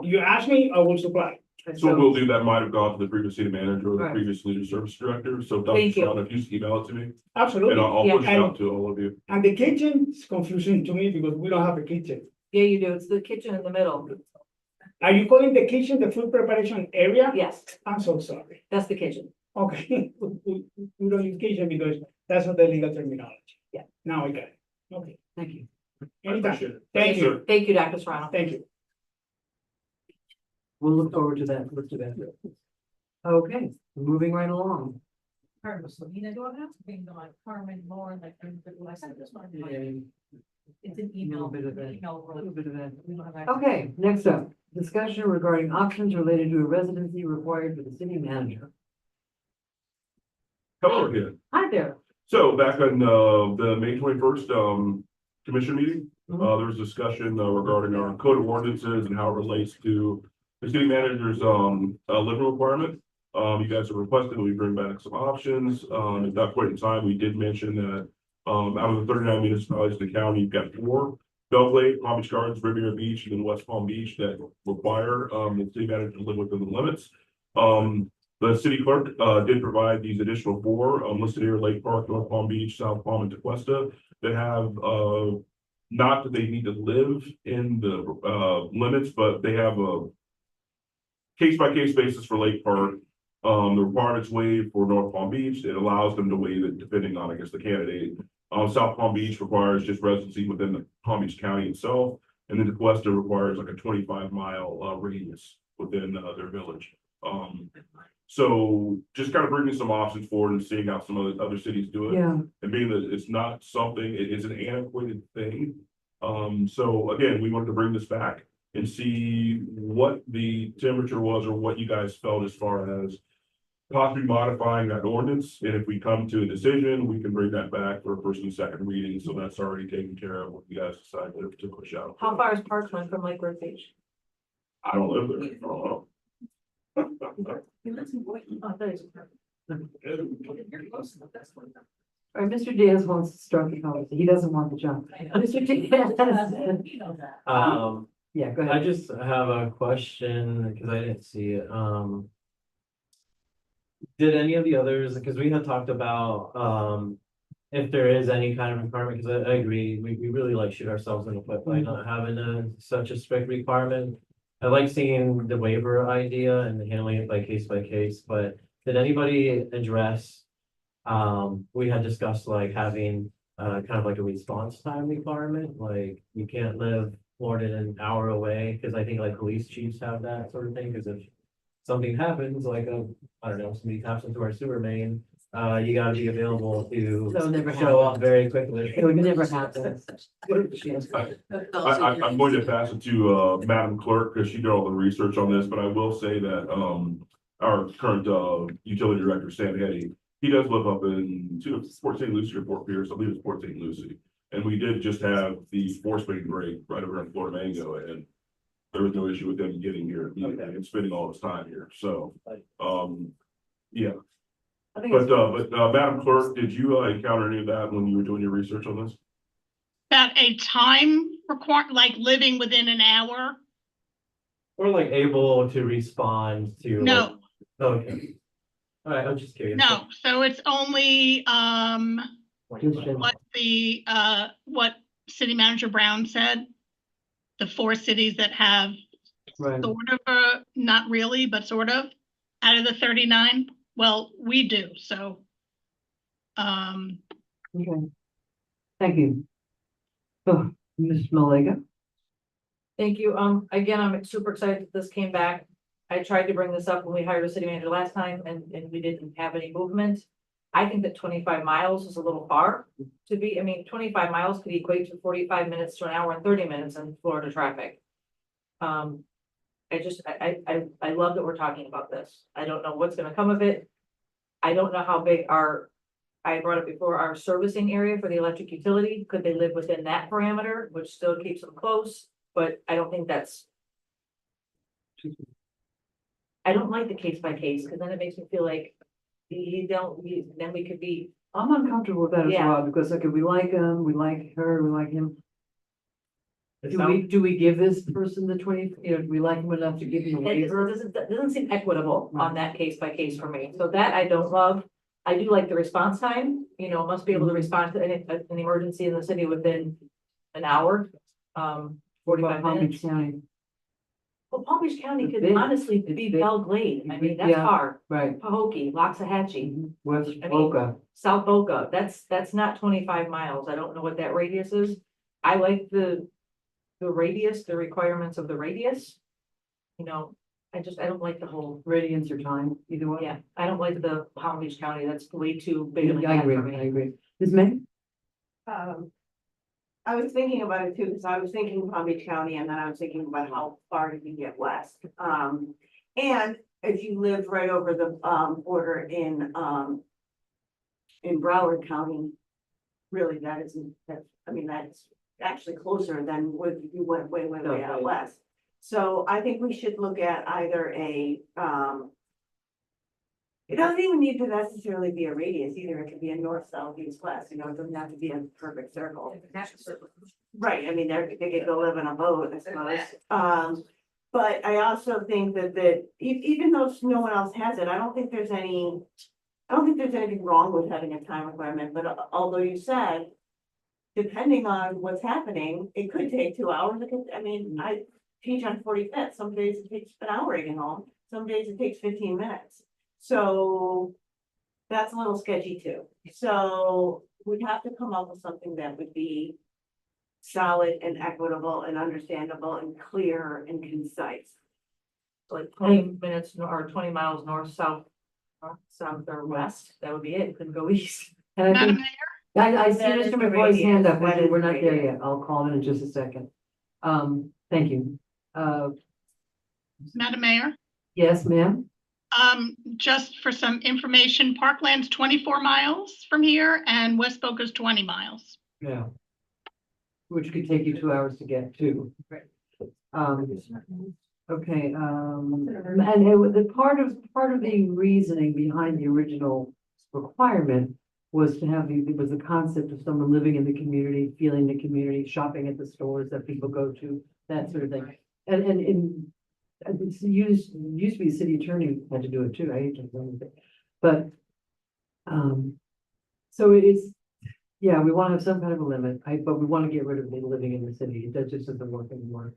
You ask me, I will supply. So what we'll do, that might have gone to the previous city manager or the Right. previous leader service director, so Dr. Thank you. Shawn, if you just email it to me, Absolutely. and I'll Yeah. push it out to all of you. And the kitchen is confusing to me because we don't have a kitchen. Yeah, you do. It's the kitchen in the middle. Are you calling the kitchen the food preparation area? Yes, I'm so sorry. that's the kitchen. Okay, we don't use kitchen because that's not the legal terminology. Yeah. Now I got it. Okay, Thank you. I anytime. appreciate it. Thank Sir. you, Thank you, Dr. Serrano. thank you. We'll look forward to that, look to that. Okay, moving right along. It's an A little bit of that. A email. little bit of that. Okay, next up, discussion regarding options related to a residency required for the city manager. Hello again. Hi there. So back on, the May 21st, commission meeting, there was discussion regarding our code of ordinances and how it relates to the city manager's, living requirement. You guys have requested that we bring back some options. At that point in time, we did mention that, out of the 39 municipalities in the county, you've got 4, Belle Lake, Palm Beach Gardens, Riviera Beach, and then West Palm Beach that require, the city manager to live within the limits. The city clerk, did provide these additional 4, listed here: Lake Park, North Palm Beach, South Palm, and Tequesta, that have, not that they need to live in the, limits, but they have a case-by-case basis for Lake Park. The requirements waived for North Palm Beach. It allows them to waive it depending on, I guess, the candidate. South Palm Beach requires just residency within the Palm Beach County itself. And then Tequesta requires like a 25-mile radius within their village. So just kind of bringing some options forward and seeing how some of the other cities do it. Yeah. And being that it's not something, it is an antiquated thing. So again, we wanted to bring this back and see what the temperature was or what you guys felt as far as possibly modifying that ordinance. And if we come to a decision, we can bring that back for a first and second reading. So that's already taken care of what you guys decide to push out. How far is Parchman from Lake Worth Beach? I don't live there. I don't know. Oh, there is. All right, Mr. Diaz wants to start the conversation. He doesn't want the job. Mr. Diaz. Yeah, go I ahead. just have a question because I didn't see it. Did any of the others, because we had talked about, if there is any kind of requirement, because I agree, we really like shoot ourselves in the foot by not having such a strict requirement. I like seeing the waiver idea and handling it by case, but did anybody address, we had discussed like having, kind of like a response time requirement, like you can't live more than an hour away, because I think like police chiefs have that sort of thing, because if something happens, like I don't know, somebody taps into our sewer main, you gotta be available to That'll never show up happen. very quickly. It would never happen. I'm going to pass it to Madam Clerk because she did all the research on this, but I will say that our current utility director, Sam Hetty, he does live up in Port St. Lucie or Port Pierce. I believe it's Port St. Lucie. And we did just have the force main break right over in Florida Mango, and there was no issue with him getting here and spending all his time here. So, yeah. But Madam Clerk, did you encounter any of that when you were doing your research on this? That a time like living within an hour? Or like able to respond to. No, Okay. All right, I'm just curious. no. So it's only, What? what City Manager Brown said. The 4 cities that have Right. sort of, not really, but sort of, out of the 39. Well, we do, so. Okay. Thank you. Oh, Ms. Malega. Thank you. Again, I'm super excited that this came back. I tried to bring this up when we hired a city manager last time and we didn't have any movement. I think that 25 miles is a little far to be, I mean, 25 miles could equate to 45 minutes to an hour and 30 minutes in Florida traffic. I love that we're talking about this. I don't know what's gonna come of it. I don't know how big I brought it before, our servicing area for the electric utility, could they live within that parameter, which still keeps them close, but I don't think that's. I don't like the case by case, because then it makes me feel like then we could be. I'm uncomfortable with that as Yeah. well, because okay, we like him, we like her, we like him. Do we give this person the 20, do we like him enough to give him a It waiver? doesn't seem equitable on that case by case for me, so that I don't love. I do like the response time, must be able to respond to an emergency in the city within an hour, 45 Palm Beach minutes. County. Well, Palm Beach County It's could big. honestly It's be big. Belle Glade, I mean, that's Yeah, far. right. Pahokee, Loxahatchee, West I mean, Boca. South Boca, that's not 25 miles, I don't know what that radius is. I like the radius, the requirements of the radius. I don't like the whole, Radiance or time, either one. yeah, I don't like the Palm Beach County, that's way too big of a I gap agree, for I me. agree. Ms. May? I was thinking about it too, because I was thinking Palm Beach County and then I was thinking about how far you can get west. And if you live right over the border in Broward County, really that's actually closer than if you went way out west. So I think we should look at either it doesn't even need to necessarily be a radius either. It could be a north, south, east, west, it doesn't have to be a perfect circle. Right, I mean, they could go live in a boat, I suppose. But I also think that even though no one else has it, I don't think there's anything wrong with having a time requirement, but although you said, depending on what's happening, it could take 2 hours, I teach on 45th, some days it takes an hour to get home, some days it takes 15 minutes. So that's a little sketchy too. So we'd have to come up with something that would be solid and equitable and understandable and clear and concise. Like 20 minutes or 20 miles north, south, or west, that would be it, couldn't go east. And I Madam think, Mayor, I see That is Mr. the McCoy's hand radius. up, That and is we're the not there radius. yet. I'll call him in just a second. Thank you. Madam Mayor, Yes, ma'am? just for some information, Parkland's 24 miles from here and West Boca's 20 miles. Yeah. Which could take you 2 hours to get to. Okay, and the part of the reasoning behind the original requirement was to have it was the concept of someone living in the community, feeling the community, shopping at the stores that people go to, that sort of thing. And it's used to be the city attorney had to do it too. I hate to remember it. But so it is, yeah, we want to have some kind of a limit, but we want to get rid of the living in the city. That just doesn't work anymore.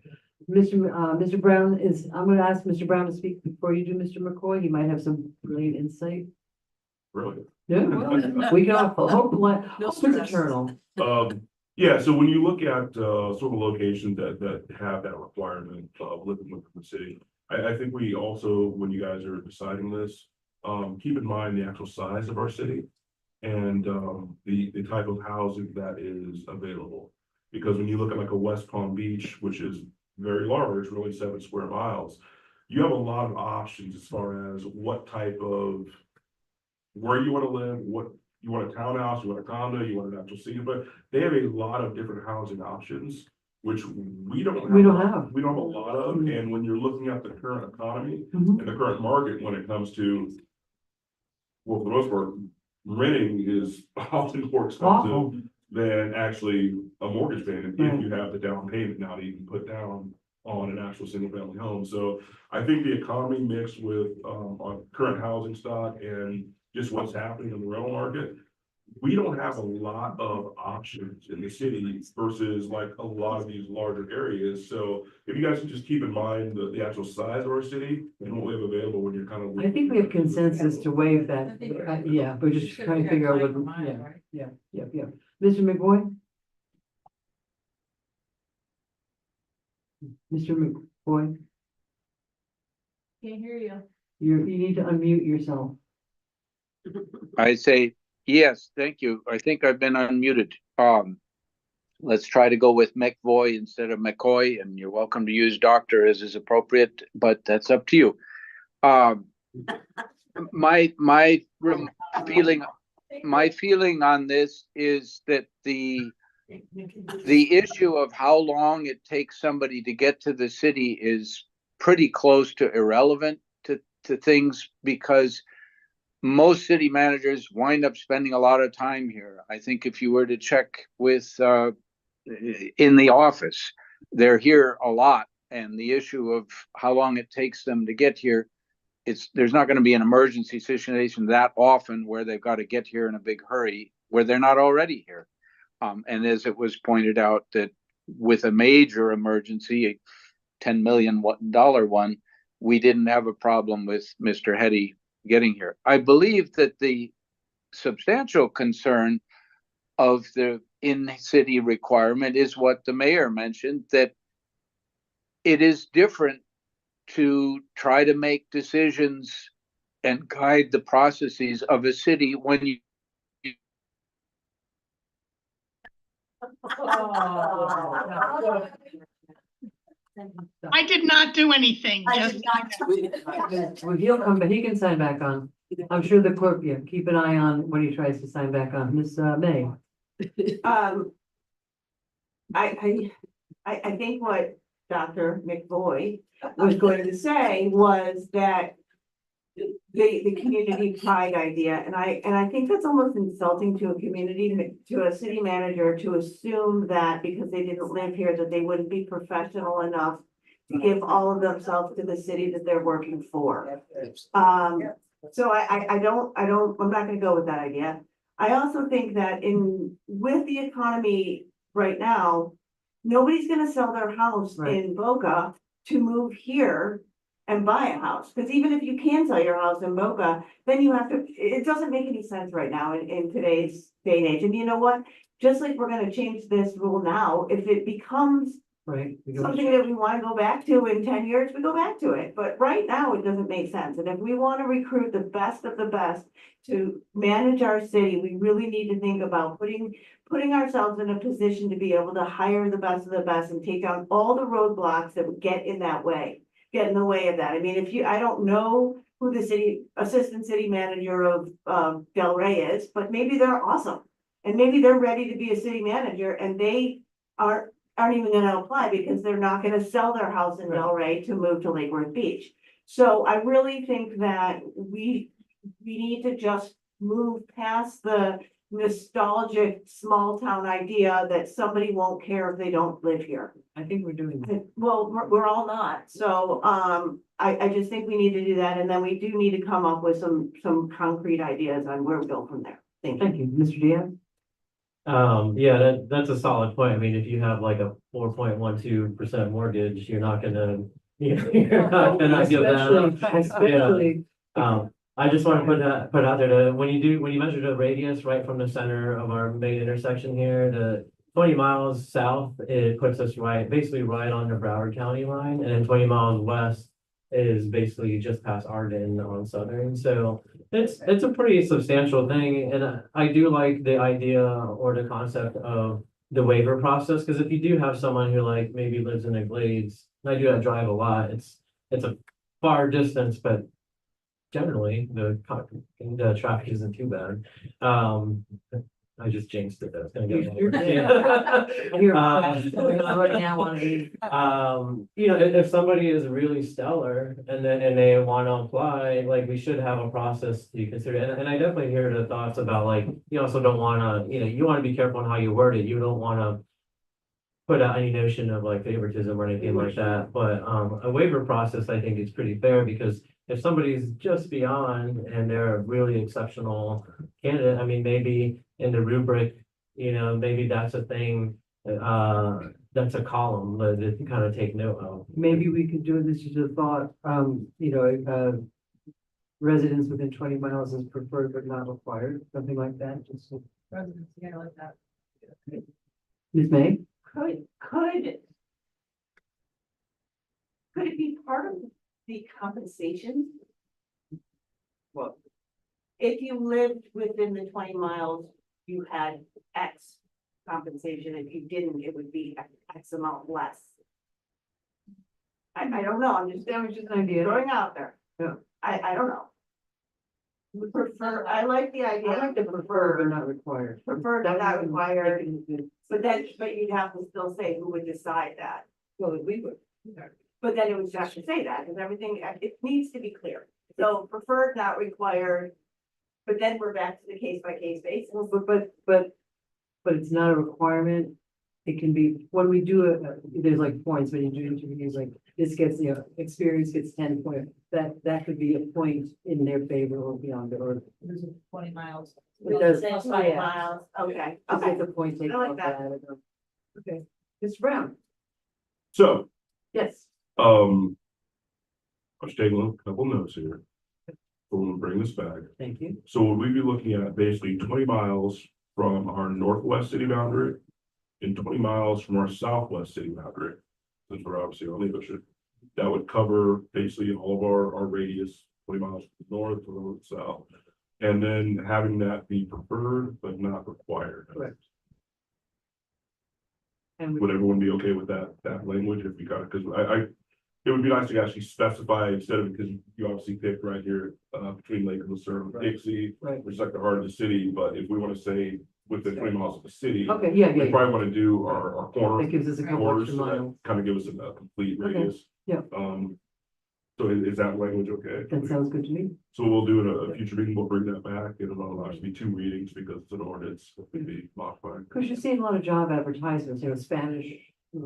Mr. Brown I'm going to ask Mr. Brown to speak before you do, Mr. McCoy. He might have some brilliant insight. Really? Yeah, we can hopefully, it's eternal. Yeah, so when you look at sort of locations that have that requirement of living within the city, I think we also, when you guys are deciding this, keep in mind the actual size of our city and the type of housing that is available. Because when you look at like a West Palm Beach, which is very large, really 7 square miles, you have a lot of options as far as what type of where you want to live, what you want, a townhouse, you want a condo, you want an actual city, but they have a lot of different housing options, which we don't have. We don't have. We don't have a lot of, and when you're looking at the current economy Mhm. and the current market, when it comes to, well, for the most part, renting is often more Awful. expensive than actually a mortgage payment, Right. if you have the down payment now to even put down on an actual single family home. So I think the economy mixed with our current housing stock and just what's happening in the rental market, we don't have a lot of options in the city versus like a lot of these larger areas. So if you guys can just keep in mind the actual size of our city and what we have available when you're kind of. I think we have consensus to waive that. Yeah, we're just trying to figure out what, yeah. Mr. McBoy? Mr. McBoy, Can't hear you. you need to unmute yourself. I say Yes, thank you. I think I've been unmuted. Let's try to go with McVoy instead of McCoy, and you're welcome to use doctor as is appropriate, but that's up to you. Feeling, my feeling on this is that the issue of how long it takes somebody to get to the city is pretty close to irrelevant to things, because most city managers wind up spending a lot of time here. I think if you were to check with in the office, they're here a lot, and the issue of how long it takes them to get here, there's not going to be an emergency situation that often where they've got to get here in a big hurry where they're not already here. And as it was pointed out, that with a major emergency, a $10 million one, we didn't have a problem with Mr. Hetty getting here. I believe that the substantial concern of the in-city requirement is what the mayor mentioned, that it is different to try to make decisions and guide the processes of a city when you I did not do anything, just. Well, he'll come, but he can sign back on. I'm sure the clerk, yeah, keep an eye on when he tries to sign back on. Miss May. I think what Dr. McVoy was going to say was that the community pride idea, and I think that's almost insulting to a to a city manager to assume that because they didn't live here, that they wouldn't be professional enough to give all of themselves to the city that they're working for. So I'm not gonna go with that idea. I also think that with the economy right now, nobody's gonna sell their house in Boca to move here and buy a house. Because even if you can sell your house in Boca, then you have to, it doesn't make any sense right now in today's day and age. And you know what? Just like we're gonna change this rule now, if it becomes something that we want to go back to in 10 years, we go back to it. But right now, it doesn't make sense. And if we want to recruit the best of the best to manage our city, we really need to think about putting ourselves in a position to be able to hire the best of the best and take out all the roadblocks that would get in the way of that. I mean, I don't know who the assistant city manager of Del Rey is, but maybe they're awesome. And maybe they're ready to be a city manager, and they aren't even gonna apply because they're not gonna sell their house in Del Rey to move to Lake Worth Beach. So I really think that we need to just move past the nostalgic small town idea that somebody won't care if they don't live here. I think we're doing that. Well, we're all not. So I just think we need to do that, and then we do need to come up with some concrete ideas on where we go from there. Thank you. Thank you, Mr. Diaz. Yeah, that's a solid point. I mean, if you have like a 4.12% mortgage, you're not gonna, you're not gonna give that. Especially. I just want to put out there when you measure the radius right from the center of our main intersection here, the 20 miles south, it puts us basically right on the Broward County line, and then 20 miles west is basically just past Arden on Southern. So it's a pretty substantial thing, and I do like the idea or the concept of the waiver process, because if you do have someone who like maybe lives in the Glades, and I do that drive a lot, it's a far distance, but generally the traffic isn't too bad. I just jinxed it. That's gonna get. Right now on if somebody is really stellar and they want to apply, like we should have a process to consider. And I definitely hear the thoughts about like you also don't want to, you want to be careful on how you word it. You don't want to put out any notion of like favoritism or anything like that. But a waiver process, I think, is pretty fair, because if somebody's just beyond and they're a really exceptional candidate, I mean, maybe in the rubric, maybe that's a thing, that's a column that you kind of take note of. Maybe we could do this as a thought, residents within 20 miles is preferred but not required, something like that, just. Residency, I like that. Ms. May? Could it be part of the compensation? What? if you lived within the 20 miles, you had X compensation. If you didn't, it would be X amount less. I don't know, I'm just, That was just an idea. throwing out there. Yeah. I don't know. Prefer, I like the idea. I like to prefer but not required. Prefer but not That's- required. But then, but you'd have to still say who would decide that. Well, we would. But then it would have to say that, because everything, it needs to be clear. So preferred, not required. But then we're back to the case by case basis. But it's not a requirement. It can be, when we do it, there's like points when you do interviews, like this gets, experience gets 10 points. That could be a point in their favor or beyond it, or. 20 miles. It does. 20 Yeah. miles, okay, Just okay. get the point taken I like off that. that. Okay, Mr. Brown, So, yes. I was taking a couple notes here. We'll bring this back. Thank you. So would we be looking at basically 20 miles from our northwest city boundary and 20 miles from our southwest city boundary? Since we're obviously on the ocean, that would cover basically all of our radius, 20 miles to the north, to the south. And then having that be preferred but not required. Correct. And Would everyone be okay with that language if we got it? Because it would be nice to actually specify instead of, because you obviously picked right here, between Lake and Lucerne, and Dixie, Right. which is like the heart of the city, but if we want to say within 20 miles of the city. Okay, yeah, We probably want to do our corner. That gives us a couple corners, extra so that miles. kind of give us a complete Okay, radius. yeah. So is that language okay? That sounds good to me. So we'll do it at a future meeting, we'll bring that back, and it'll actually be 2 readings because it's an ordinance, it can be modified. Because you're seeing a lot of job advertisements, Spanish, a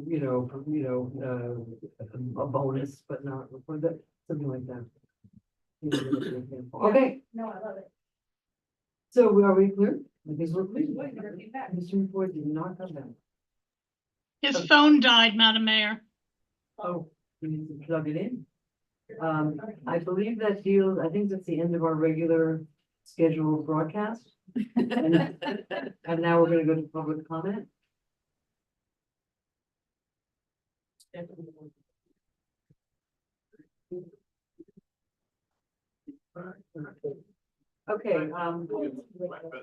bonus, but not, something like that. Okay, No, I love it. so are we clear? I guess we're clear. Mr. Ford did not come back. His phone died, Madam Mayor. Oh, we need to plug it in. I believe that deals, I think that's the end of our regular scheduled broadcast. And now we're gonna go to public comment. Okay,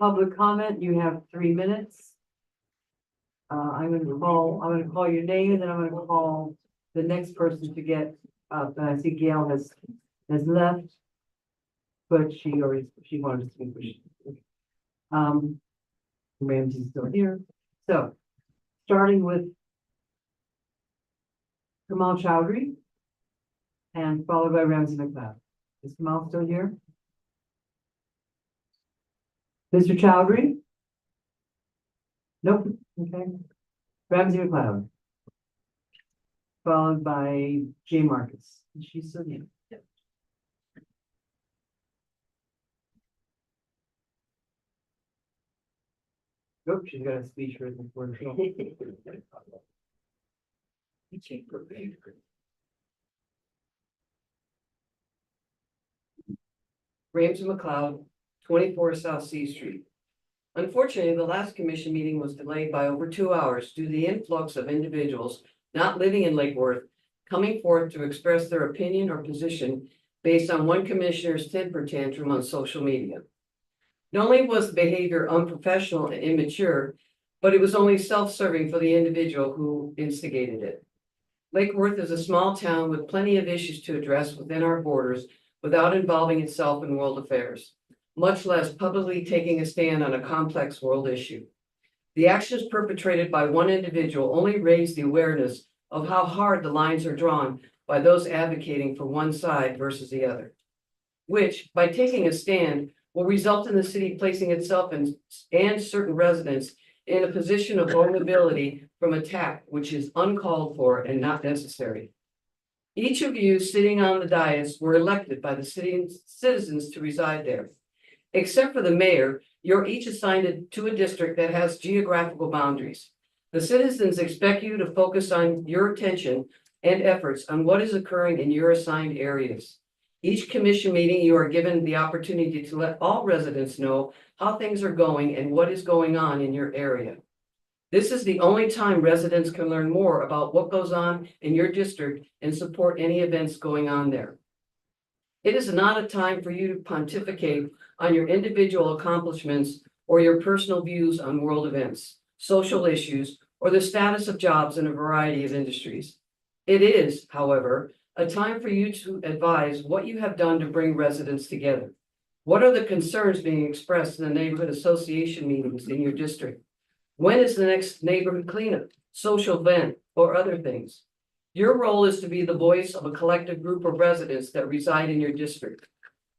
public comment, you have 3 minutes. I'm gonna call your name and then I'm gonna call the next person to get up. And I see Gail has left. But she wanted to speak. Ramsey's still here. So, starting with Kamal Chowdhury and followed by Ramsey McLeod. Is Kamal still here? Mr. Chowdhury? Nope, okay. Ramsey McLeod. Followed by Jay Marcus. Is she still here? Nope, she's got a speech written for her. Ramsey McLeod, 24 South C Street. Unfortunately, the last commission meeting was delayed by over 2 hours due to the influx of individuals not living in Lake Worth coming forth to express their opinion or position based on one commissioner's temper tantrum on social media. Not only was the behavior unprofessional and immature, but it was only self-serving for the individual who instigated it. Lake Worth is a small town with plenty of issues to address within our borders without involving itself in world affairs, much less publicly taking a stand on a complex world issue. The actions perpetrated by one individual only raise the awareness of how hard the lines are drawn by those advocating for one side versus the other, which, by taking a stand, will result in the city placing itself and certain residents in a position of vulnerability from attack, which is uncalled for and not necessary. Each of you sitting on the dais were elected by the citizens to reside there. Except for the mayor, you're each assigned to a district that has geographical boundaries. The citizens expect you to focus on your attention and efforts on what is occurring in your assigned areas. Each commission meeting, you are given the opportunity to let all residents know how things are going and what is going on in your area. This is the only time residents can learn more about what goes on in your district and support any events going on there. It is not a time for you to pontificate on your individual accomplishments or your personal views on world events, social issues, or the status of jobs in a variety of industries. It is, however, a time for you to advise what you have done to bring residents together. What are the concerns being expressed in the neighborhood association meetings in your district? When is the next neighborhood cleanup, social event, or other things? Your role is to be the voice of a collective group of residents that reside in your district.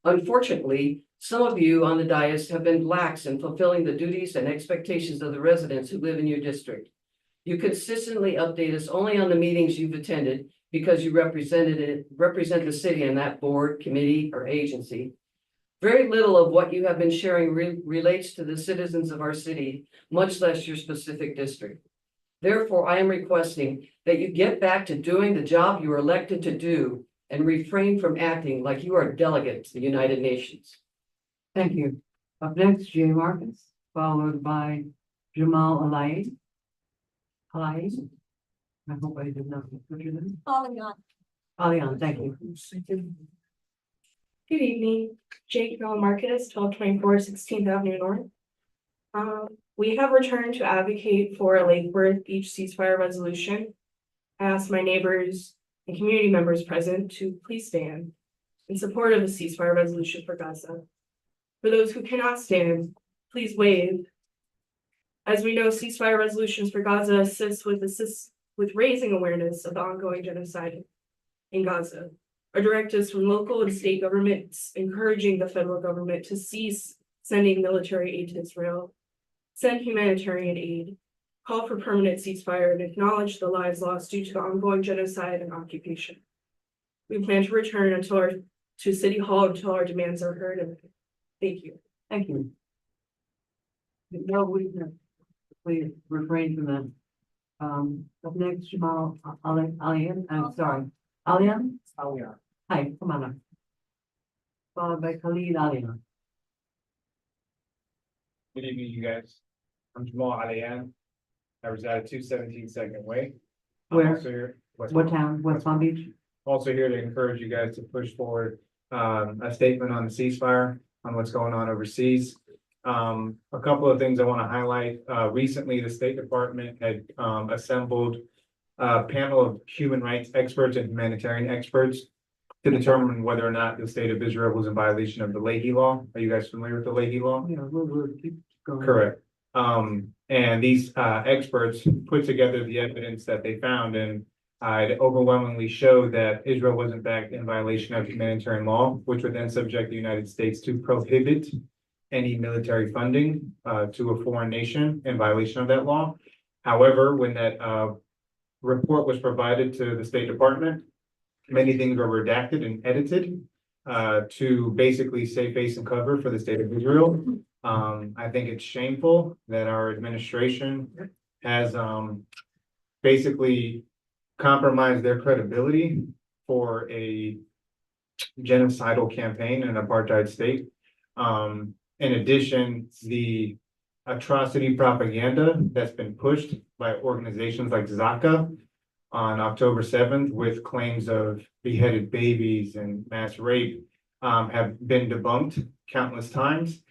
Unfortunately, some of you on the dais have been lax in fulfilling the duties and expectations of the residents who live in your district. You consistently update us only on the meetings you've attended because you represent the city in that board, committee, or agency. Very little of what you have been sharing relates to the citizens of our city, much less your specific district. Therefore, I am requesting that you get back to doing the job you were elected to do and refrain from acting like you are a delegate to the United Nations. Thank you. Up next, Jay Marcus, followed by Jamal Alaid. I hope I did not put your name. Alian, thank you. Good evening, Jake Marcus, 1224 16th Avenue North. We have returned to advocate for a Lake Worth Beach ceasefire resolution. I asked my neighbors and community members present to please stand in support of a ceasefire resolution for Gaza. For those who cannot stand, please wave. As we know, ceasefire resolutions for Gaza assist with raising awareness of the ongoing genocide in Gaza. Our directives from local and state governments encouraging the federal government to cease sending military aid to Israel, send humanitarian aid, call for permanent ceasefire, and acknowledge the lives lost due to the ongoing genocide and occupation. We plan to return to City Hall until our demands are heard. And thank you. Thank you. No, we please refrain from that. Up next, Jamal Alian, I'm sorry. Alian? Alian. Hi, come on up. Followed by Khalid Alian. Good evening, you guys. I'm Jamal Alian. I reside at 217 Second Way. I'm Where? also here- What town? West Palm Beach? Also here to encourage you guys to push forward a statement on the ceasefire, on what's going on overseas. A couple of things I want to highlight. Recently, the State Department had assembled a panel of human rights experts and humanitarian experts to determine whether or not the state of Israel was in violation of the Leahy Law. Are you guys familiar with the Leahy Law? Yeah, we'll keep going. Correct. And these experts put together the evidence that they found, and it overwhelmingly showed that Israel was in fact in violation of humanitarian law, which would then subject the United States to prohibit any military funding to a foreign nation in violation of that law. However, when that report was provided to the State Department, many things were redacted and edited to basically save face and cover for the state of Israel. I think it's shameful that our administration has basically compromised their credibility for a genocidal campaign in an apartheid state. In addition, the atrocity propaganda that's been pushed by organizations like Zaka on October 7th with claims of beheaded babies and mass rape have been debunked countless times.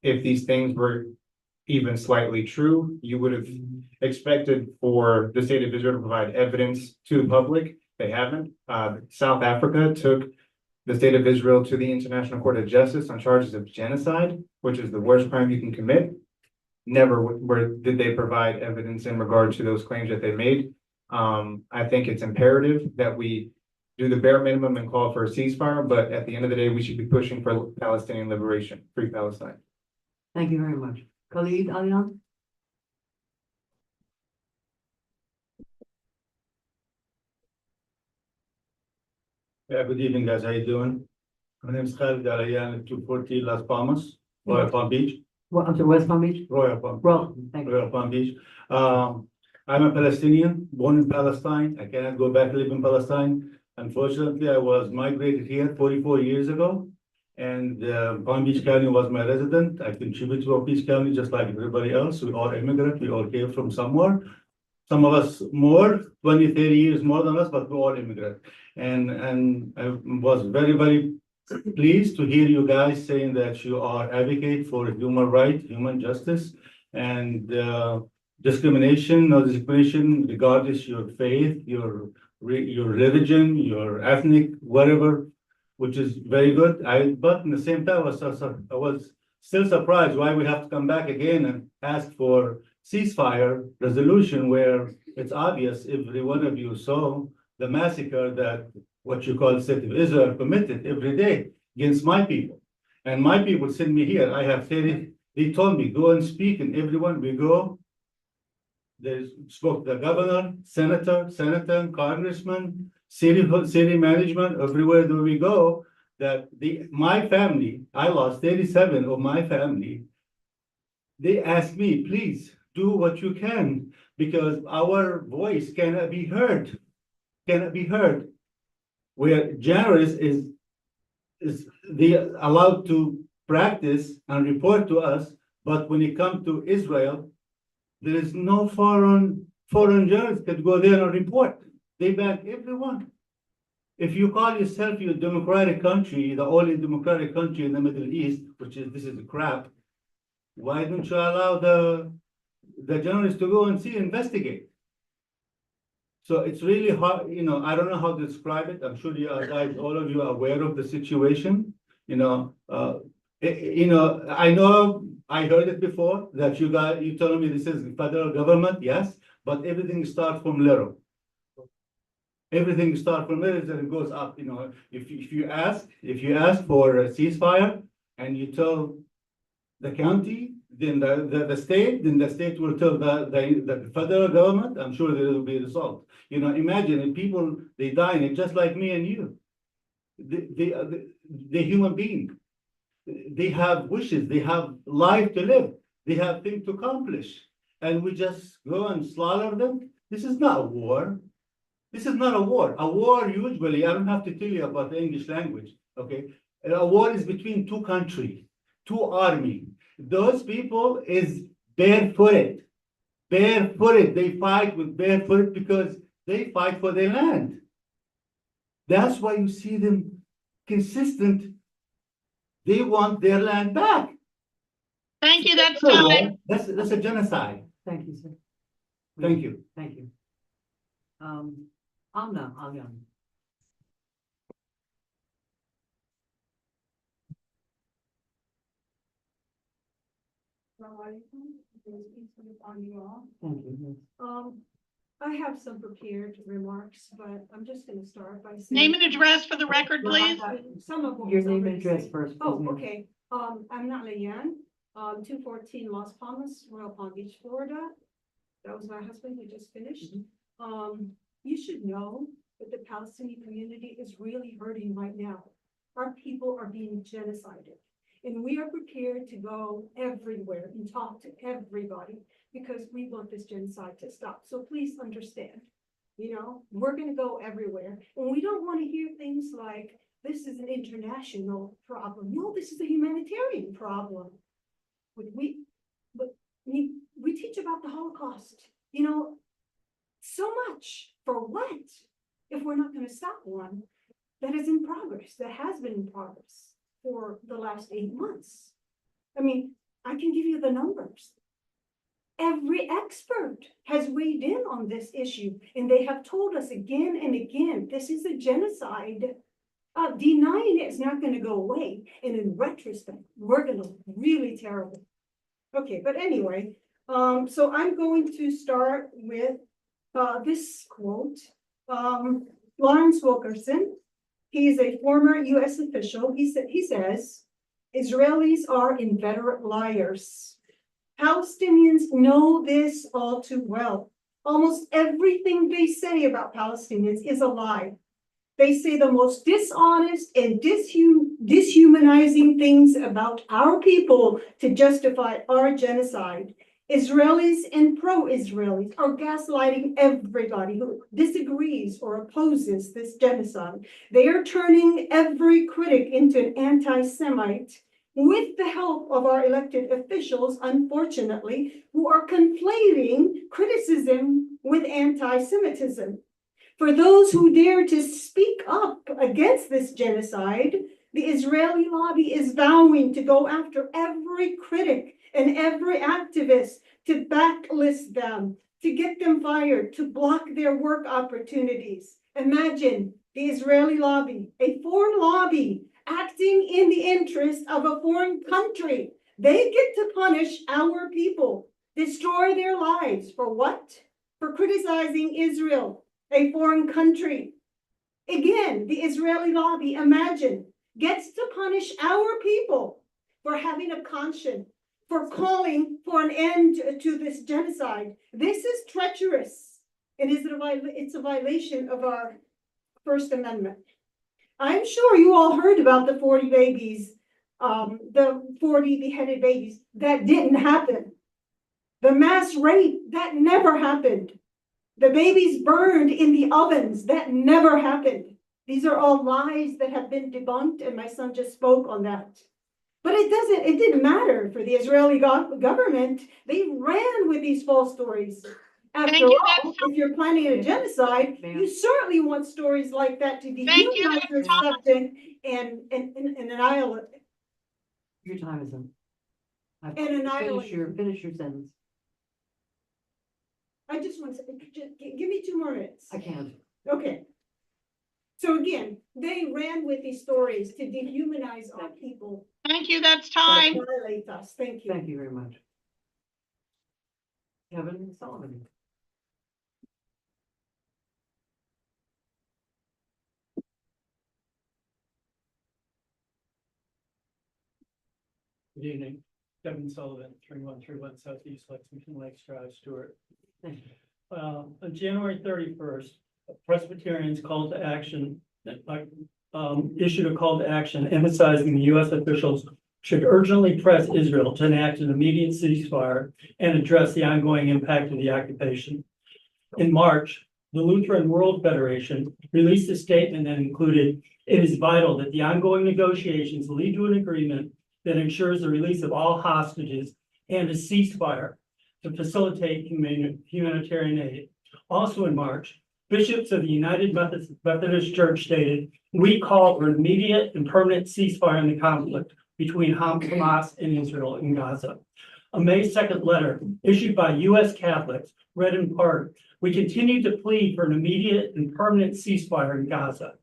If these things were even slightly true, you would have expected for the state of Israel to provide evidence to the public. They haven't. South Africa took the state of Israel to the International Court of Justice on charges of genocide, which is the worst crime you can commit. Never did they provide evidence in regard to those claims that they made. I think it's imperative that we do the bare minimum and call for a ceasefire, but at the end of the day, we should be pushing for Palestinian liberation, free Palestine. Thank you very much. Khalid Alian? Yeah, good evening, guys. How you doing? My name is Khalid Alayan at 240 Las Palmas, Royal Palm Beach. What, I'm sorry, West Palm Beach? Royal Palm. Thank you. Royal Palm Beach. I'm a Palestinian, born in Palestine. I cannot go back to live in Palestine. Unfortunately, I was migrated here 44 years ago, and Palm Beach County was my resident. I contribute to Palm Beach County just like everybody else. We all immigrant. We all came from somewhere. Some of us more, 20, 30 years more than us, but we all immigrant. And I was very, very pleased to hear you guys saying that you are advocate for human right, human justice, and discrimination, no discrimination, regardless your faith, your religion, your ethnic, whatever, which is very good. But in the same time, I was still surprised why we have to come back again and ask for ceasefire resolution where it's obvious every one of you saw the massacre that what you call the state of Israel committed every day against my people. And my people send me here. I have 30, they told me, go and speak, and everyone we go. They spoke to the governor, senator, congressman, city management, everywhere that we go, that my family, I lost 37 of my family. They asked me, please do what you can, because our voice cannot be heard. Where generous is they allowed to practice and report to us, but when it comes to Israel, there is no foreign journalists can go there and report. They ban everyone. If you call yourself a democratic country, the only democratic country in the Middle East, this is crap, why don't you allow the journalists to go and investigate? So it's really hard, I don't know how to describe it. I'm sure you guys, all of you are aware of the situation. I know I heard it before that you told me this is the federal government, yes, but everything starts from little. Everything starts from little and it goes up. If you ask for a ceasefire and you tell the county, then the state will tell the federal government. I'm sure there will be a result. Imagine if people they dying just like me and you. The human being. They have wishes, they have life to live, they have things to accomplish, and we just go and slaughter them. This is not a war. This is not a war. A war usually, I don't have to tell you about the English language, okay? A war is between two countries, two armies. Those people is barefooted. They fight with barefooted because they fight for their land. That's why you see them consistent. They want their land back. Thank you, that's time. That's a genocide. Thank you, sir. Thank you. Thank you. Amna, Alyan. On you all. Thank you. I have some prepared remarks, but I'm just gonna start by saying. Name and address for the record, please. Some of them. Your name and address first. Oh, please, ma'am. okay. I'm not Leanne. 214 Las Palmas, Royal Palm Beach, Florida. That was my husband who just finished. You should know that the Palestinian community is really hurting right now. Our people are being genocided. And we are prepared to go everywhere and talk to everybody because we want this genocide to stop. So please understand, we're going to go everywhere. And we don't want to hear things like, this is an international problem. No, this is a humanitarian problem. We teach about the Holocaust, so much for what? If we're not going to stop one that is in progress, that has been in progress for the last 8 months. I mean, I can give you the numbers. Every expert has weighed in on this issue, and they have told us again and again, this is a genocide. Denying it is not going to go away. And in retrospect, we're going to look really terrible. Okay, but anyway, so I'm going to start with this quote. Lawrence Wilkerson, he is a former U.S. official. He says, Israelis are inveterate liars. Palestinians know this all too well. Almost everything they say about Palestinians is a lie. They say the most dishonest and dishumanizing things about our people to justify our genocide. Israelis and pro-Israelis are gaslighting everybody who disagrees or opposes this genocide. They are turning every critic into an anti-Semite with the help of our elected officials, unfortunately, who are conflating criticism with anti-Semitism. For those who dare to speak up against this genocide, The Israeli lobby is vowing to go after every critic and every activist to backlist them, to get them fired, to block their work opportunities. Imagine the Israeli lobby, a foreign lobby acting in the interest of a foreign country. They get to punish our people, destroy their lives. For what? For criticizing Israel, a foreign country. Again, the Israeli lobby, imagine, gets to punish our people for having a conscience, for calling for an end to this genocide. This is treacherous, and it's a violation of our First Amendment. I'm sure you all heard about the 40 babies, the 40 beheaded babies. That didn't happen. The mass rape, that never happened. The babies burned in the ovens, that never happened. These are all lies that have been debunked, and my son just spoke on that. But it didn't matter for the Israeli government. They ran with these false stories. After all, if you're planning a genocide, you certainly want stories like that to dehumanize your subject and annihilate. Your time is up. And annihilate. Finish your sentence. I just want to, give me 2 more minutes. I can't. Okay. So again, they ran with these stories to dehumanize our people. Thank you, that's time. Violate us. Thank you. Thank you very much. Kevin Sullivan. Good evening, Kevin Sullivan, 3131 Southeast Lexington Lakes Drive, Stewart. On January 31st, Presbyterians called to action, issued a call to action emphasizing the U.S. officials should urgently press Israel to enact an immediate ceasefire and address the ongoing impact of the occupation. In March, the Lutheran World Federation released a statement that included, "It is vital that the ongoing negotiations lead to an agreement that ensures the release of all hostages and a ceasefire to facilitate humanitarian aid." Also in March, bishops of the United Methodist Church stated, "We call for an immediate and permanent ceasefire in the conflict between Hamas and Israel in Gaza." A May 2nd letter issued by U.S. Catholics read in part, "We continue to plead for an immediate and permanent ceasefire in Gaza."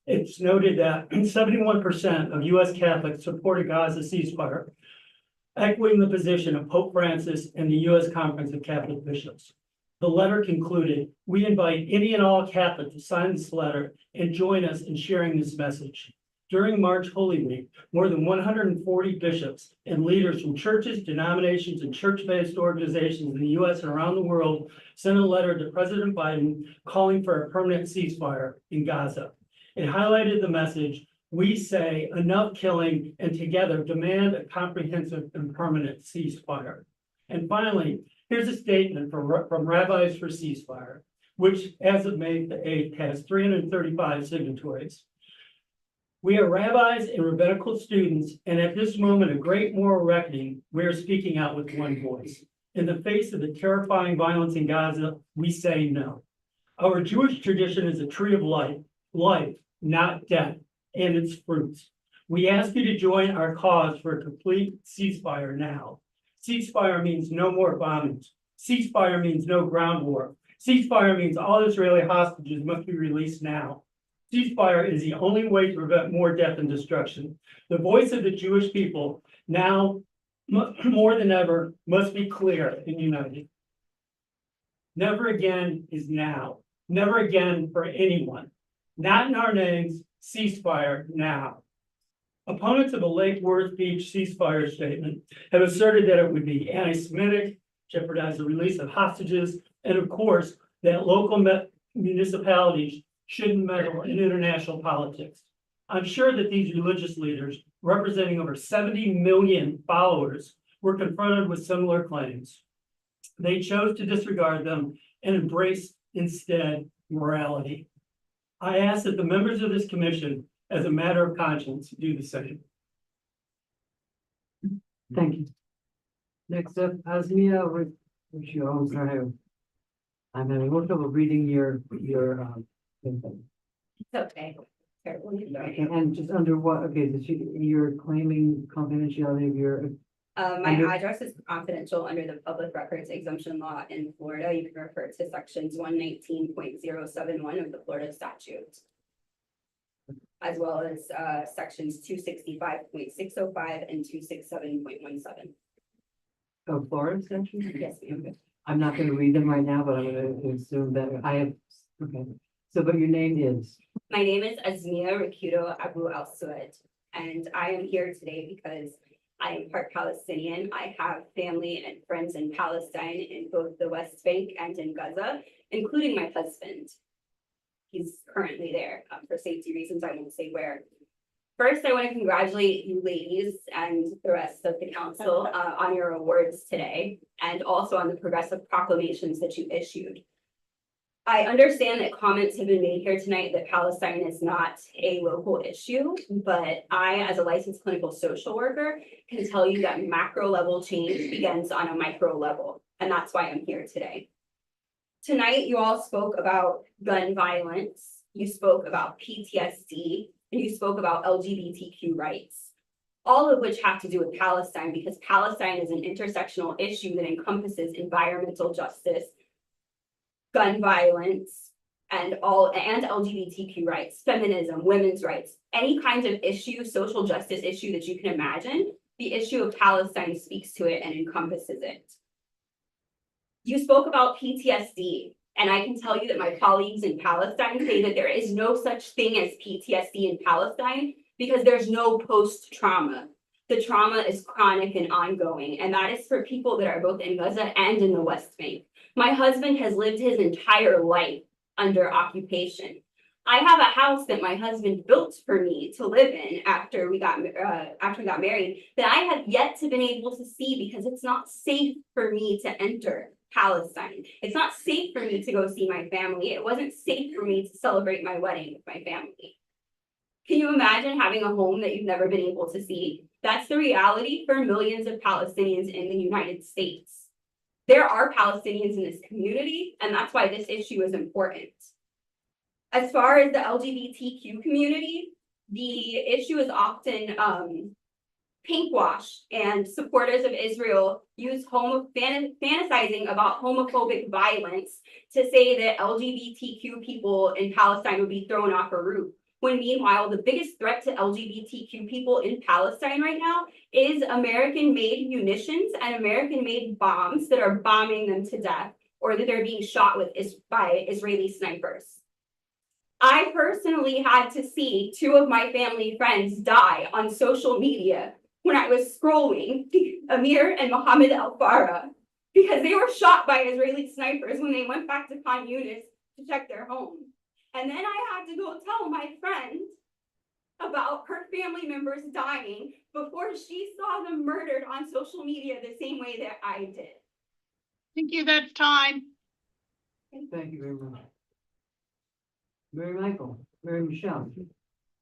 It's noted that 71% of U.S. Catholics support a Gaza ceasefire, echoing the position of Pope Francis and the U.S. Conference of Catholic Bishops. The letter concluded, "We invite any and all Catholics to sign this letter and join us in sharing this message." During March Holy Week, more than 140 bishops and leaders from churches, denominations, and church-based organizations in the U.S. and around the world sent a letter to President Biden calling for a permanent ceasefire in Gaza. It highlighted the message, "We say enough killing and together demand a comprehensive and permanent ceasefire." And finally, here's a statement from Rabbis for Ceasefire, which as of May the 8th has 335 signatories. "We are rabbis and rabbinical students, and at this moment of great moral reckoning, we are speaking out with one voice. In the face of the terrifying violence in Gaza, we say no. Our Jewish tradition is a tree of life, not death, and its fruits. We ask you to join our cause for a complete ceasefire now. Ceasefire means no more bombings. Ceasefire means no ground war. Ceasefire means all Israeli hostages must be released now. Ceasefire is the only way to prevent more death and destruction. The voice of the Jewish people now more than ever must be clear and united. Never again is now. Never again for anyone. Not in our names, ceasefire now." Opponents of the Lake Worth Beach ceasefire statement have asserted that it would be anti-Semitic, jeopardize the release of hostages, and of course, that local municipalities shouldn't meddle in international politics. I'm sure that these religious leaders, representing over 70 million followers, were confronted with similar claims. They chose to disregard them and embrace instead morality. I ask that the members of this commission, as a matter of conscience, do the same. Thank you. Next up, Asmia, which you always have. I'm having a little trouble reading your. It's okay. Okay, and just under what, okay, so you're claiming confidentiality of your. My Under- address is confidential under the public records exemption law in Florida. You can refer to sections 119.071 of the Florida statute. As well as sections 265.605 and 267.17. Of Florida statute? Yes, ma'am. I'm not gonna read them right now, but I'm gonna assume that I have, okay. So, but your name is? My name is Azmia Rakudo Abu Al Sued, and I am here today because I am part Palestinian. I have family and friends in Palestine in both the West Bank and in Gaza, including my husband. He's currently there. For safety reasons, I won't say where. First, I want to congratulate you ladies and the rest of the council on your awards today, and also on the progressive proclamations that you issued. I understand that comments have been made here tonight that Palestine is not a local issue, but I, as a licensed clinical social worker, can tell you that macro level change begins on a micro level, and that's why I'm here today. Tonight, you all spoke about gun violence, you spoke about PTSD, and you spoke about LGBTQ rights, all of which have to do with Palestine, because Palestine is an intersectional issue that encompasses environmental justice, gun violence, and LGBTQ rights, feminism, women's rights, any kind of issue, social justice issue that you can imagine, the issue of Palestine speaks to it and encompasses it. You spoke about PTSD, and I can tell you that my colleagues in Palestine say that there is no such thing as PTSD in Palestine because there's no post-trauma. The trauma is chronic and ongoing, and that is for people that are both in Gaza and in the West Bank. My husband has lived his entire life under occupation. I have a house that my husband built for me to live in after we got married that I have yet to been able to see because it's not safe for me to enter Palestine. It's not safe for me to go see my family. It wasn't safe for me to celebrate my wedding with my family. Can you imagine having a home that you've never been able to see? That's the reality for millions of Palestinians in the United States. There are Palestinians in this community, and that's why this issue is important. As far as the LGBTQ community, the issue is often pinkwashed, and supporters of Israel use fantasizing about homophobic violence to say that LGBTQ people in Palestine would be thrown off a roof. When meanwhile, the biggest threat to LGBTQ people in Palestine right now is American-made munitions and American-made bombs that are bombing them to death, or that they're being shot with by Israeli snipers. I personally had to see two of my family friends die on social media when I was scrolling, Amir and Mohammed Al-Farah, because they were shot by Israeli snipers when they went back to Khan Yunis to check their home. And then I had to go tell my friend about her family members dying before she saw them murdered on social media the same way that I did. Thank you, that's time. Thank you very much. Mary Michael, Mary Michelle.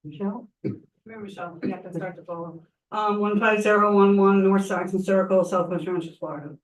Michelle? Mary Michelle, you have to start the poll. 15011 North Saxon Circle, Southwest Ranches, Florida.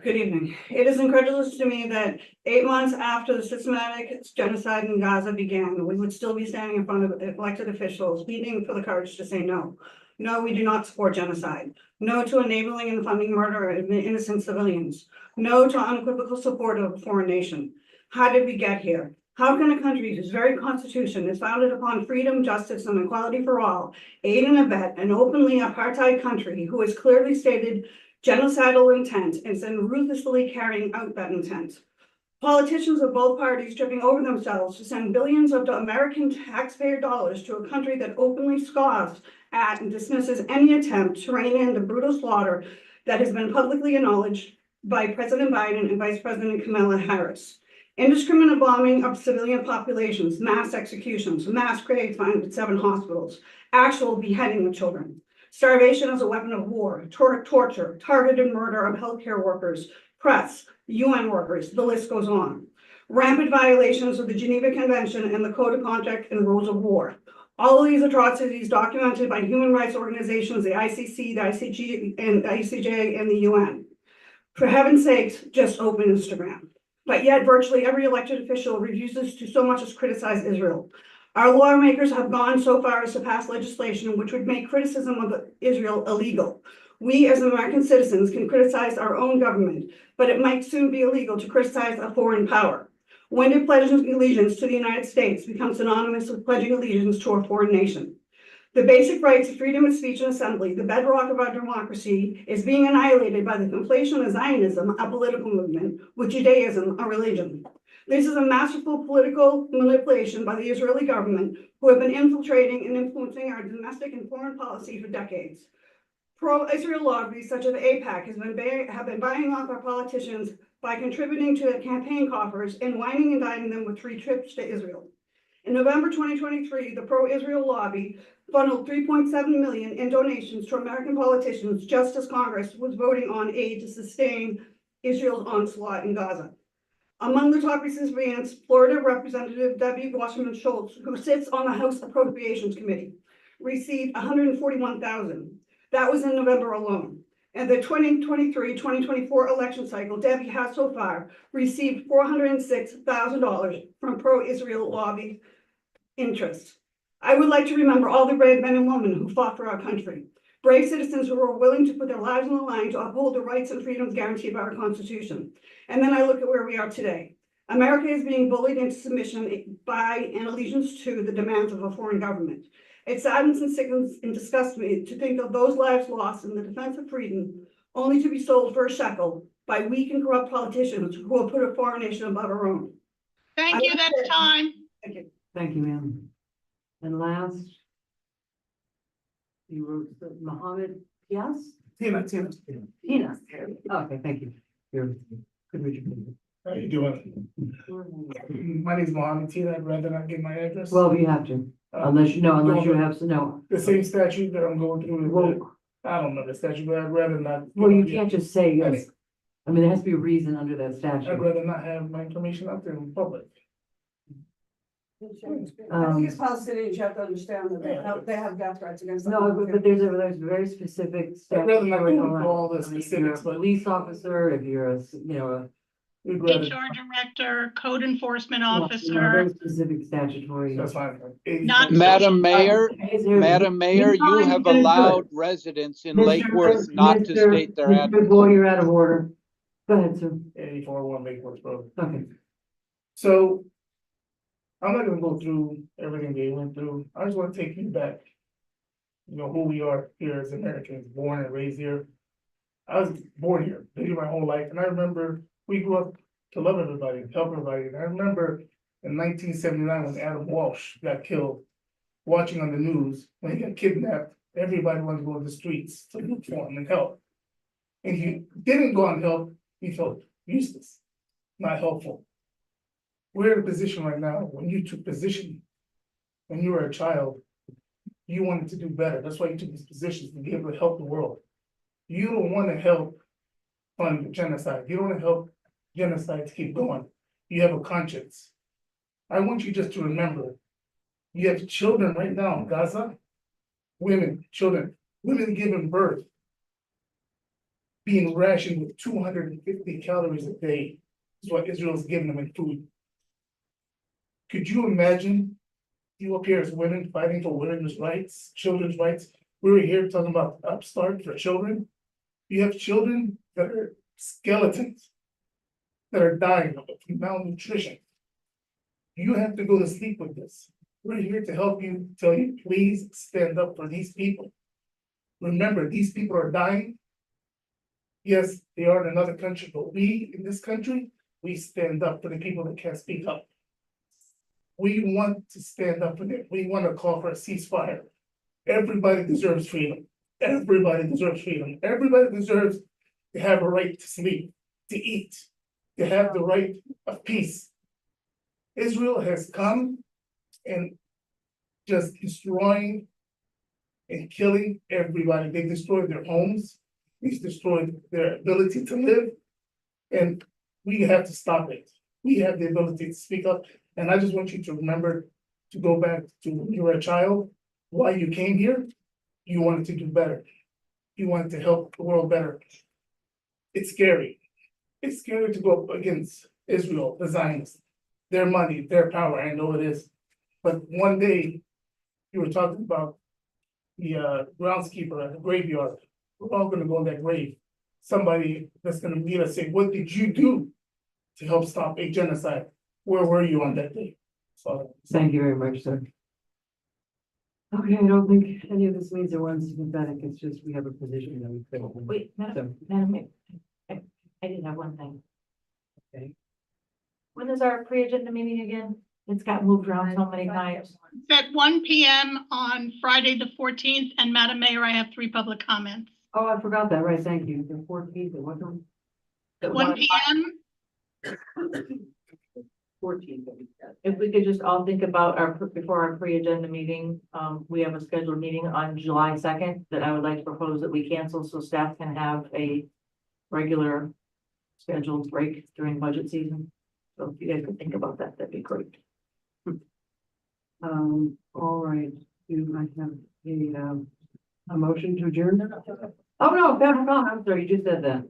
Good evening. It is incredulous to me that 8 months after the systematic genocide in Gaza began, we would still be standing in front of elected officials, pleading for the courage to say no. No, we do not support genocide. No to enabling and funding murder of innocent civilians. No to unequivocal support of a foreign nation. How did we get here? How can a country whose very constitution is founded upon freedom, justice, and equality for all, aid and abet an openly apartheid country who has clearly stated genocidal intent and then ruthlessly carrying out that intent? Politicians of both parties tripping over themselves to send billions of American taxpayer dollars to a country that openly scoffs at and dismisses any attempt to rein in the brutal slaughter that has been publicly acknowledged by President Biden and Vice President Kamala Harris. Indiscriminate bombing of civilian populations, mass executions, mass graves found at 7 hospitals, actual beheading of children, starvation as a weapon of war, torture, targeted murder of healthcare workers, press, UN workers, the list goes on. Rampant violations of the Geneva Convention and the Code of Conduct and Rules of War. All of these atrocities documented by human rights organizations, the ICC, the ICG, and the ICJ, and the UN. For heaven's sakes, just open Instagram. But yet virtually every elected official refuses to so much as criticize Israel. Our lawmakers have gone so far as to pass legislation which would make criticism of Israel illegal. We as American citizens can criticize our own government, but it might soon be illegal to criticize a foreign power. When did pledging allegiance to the United States become synonymous with pledging allegiance to a foreign nation? The basic rights of freedom of speech and assembly, the bedrock of our democracy, is being annihilated by the conflation of Zionism, a political movement, with Judaism, a religion. This is a masterful political manipulation by the Israeli government, who have been infiltrating and influencing our domestic and foreign policy for decades. Pro-Israel lobbies such as AIPAC have been buying off our politicians by contributing to their campaign coffers and whining and dining them with free trips to Israel. In November 2023, the pro-Israel lobby funneled 3.7 million in donations to American politicians just as Congress was voting on aid to sustain Israel's onslaught in Gaza. Among the top recipients, Florida Representative Debbie Wasserman Schultz, who sits on the House Appropriations Committee, received $141,000. That was in November alone. And the 2023-2024 election cycle, Debbie has so far received $406,000 from pro-Israel lobby interests. I would like to remember all the brave men and women who fought for our country, brave citizens who were willing to put their lives on the line to uphold the rights and freedoms guaranteed by our Constitution. And then I look at where we are today. America is being bullied into submission by and allegiance to the demands of a foreign government. It saddens and sickens and disgusts me to think of those lives lost in the defense of freedom, only to be sold for a shekel by weak and corrupt politicians who will put a foreign nation above our own. Thank you, that's time. Thank you. Thank you, ma'am. And last, you wrote Mohammed, yes? Tina. Tina. Okay, thank you. You're, could read your name. How you doing? My name is Mohammed Tina. I'd rather not give my address. Well, you have to, unless you know, unless you have to know. The same statute that I'm going through. Well, I don't know the statute, but I'd rather not. well, you can't just say yes. I mean, there has to be a reason under that I'd statute. rather not have my information out there in public. I think as Palestinians, you have to understand that they have death threats against them. No, but there's very specific I'd rather not go statutory into all the I mean, if specifics, you're a but police officer, if you're a, you know, we'd rather. HR director, code enforcement a officer. very specific statutory. That's fine. Not- Madam Mayor, Madam Mayor, you fine, have you can do it. allowed residents in Lake Worth not to state their Mr. address. Boyd, you're out of order. Go ahead, sir. 84-1 Lake Worth Road. Okay. So I'm not gonna go through everything they went through. I just want to take you back. You know, who we are here as Americans, born and raised here. I was born here, lived here my whole life, and I remember we grew up to love everybody, help everybody. And I remember in 1979 when Adam Walsh got killed, watching on the news, when he got kidnapped, everybody wanted to go to the streets to look for him and help. And he didn't go and help, he felt useless, not helpful. We're in a position right now, when you took position, when you were a child, you wanted to do better. That's why you took these positions, to be able to help the world. You don't want to help fund genocide. You don't want to help genocide to keep going. You have a conscience. I want you just to remember, you have children right now in Gaza, women, children, women giving birth, being rationed with 250 calories a day is what Israel's giving them in food. Could you imagine you up here as women fighting for women's rights, children's rights? We were here talking about upstart for children. You have children that are skeletons that are dying of malnutrition. You have to go to sleep with this. We're here to help you, tell you, please stand up for these people. Remember, these people are dying. Yes, they are in another country, but we in this country, we stand up for the people that can't speak up. We want to stand up for them. We want to call for a ceasefire. Everybody deserves freedom. Everybody deserves freedom. Everybody deserves to have a right to sleep, to eat, to have the right of peace. Israel has come and just destroying and killing everybody. They destroyed their homes. They destroyed their ability to live. And we have to stop it. We have the ability to speak up. And I just want you to remember to go back to when you were a child, why you came here. You wanted to do better. You wanted to help the world better. It's scary. It's scary to go up against Israel, the Zionists, their money, their power. I know it is. but one day you were talking about the groundskeeper at the graveyard. We're all gonna go in that grave. Somebody that's gonna meet us say, what did you do to help stop a genocide? Where were you on that day? So. Thank you very much, sir. Okay, I don't think any of this means that we're unsympathetic, it's just we have a position that we fill. Wait, So, Madam Mayor, I did have one thing. Okay. When is our pre-agenda meeting again? It's got moved around so many times. It's at 1 p.m. on Friday, the 14th, and Madam Mayor, I have 3 public comments. Oh, I forgot that, right, thank you, the 14th, what time? At 1 p.m. 14th. If we could just all think about our, before our pre-agenda meeting, we have a scheduled meeting on July 2nd that I would like to propose that we cancel so staff can have a regular scheduled break during budget season. So if you guys could think about that, that'd be great. All right, do I have a motion to adjourn? Oh, no, I'm sorry, you just said that.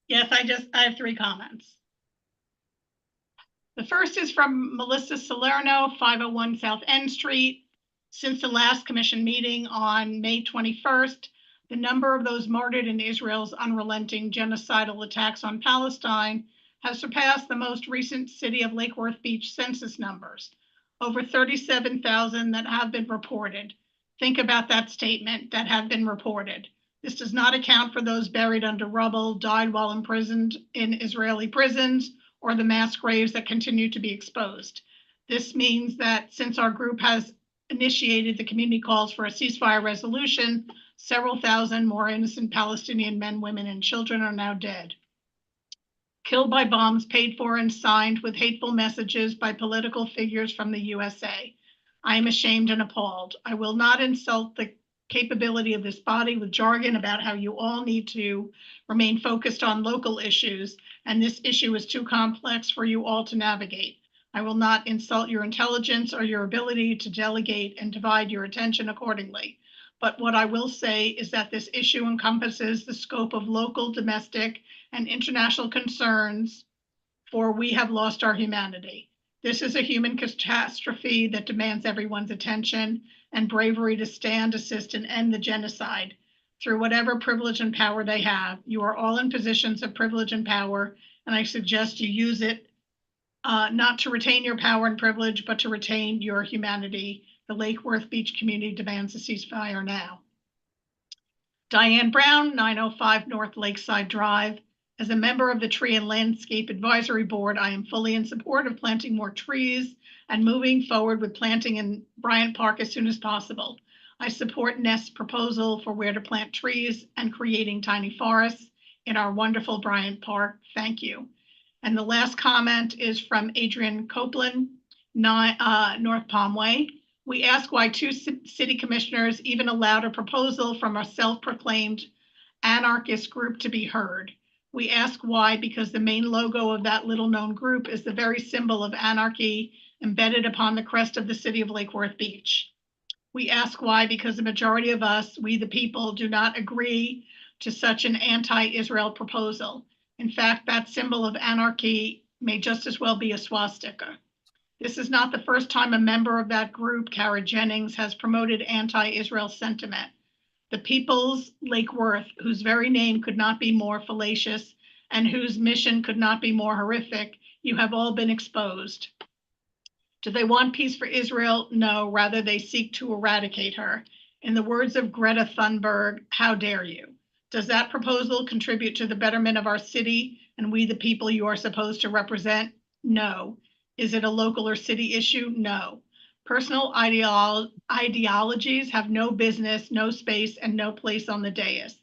Yes, I have 3 comments. The first is from Melissa Salerno, 501 South N Street. Since the last commission meeting on May 21st, the number of those martyred in Israel's unrelenting genocidal attacks on Palestine has surpassed the most recent city of Lake Worth Beach census numbers, over 37,000 that have been reported. Think about that statement, that have been reported. This does not account for those buried under rubble, died while imprisoned in Israeli prisons, or the mass graves that continue to be exposed. This means that since our group has initiated the community calls for a ceasefire resolution, several thousand more innocent Palestinian men, women, and children are now dead. Killed by bombs paid for and signed with hateful messages by political figures from the USA. I am ashamed and appalled. I will not insult the capability of this body with jargon about how you all need to remain focused on local issues, and this issue is too complex for you all to navigate. I will not insult your intelligence or your ability to delegate and divide your attention accordingly. But what I will say is that this issue encompasses the scope of local, domestic, and international concerns, for we have lost our humanity. This is a human catastrophe that demands everyone's attention and bravery to stand, assist, and end the genocide through whatever privilege and power they have. You are all in positions of privilege and power, and I suggest you use it not to retain your power and privilege, but to retain your humanity. The Lake Worth Beach community demands a ceasefire now. Diane Brown, 905 North Lakeside Drive. As a member of the Tree and Landscape Advisory Board, I am fully in support of planting more trees and moving forward with planting in Bryant Park as soon as possible. I support Nest's proposal for where to plant trees and creating tiny forests in our wonderful Bryant Park. Thank you. And the last comment is from Adrian Copeland, North Palm Way. We ask why 2 city commissioners even allowed a proposal from a self-proclaimed anarchist group to be heard. We ask why because the main logo of that little-known group is the very symbol of anarchy embedded upon the crest of the city of Lake Worth Beach. We ask why because the majority of us, we the people, do not agree to such an anti-Israel proposal. In fact, that symbol of anarchy may just as well be a swastika. This is not the first time a member of that group, Kara Jennings, has promoted anti-Israel sentiment. The People's Lake Worth, whose very name could not be more fallacious and whose mission could not be more horrific, you have all been exposed. Do they want peace for Israel? No, rather they seek to eradicate her. In the words of Greta Thunberg, how dare you? Does that proposal contribute to the betterment of our city and we the people you are supposed to represent? No. Is it a local or city issue? No. Personal ideologies have no business, no space, and no place on the dais.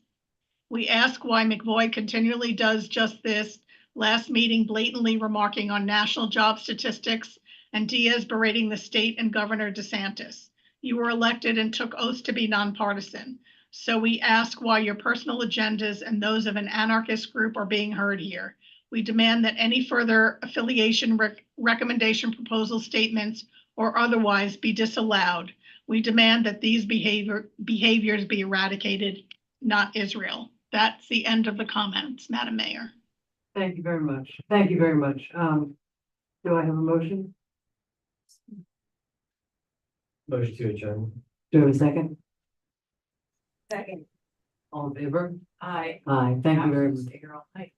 We ask why McVoy continually does just this, last meeting blatantly remarking on national job statistics and Diaz berating the state and Governor DeSantis. You were elected and took oaths to be nonpartisan. So we ask why your personal agendas and those of an anarchist group are being heard here. We demand that any further affiliation recommendation proposal statements or otherwise be disallowed. We demand that these behaviors be eradicated, not Israel. That's the end of the comments, Madam Mayor. Thank you very much. Thank you very much. Do I have a motion? Motion to adjourn. Do we have a second? Second. All in favor? Aye. Aye, thank you very much. Stay here all night.